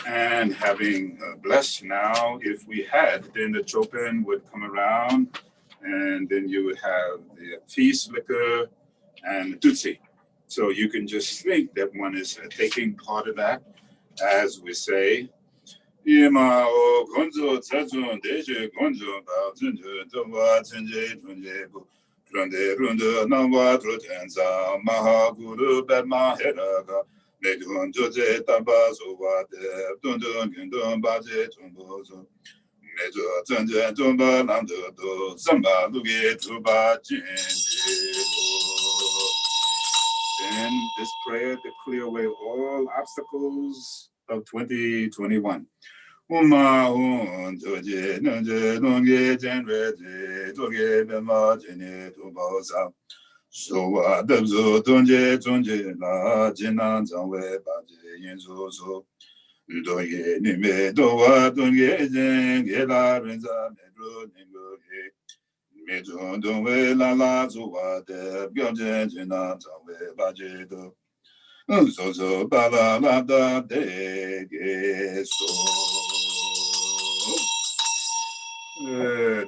And having blessed now, if we had, then the Chopin would come around, and then you would have the feast liquor and the Tutsi. So you can just think that one is taking part of that, as we say. Ima o gonzo tsatsun deje gonzo ba zunje towa tsenje tunje bu runde runde nawa trutenza maha guru bedma heraga medun joje tamba sowa de dundun gundun baje tumbozo mejo tsenje tumba namdo do samba luge tuba jinje. Then this prayer to clear away all obstacles of 2021. Uma Dorje Nunje Nunge Jenreje Dorje Bema Jene Tubosa Sowa Debzo Tunje Tunje La Jinan Zangwe Baje Yinzo So Dorje nime dowa donye jen gela renza medro ningo ye medro donwe la la zuwa de byoje jina tawe baje do so so bala la da de ge so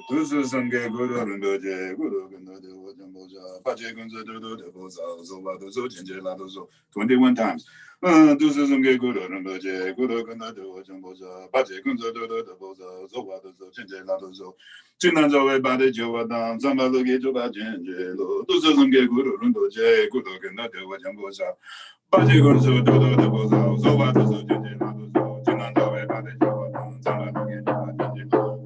tusu sange guru rinpoche guru ganda de wajan boja pache gunza dodo de boza so la do so chenje la do so 21 times tusu sange guru rinpoche guru ganda de wajan boja pache gunza dodo de boza so la do so chenje la do so chinan zawe bade jowa dan zamba loge joba chenje lo tusu sange guru rinpoche guru ganda de wajan boja pache gunza dodo de boza so la do so chenje la do so chinan zawe bade jowa dan zamba loge joba chenje lo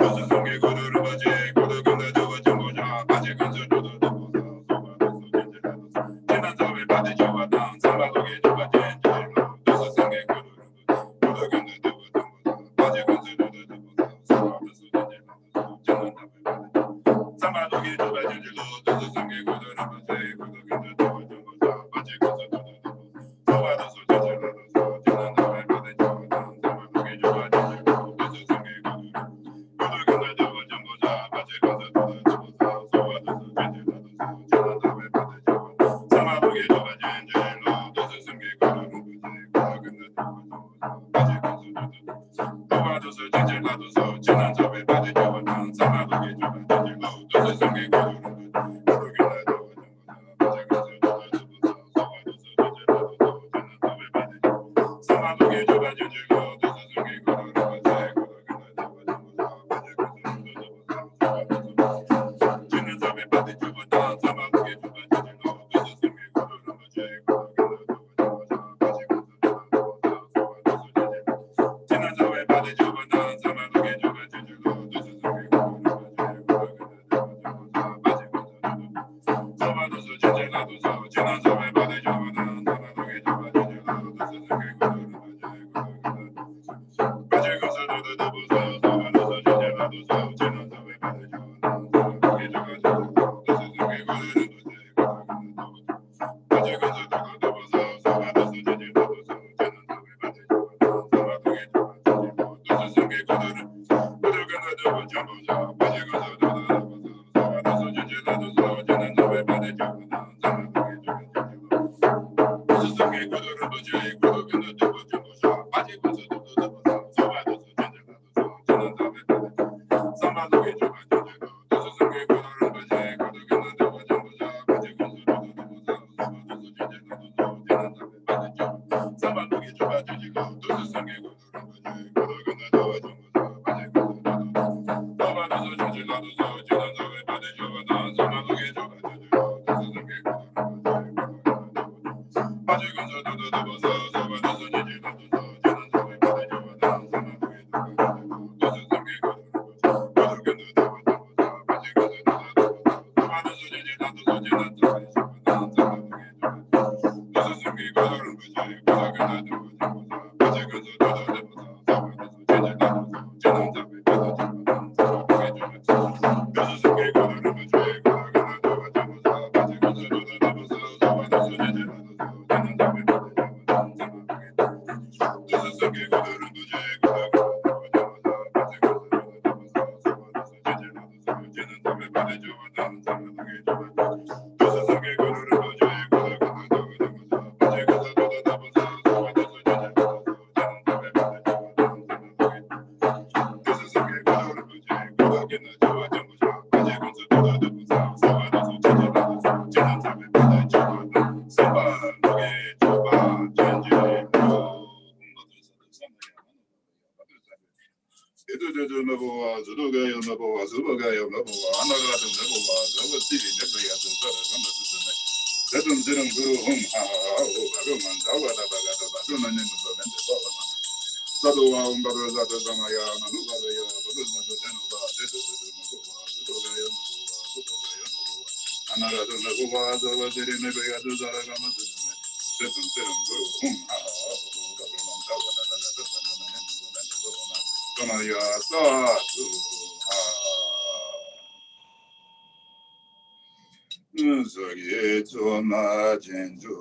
Zogi Zoma Jinjuru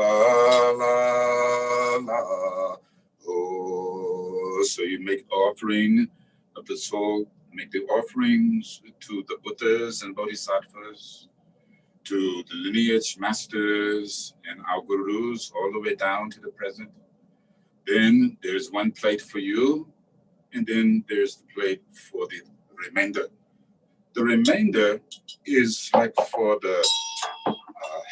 Ala. Oh, so you make offering of the soul, make the offerings to the Buddhas and Bodhisattvas, to the lineage masters and our gurus, all the way down to the present. Then there's one plate for you, and then there's the plate for the remainder. The remainder is like for the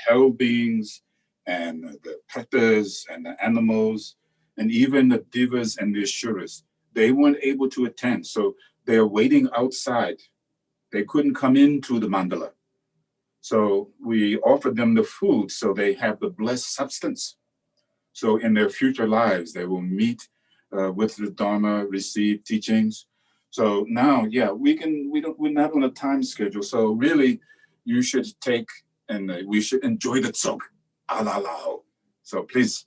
hell beings and the predators and the animals, and even the divas and the asuras. They weren't able to attend, so they're waiting outside. They couldn't come into the mandala. So we offered them the food so they have the blessed substance. So in their future lives, they will meet with the Dharma, receive teachings. So now, yeah, we're not on a time schedule. So really, you should take and we should enjoy the tsok. Alalao. So please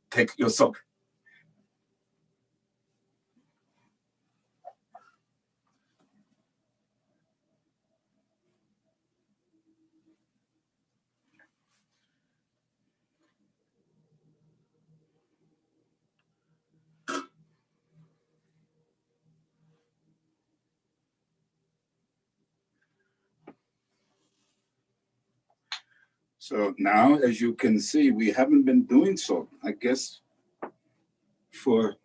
take your tsok. So now, as you can see, we haven't been doing so, I guess, for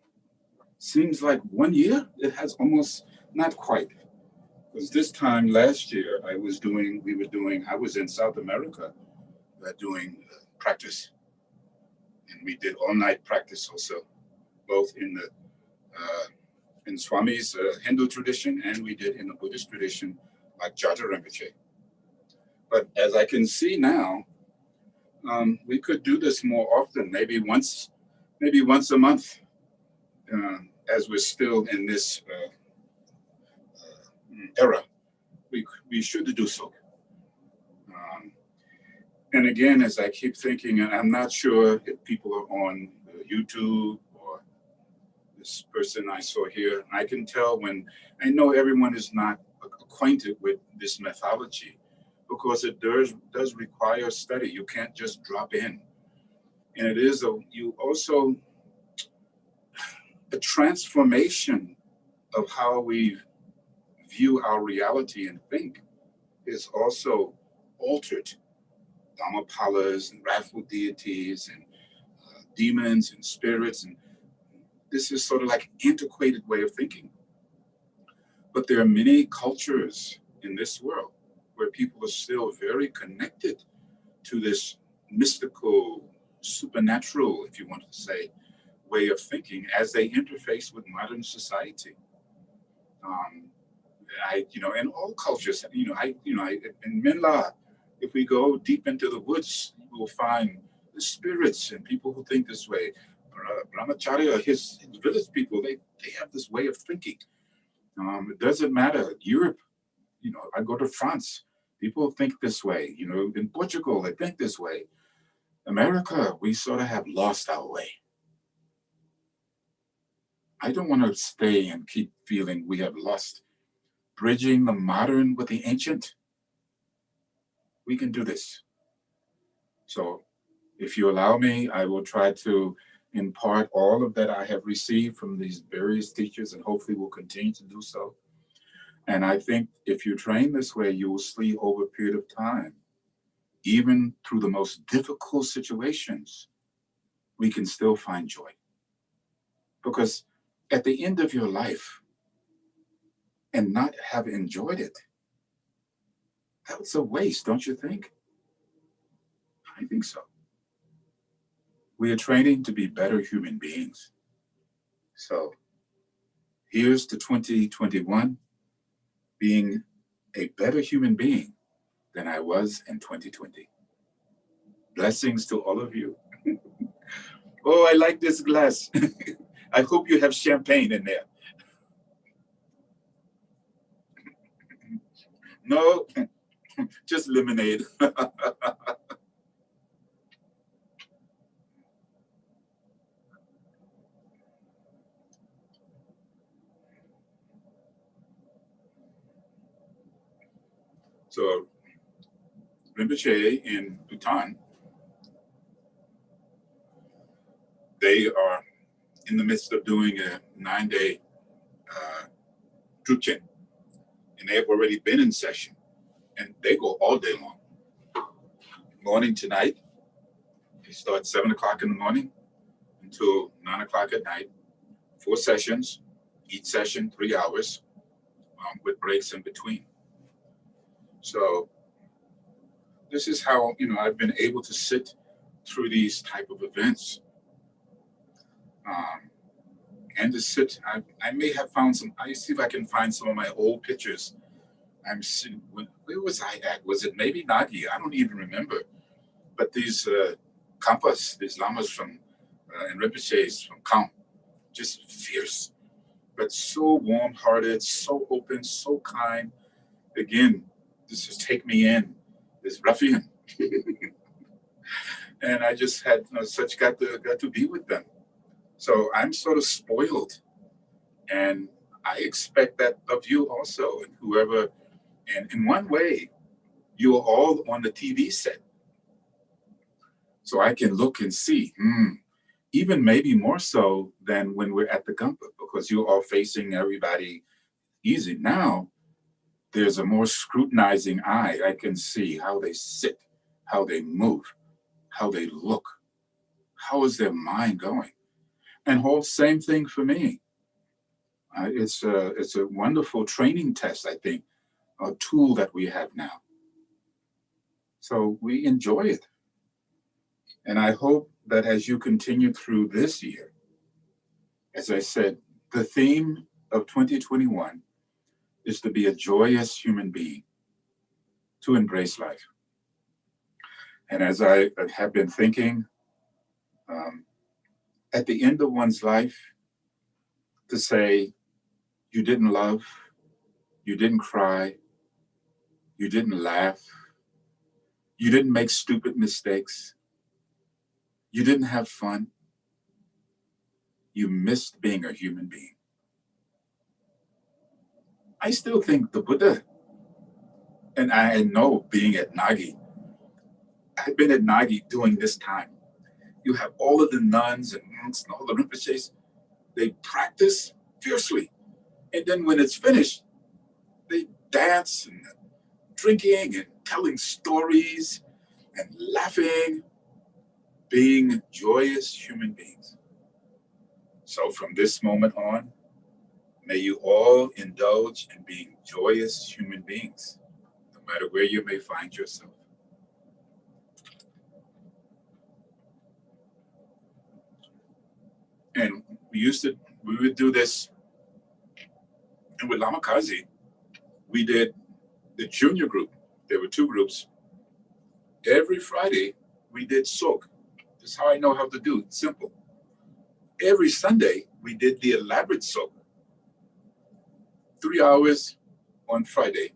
seems like 1 year. It has almost not quite. Because this time last year, I was in South America doing practice. And we did all night practice also, both in Swami's Hindu tradition and we did in the Buddhist tradition, like Gyaltsen Rinpoche. But as I can see now, we could do this more often, maybe once a month, as we're still in this era. We should do so. And again, as I keep thinking, and I'm not sure if people are on YouTube or this person I saw here, I can tell when I know everyone is not acquainted with this methodology because it does require study. You can't just drop in. And it is you also a transformation of how we view our reality and think is also altered. Dhammapalas and wrathful deities and demons and spirits, and this is sort of like an antiquated way of thinking. But there are many cultures in this world where people are still very connected to this mystical, supernatural, if you want to say, way of thinking as they interface with modern society. In all cultures, in Minla, if we go deep into the woods, we'll find the spirits and people who think this way. Brahmacharya, his village people, they have this way of thinking. It doesn't matter. Europe, I go to France, people think this way. In Portugal, they think this way. America, we sort of have lost our way. I don't want to stay and keep feeling we have lost. Bridging the modern with the ancient, we can do this. So if you allow me, I will try to impart all of that I have received from these various teachers and hopefully will continue to do so. And I think if you train this way, you will see over a period of time, even through the most difficult situations, we can still find joy. Because at the end of your life and not have enjoyed it, that's a waste, don't you think? I think so. We are training to be better human beings. So here's to 2021 being a better human being than I was in 2020. Blessings to all of you. Oh, I like this glass. I hope you have champagne in there. No, just lemonade. So Rinpoche in Bhutan, they are in the midst of doing a 9-day Thupten, and they have already been in session, and they go all day long, morning to night. They start 7 o'clock in the morning until 9 o'clock at night, 4 sessions, each session 3 hours, with breaks in between. So this is how, I've been able to sit through these type of events. And to sit, I may have found some, I see if I can find some of my old pictures. I'm sitting, where was I at? Was it maybe Nagi? I don't even remember. But these Kampas, these Lamas from, and Rinpoches from Kham, just fierce, but so warm-hearted, so open, so kind. Again, this is take me in, this ruffian. And I just had got to be with them. So I'm sort of spoiled. And I expect that of you also, and whoever, and in one way, you're all on the TV set. So I can look and see, even maybe more so than when we're at the Gumpa, because you're all facing everybody easy. Now, there's a more scrutinizing eye. I can see how they sit, how they move, how they look, how is their mind going? And whole same thing for me. It's a wonderful training test, I think, a tool that we have now. So we enjoy it. And I hope that as you continue through this year, as I said, the theme of 2021 is to be a joyous human being, to embrace life. And as I have been thinking, at the end of one's life, to say, you didn't love, you didn't cry, you didn't laugh, you didn't make stupid mistakes, you didn't have fun, you missed being a human being. I still think the Buddha, and I know being at Nagi, I've been at Nagi during this time. You have all of the nuns and monks and all the Rinpoches, they practice fiercely. And then when it's finished, they dance and drinking and telling stories and laughing, being joyous human beings. So from this moment on, may you all indulge in being joyous human beings, no matter where you may find yourself. And we would do this, and with Lama Kazi, we did the junior group. There were 2 groups. Every Friday, we did soak. This is how I know how to do it, simple. Every Sunday, we did the elaborate soak. 3 hours on Friday,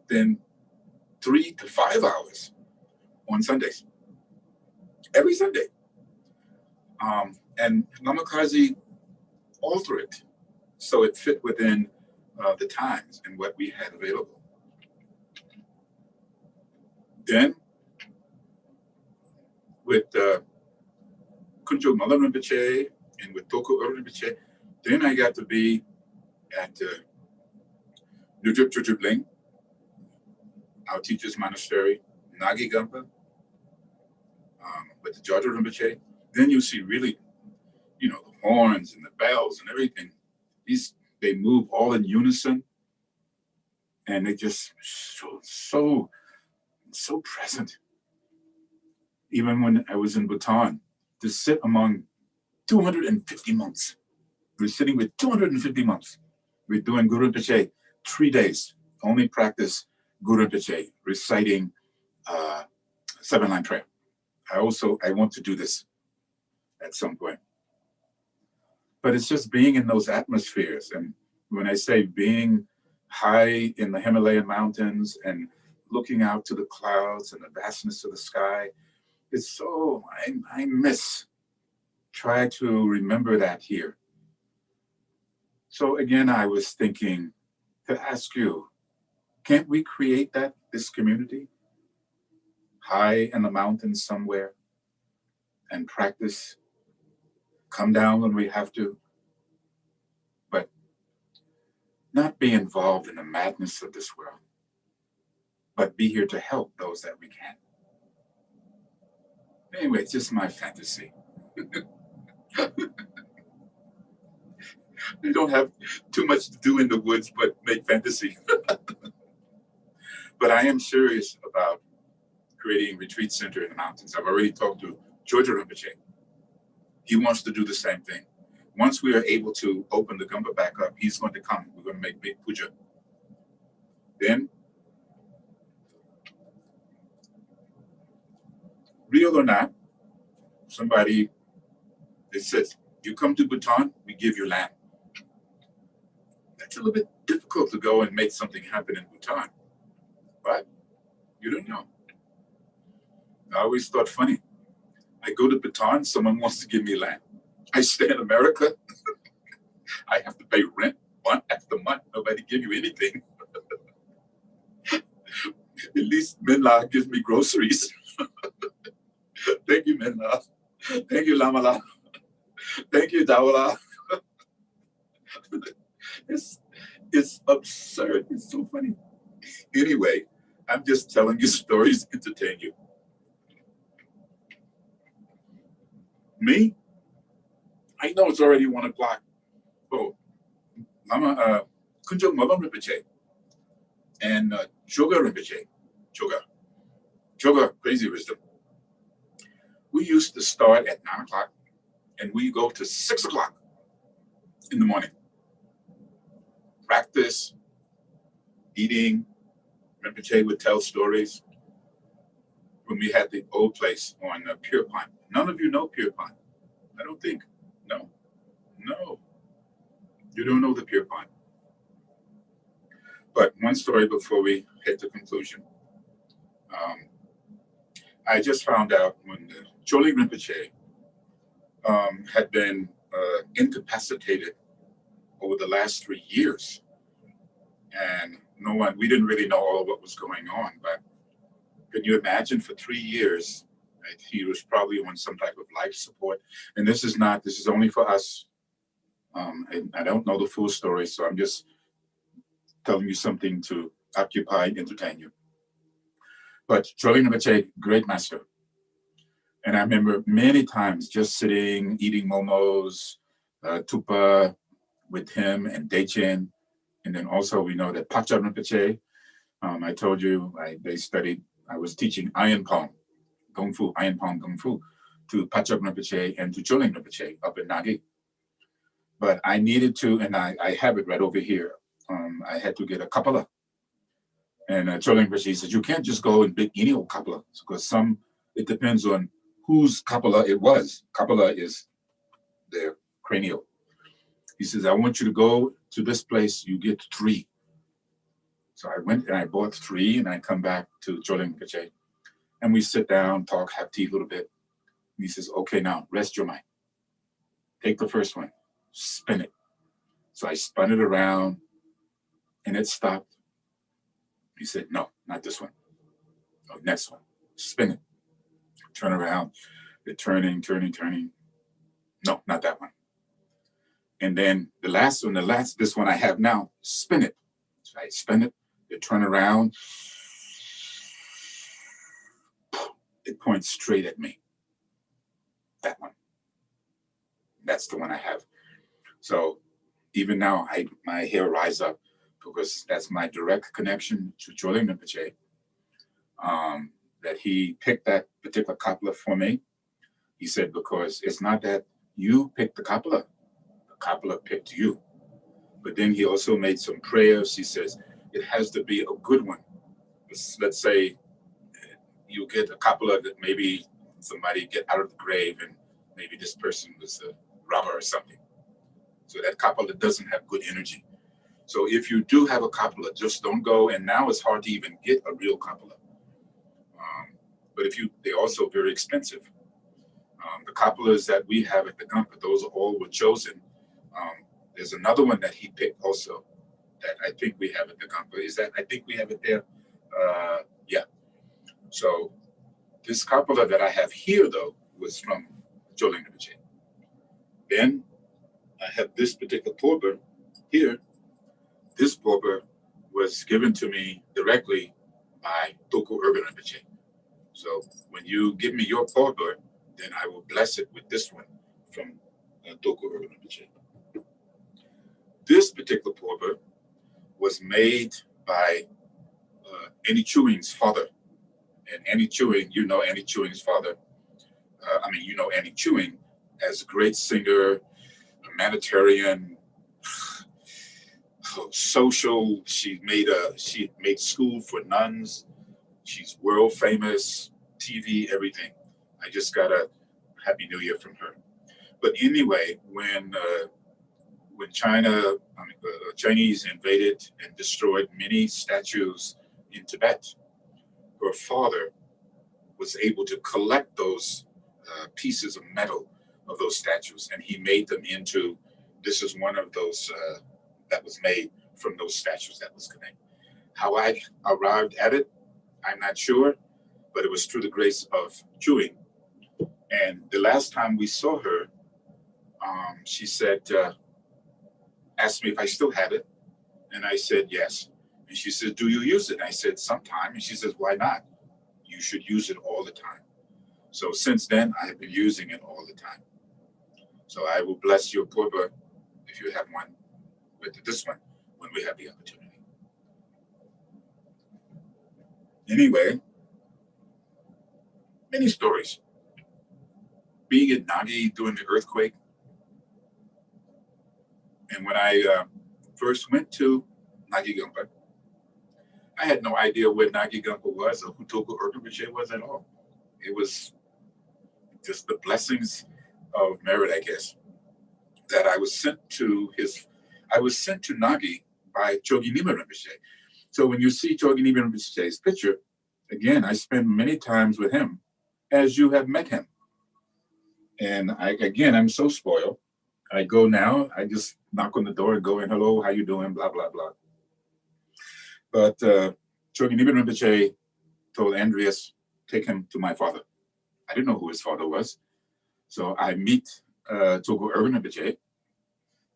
then 3 to 5 hours on Sundays. Every Sunday. And Lama Kazi altered it so it fit within the times and what we had available. Then, with Kunjo Malam Rinpoche and with Toko Rinpoche, then I got to be at Nujub Ling, our teacher's monastery, Nagi Gampa, with the Gyaltsen Rinpoche. Then you see really, the horns and the bells and everything. They move all in unison, and they just so present. Even when I was in Bhutan, to sit among 250 monks. We're sitting with 250 monks. We're doing Guru Rinpoche 3 days, only practice Guru Rinpoche, reciting 7-line prayer. I want to do this at some point. But it's just being in those atmospheres. And when I say being high in the Himalayan mountains and looking out to the clouds and the vastness of the sky, it's so, I miss. Try to remember that here. So again, I was thinking to ask you, Can't we create this community high in the mountains somewhere and practice, come down when we have to, but not be involved in the madness of this world, but be here to help those that we can. Anyway, it's just my fantasy. You don't have too much to do in the woods but make fantasy. But I am serious about creating a retreat center in the mountains. I've already talked to Dorje Rinpoche. He wants to do the same thing. Once we are able to open the Gonpa back up, he's going to come. We're going to make big puja. Then, real or not, somebody, it says, you come to Bhutan, we give you land. That's a little bit difficult to go and make something happen in Bhutan, but you don't know. I always thought funny. I go to Bhutan, someone wants to give me land. I stay in America, I have to pay rent month after month. Nobody give you anything. At least Minla gives me groceries. Thank you, Minla. Thank you, Lama. Thank you, Dawala. It's absurd. It's so funny. Anyway, I'm just telling you stories to entertain you. Me? I know it's already 1 o'clock. Oh, Lama, Kunjo Mabam Rinpoche and Choga Rinpoche. Choga, crazy wisdom. We used to start at 9 o'clock and we go to 6 o'clock in the morning. Practice, eating. Rinpoche would tell stories. When we had the old place on Pure Pond. None of you know Pure Pond. I don't think. No. You don't know the Pure Pond. But one story before we hit the conclusion. I just found out when Choling Rinpoche had been incapacitated over the last 3 years. And we didn't really know all of what was going on, but can you imagine for 3 years, right, he was probably on some type of life support. And this is only for us. And I don't know the full story, so I'm just telling you something to occupy and entertain you. But Choling Rinpoche, great master. And I remember many times just sitting, eating momos, tupa with him and Dechen. And then also we know that Pacha Rinpoche, I told you, I was teaching Iron Palm, Iron Palm Kung Fu to Pacha Rinpoche and to Choling Rinpoche up in Nagi. But I needed to, and I have it right over here. I had to get a kapala. And Choling Rinpoche said, you can't just go and pick any old kapala because it depends on whose kapala it was. Kapala is their cranial. He says, I want you to go to this place, you get 3. So I went and I bought 3 and I come back to Choling Rinpoche and we sit down, talk, have tea a little bit. And he says, okay, now rest your mind. Take the first one, spin it. So I spun it around and it stopped. He said, no, not this one. Oh, next one, spin it. Turn around, they're turning. No, not that one. And then the last one, this one I have now, spin it. So I spin it, they turn around. It points straight at me. That one. That's the one I have. So even now, my hair rise up because that's my direct connection to Choling Rinpoche. That he picked that particular kapala for me. He said, because it's not that you picked the kapala picked you. But then he also made some prayers. He says, it has to be a good one. Let's say you get a kapala that maybe somebody get out of the grave and maybe this person was a robber or something. So that kapala doesn't have good energy. So if you do have a kapala, just don't go. And now it's hard to even get a real kapala. But they're also very expensive. The kapalas that we have at the Gonpa, those all were chosen. There's another one that he picked also. that I think we have at the Gonpa. Is that, I think we have it there? Yeah. So this Kapala that I have here, though, was from Choling Rinpoche. Then I have this particular pauper here. This pauper was given to me directly by Toku Urban Rinpoche. So when you give me your pauper, then I will bless it with this one from Toku Urban Rinpoche. This particular pauper was made by Annie Chewing's father. And Annie Chewing, you know Annie Chewing's father. You know Annie Chewing as a great singer, humanitarian, social. She made school for nuns. She's world famous, TV, everything. I just got a Happy New Year from her. But anyway, when Chinese invaded and destroyed many statues in Tibet, her father was able to collect those pieces of metal of those statues, and he made them into, this is one of those that was made from those statues that was connected. How I arrived at it, I'm not sure, but it was through the grace of Chewing. And the last time we saw her, she said, asked me if I still had it. And I said, yes. And she said, do you use it? And I said, sometime. And she says, why not? You should use it all the time. So since then, I have been using it all the time. So I will bless your pauper if you have one, with this one, when we have the opportunity. Anyway, many stories. Being at Nagi during the earthquake, and when I first went to Nagi Gonpa, I had no idea where Nagi Gonpa was or who Toku Urgyen Rinpoche was at all. It was just the blessings of merit, I guess, that I was sent to Nagi by Chogi Nima Rinpoche. So when you see Chogi Nima Rinpoche's picture, again, I spent many times with him as you have met him. And I'm so spoiled. I go now, I just knock on the door and go in, hello, how you doing, blah, blah, blah. But Chogi Nima Rinpoche told Andreas, take him to my father. I didn't know who his father was. So I meet Toku Urgyen Rinpoche,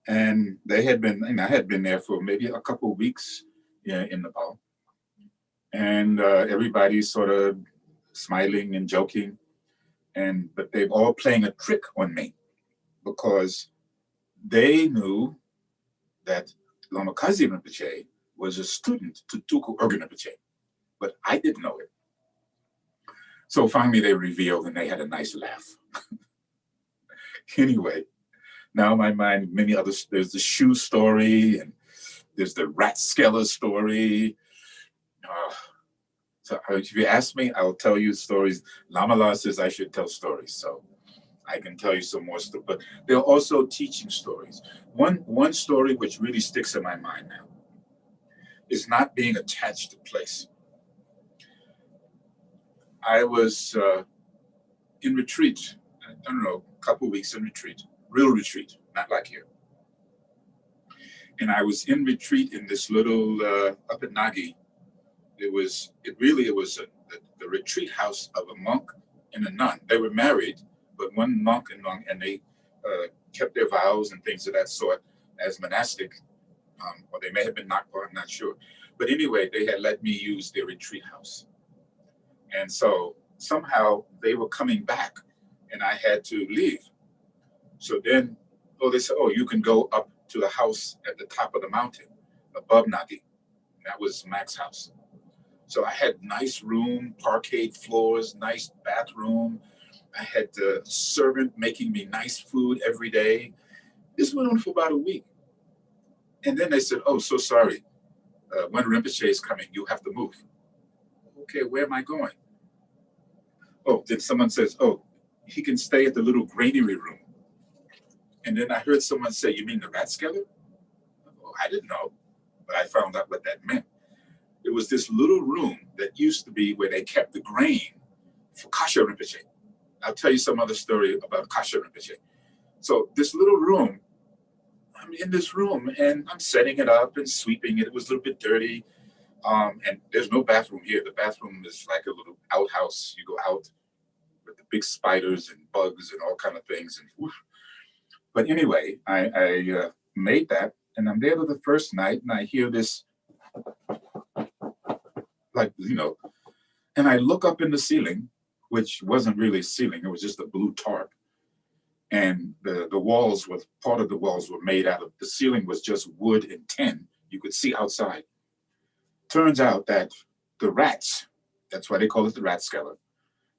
and I had been there for maybe a couple of weeks in Nepal. And everybody's sort of smiling and joking, but they're all playing a trick on me because they knew that Lama Kazi Rinpoche was a student to Toku Urgyen Rinpoche, but I didn't know it. So finally they revealed, and they had a nice laugh. Anyway, now in my mind, many others, there's the shoe story, and there's the rat skeller story. So if you ask me, I'll tell you stories. Lama La says I should tell stories, so I can tell you some more stuff. But there are also teaching stories. One story which really sticks in my mind now is not being attached to place. I was in retreat, I don't know, a couple of weeks in retreat, real retreat, not like here. And I was in retreat in this little, up at Nagi. It was the retreat house of a monk and a nun. They were married, but one monk and they kept their vows and things of that sort as monastic, or they may have been Nakpa, I'm not sure. But anyway, they had let me use their retreat house. And so somehow they were coming back and I had to leave. So then, they said, you can go up to the house at the top of the mountain above Nagi. That was Mac's house. So I had nice room, parquet floors, nice bathroom. I had the servant making me nice food every day. This went on for about a week. And then they said, so sorry. When Rinpoche is coming, you have to move. Okay, where am I going? Then someone says, he can stay at the little granary room. And then I heard someone say, you mean the rat skeller? I didn't know, but I found out what that meant. It was this little room that used to be where they kept the grain for Kasha Rinpoche. I'll tell you some other story about Kasha Rinpoche. So this little room, I'm in this room and I'm setting it up and sweeping it. It was a little bit dirty. And there's no bathroom here. The bathroom is like a little outhouse. You go out with the big spiders and bugs and all kind of things. And woof. But anyway, I made that, and I'm there the first night, and I hear this, like, and I look up in the ceiling, which wasn't really a ceiling. It was just a blue tarp. And the walls was, part of the walls were made out of, the ceiling was just wood and tin. You could see outside. Turns out that the rats, that's why they call it the rat skeller,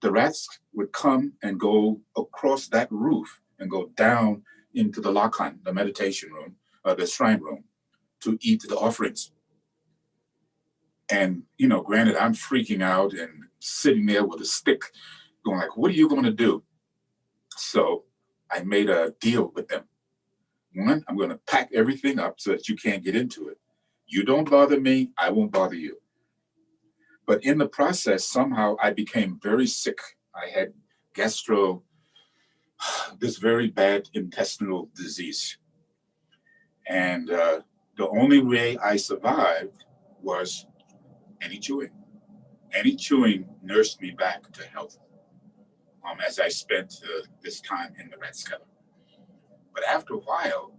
the rats would come and go across that roof and go down into the lakhan, the meditation room, the shrine room, to eat the offerings. And, granted, I'm freaking out and sitting there with a stick going like, what are you going to do? So I made a deal with them. One, I'm going to pack everything up so that you can't get into it. You don't bother me, I won't bother you. But in the process, somehow I became very sick. I had this very bad intestinal disease. And the only way I survived was any chewing. Any chewing nursed me back to health as I spent this time in the rat skeller. But after a while,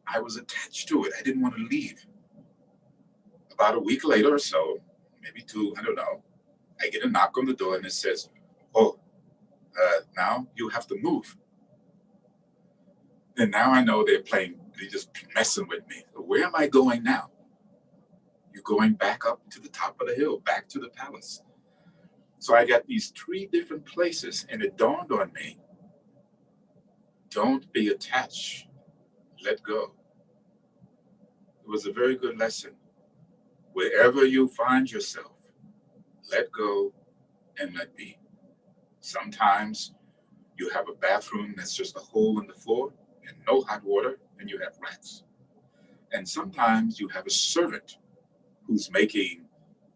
I was attached to it. I didn't want to leave. About a week later or so, maybe two, I don't know, I get a knock on the door and it says, oh, now you have to move. And now I know they're just messing with me. So where am I going now? You're going back up to the top of the hill, back to the palace. So I got these 3 different places, and it dawned on me, don't be attached, let go. It was a very good lesson. Wherever you find yourself, let go and let be. Sometimes you have a bathroom that's just a hole in the floor and no hot water, and you have rats. And sometimes you have a servant who's making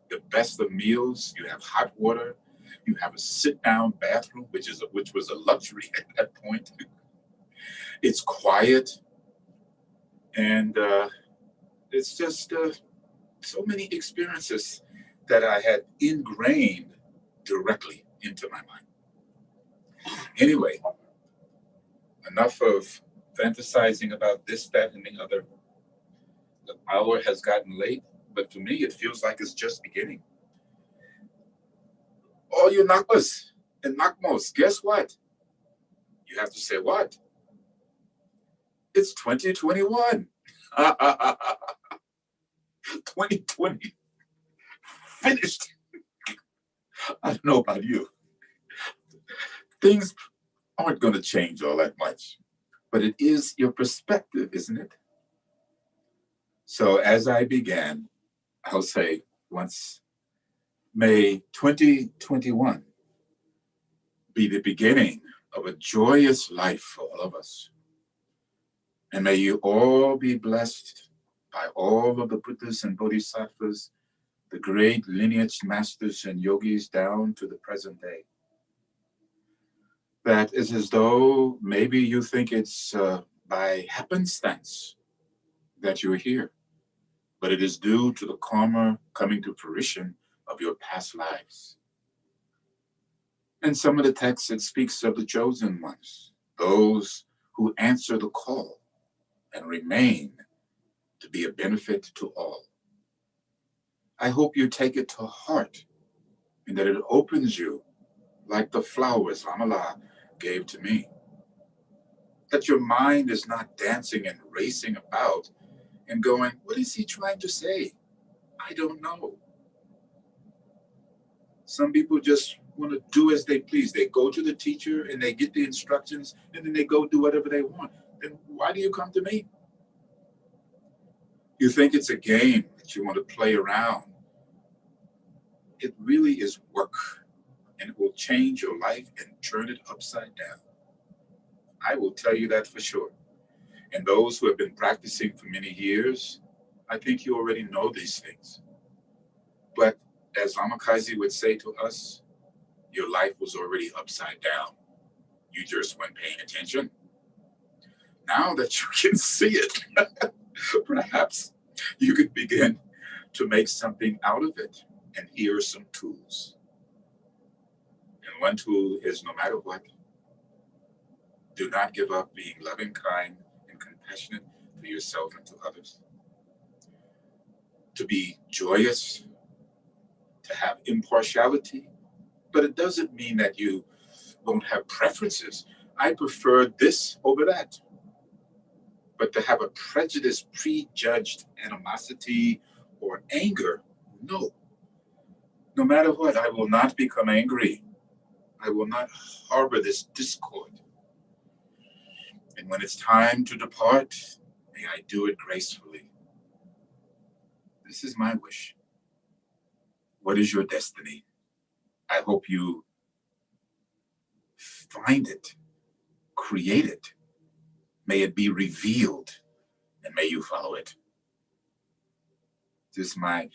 the best of meals. You have hot water. You have a sit-down bathroom, which was a luxury at that point. It's quiet, and it's just so many experiences that I had ingrained directly into my mind. Anyway, enough of fantasizing about this, that, and the other. The hour has gotten late, but to me, it feels like it's just beginning. All you Nakmas and Nakmos, guess what? You have to say what? It's 2021. 2020 finished. I don't know about you. Things aren't going to change all that much, but it is your perspective, isn't it? So as I began, I'll say once, may 2021 be the beginning of a joyous life for all of us. And may you all be blessed by all of the Buddhas and Bodhisattvas, the great lineage masters and yogis down to the present day. That is as though maybe you think it's by happenstance that you're here, but it is due to the karma coming to fruition of your past lives. In some of the texts, it speaks of the chosen ones, those who answer the call and remain to be a benefit to all. I hope you take it to heart and that it opens you like the flowers Lama gave to me. That your mind is not dancing and racing about and going, what is he trying to say? I don't know. Some people just want to do as they please. They go to the teacher and they get the instructions and then they go do whatever they want. Then why do you come to me? You think it's a game that you want to play around. It really is work, and it will change your life and turn it upside down. I will tell you that for sure. And those who have been practicing for many years, I think you already know these things. But as Lamakazi would say to us, your life was already upside down. You just weren't paying attention. Now that you can see it, perhaps you could begin to make something out of it. And here are some tools. And one tool is, no matter what, do not give up being loving, kind, and compassionate to yourself and to others. To be joyous, to have impartiality, but it doesn't mean that you won't have preferences. I prefer this over that. But to have a prejudice, prejudged animosity, or anger, no. No matter what, I will not become angry. I will not harbor this discord. And when it's time to depart, may I do it gracefully. This is my wish. What is your destiny? I hope you find it, create it. May it be revealed, and may you follow it. This is my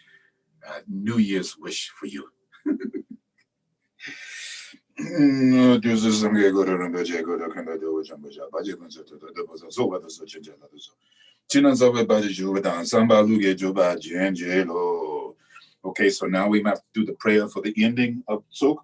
New Year's wish for you. Okay, so now we have to do the prayer for the ending of Tsuk.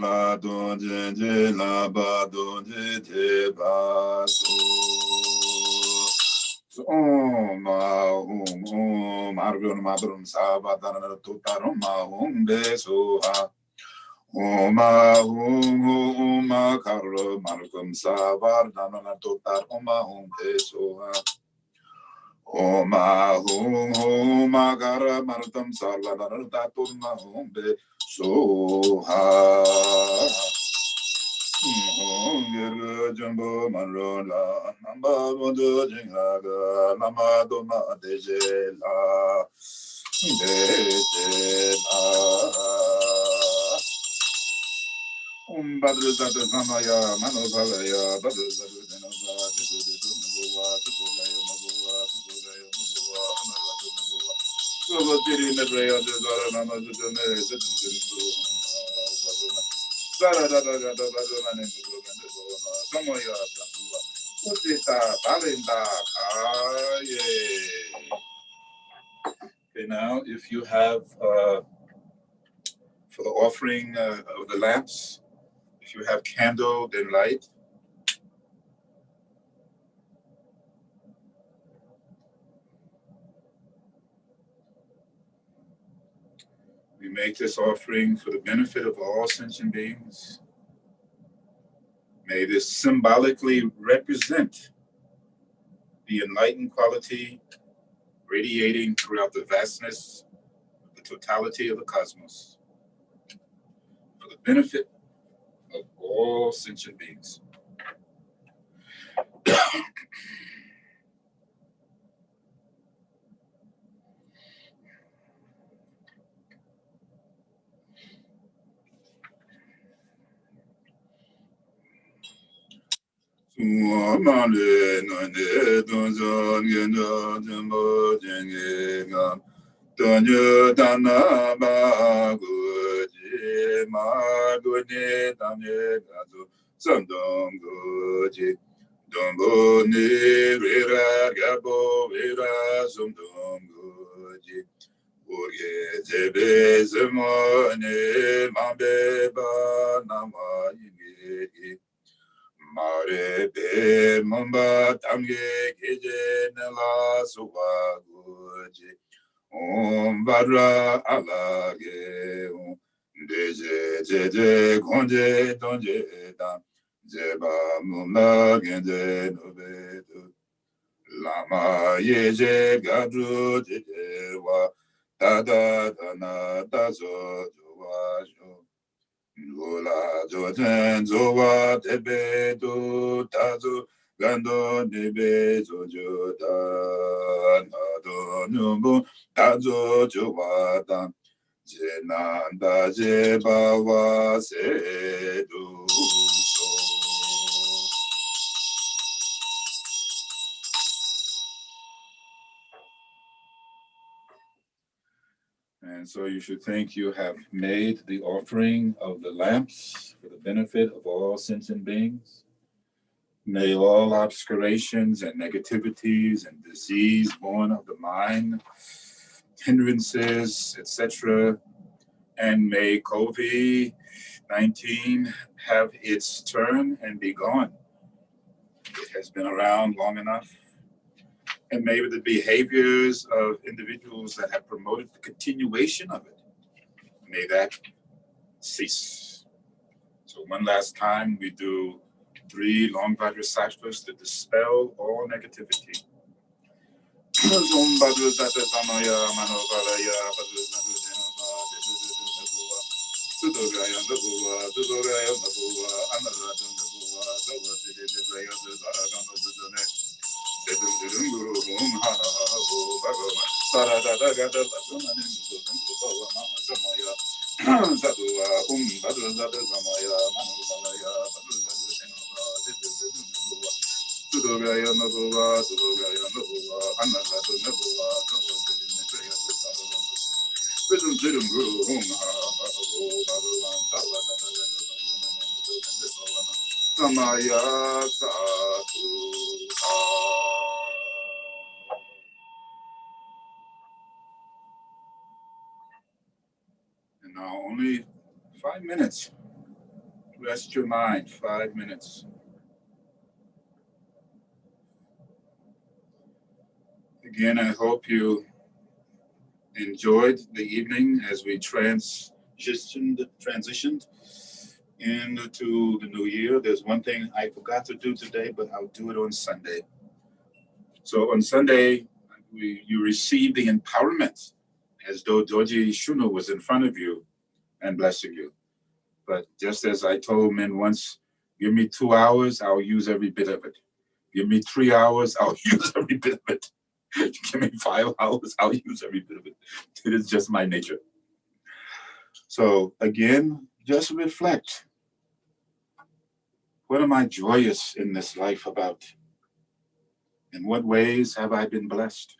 La don je la ba don je te ba so ma margon madrum sabadana tutarum ma be so ha ma karlo margum sabadana tutarum ma be so ha ma gara martum sabadana tutarum ma be so ha Jumbo Marola, Namba Bodo Jingaga, Lama Doma Dejela, Badru Zata Samaya, Manovaya, Badru Zatu Denova, Nabua, Tupogaya, Mabua, Tupogaya, Mabua, Amara, so Tiri Nebrea, the Dora Nama, the Okay, now if you have for the offering of the lamps, if you have candle, then light. We make this offering for the benefit of all sentient beings. May this symbolically represent the enlightened quality radiating throughout the vastness of the totality of the cosmos for the benefit of all sentient beings. Donyo dana ba guji ma dune damye gazu sandong guji dombo ni rira gabo rira sumdong guji Urgyen jebe zemone mambe ba nama yingi Mare be mamba tamye keje nela suwa guji Vara alage deje jeje konje donje dan jeba mumla genje nobedu lama yeje gadru jeje wa tada dana tazo jowa jo Nula joten zowa tebedu tazo Gando nebe zojo da nado nubu tazo jowada Jenanda Jebawa Sedu So. And so you should think you have made the offering of the lamps for the benefit of all sentient beings. May all obscurations and negativities and disease born of the mind, hindrances, etc., and may COVID-19 have its turn and be gone. It has been around long enough. And maybe the behaviors of individuals that have promoted the continuation of it, may that cease. So one last time, we do 3 long Vajrasattvas to dispel all negativity. And now only 5 minutes. Rest your mind, 5 minutes. Again, I hope you enjoyed the evening as we transitioned into the new year. There's one thing I forgot to do today, but I'll do it on Sunday. So on Sunday, you receive the empowerment as though Dorje Shunu was in front of you and blessing you. But just as I told men once, give me 2 hours, I'll use every bit of it. Give me 3 hours, I'll use every bit of it. Give me 5 hours, I'll use every bit of it. It is just my nature. So again, just reflect. What am I joyous in this life about? In what ways have I been blessed?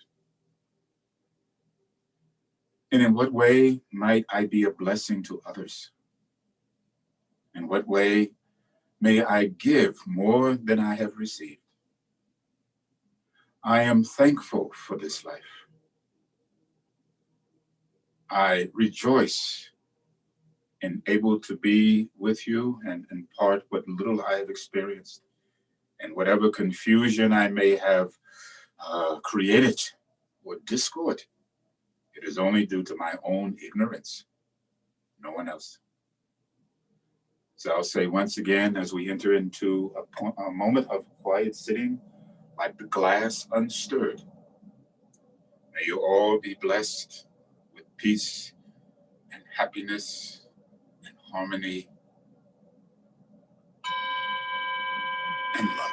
And in what way might I be a blessing to others? In what way may I give more than I have received? I am thankful for this life. I rejoice in able to be with you and impart what little I have experienced, and whatever confusion I may have created or discord, it is only due to my own ignorance, no one else. So I'll say once again, as we enter into a moment of quiet sitting, like the glass unstirred, may you all be blessed with peace and happiness and harmony and love.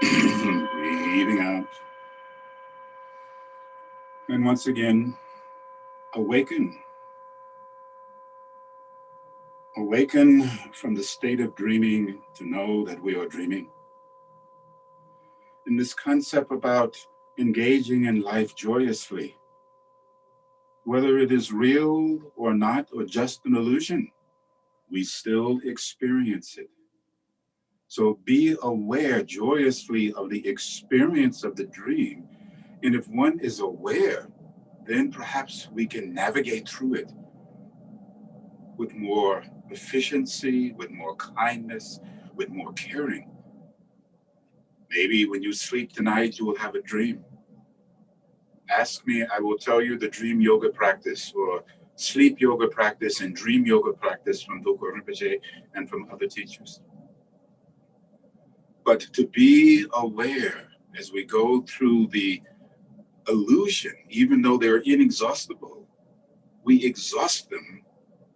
Breathing out. And once again, awaken. Awaken from the state of dreaming to know that we are dreaming. In this concept about engaging in life joyously, whether it is real or not, or just an illusion, we still experience it. So be aware joyously of the experience of the dream. And if one is aware, then perhaps we can navigate through it with more efficiency, with more kindness, with more caring. Maybe when you sleep tonight, you will have a dream. Ask me, I will tell you the dream yoga practice or sleep yoga practice and dream yoga practice from Dorje Rinpoche and from other teachers. But to be aware as we go through the illusion, even though they're inexhaustible, we exhaust them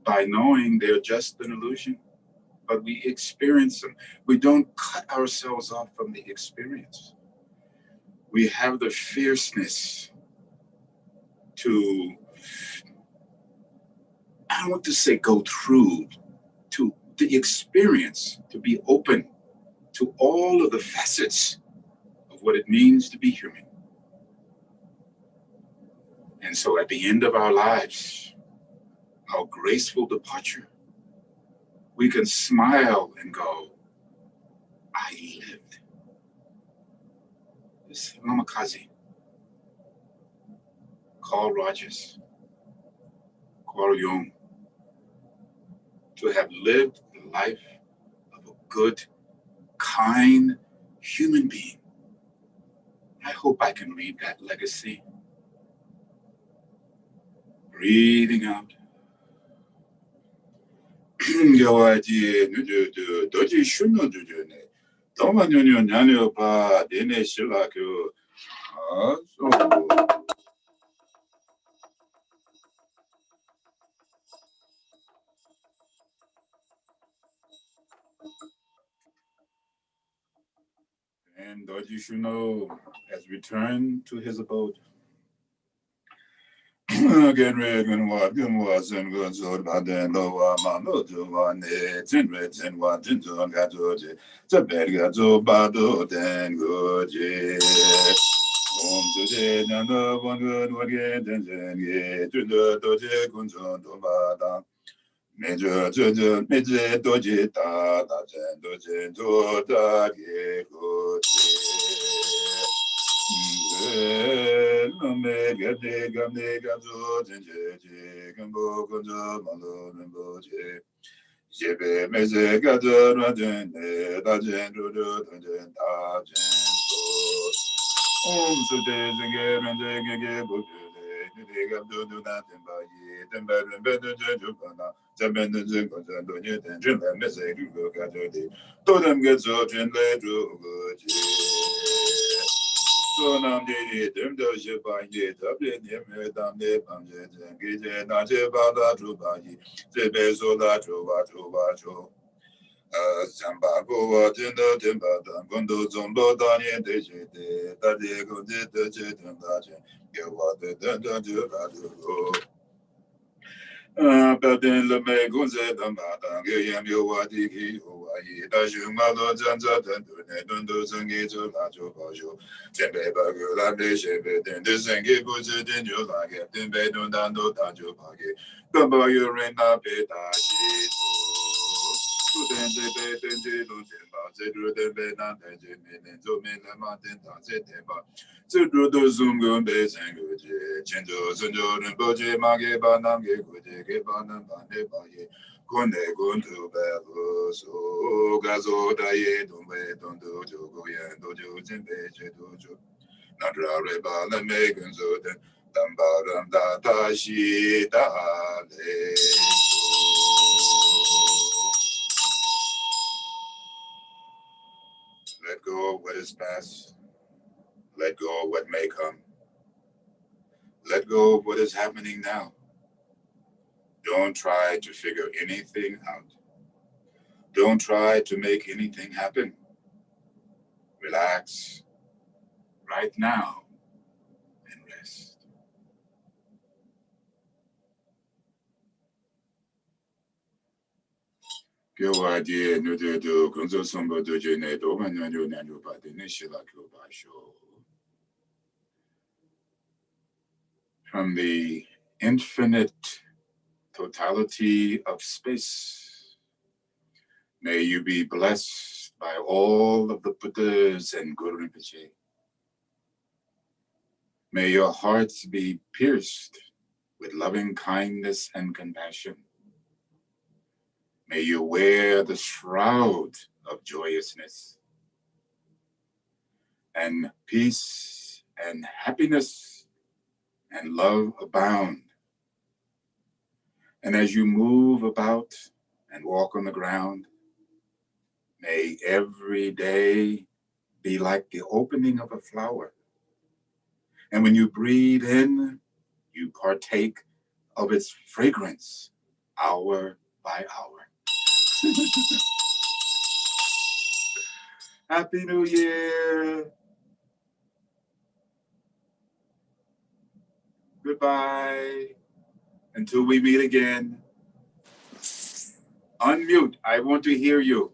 by knowing they're just an illusion, but we experience them. We don't cut ourselves off from the experience. We have the fierceness to, I don't want to say go through, to the experience, to be open to all of the facets of what it means to be human. And so at the end of our lives, our graceful departure, we can smile and go, I lived. This Lama, Carl Rogers, Carl Jung, to have lived the life of a good, kind human being. I hope I can leave that legacy. Breathing out. Yawaji, Dorje shouldn't do it. Domanyo Nyanyo Pa, Dene Shilakyo. So. And Dorje should know has returned to his abode. Again, Regan, what was and good so about the lower Mano to one, Tinreds and what Tinton got Dorje, the bed got so bad, then good. Home today, another one good, what get and get to the Dorje Kunjon to Bada. Major Dorje, Dorje, Dorje, good. Nome gade gamne gazo jenje gambo gonjo malo Rinpoche. Jebe meze gazo rajene dajen rudu dajen dajen Om sude zenge ranje gege bukule nide gabdo do natin bayi tembe rembe de jenju pana zemben jen gonjo do nye den jenle meze rugo gazo de todem gazo jenle rugo So nam de dem do je ba ye da de ne me dam de bang je ge je na je ba da tru ba yi je be so da tru ba tru Zamba go wa jin do ba da gon do zong do da nie de je de da de go de je de da je ge wa de je ba do Baden le me gonze da ma da ge yam yo wa di ki yo wa yi da ju ma do zan za den do ne don do zeng ge zo la jo ba jo zen be ba ge la de she be den de zeng ge bu zi den jo la ge den be don dan do da jo ba ge don ba yo ren na be da ji tu den de be den de do den ba ze du den be na de je me nen zo me la ma den da ze den ba ze du do zum gon be zeng ge je chen jo zhen jo ren bo je ma ge ba nam ge gu je ge ba nam ba ne ba ye Kone guntu bebu so gazo da ye dumbe dundu jogo yen dojo jinbe je dojo Nadra reba le me gunzo den damba ram da ta shi da le Let go of what is past. Let go of what may come. Let go of what is happening now. Don't try to figure anything out. Don't try to make anything happen. Relax right now and rest. Kyowaji nudu kunzo sombo doje ne doga nyanyo nyanyo bade ne shila kyobasho. From the infinite totality of space, may you be blessed by all of the Buddhas and Guru Rinpoche. May your hearts be pierced with loving kindness and compassion. May you wear the shroud of joyousness, and peace and happiness and love abound. And as you move about and walk on the ground, may every day be like the opening of a flower. And when you breathe in, you partake of its fragrance hour by hour. Happy New Year! Goodbye. Until we meet again. Unmute. I want to hear you.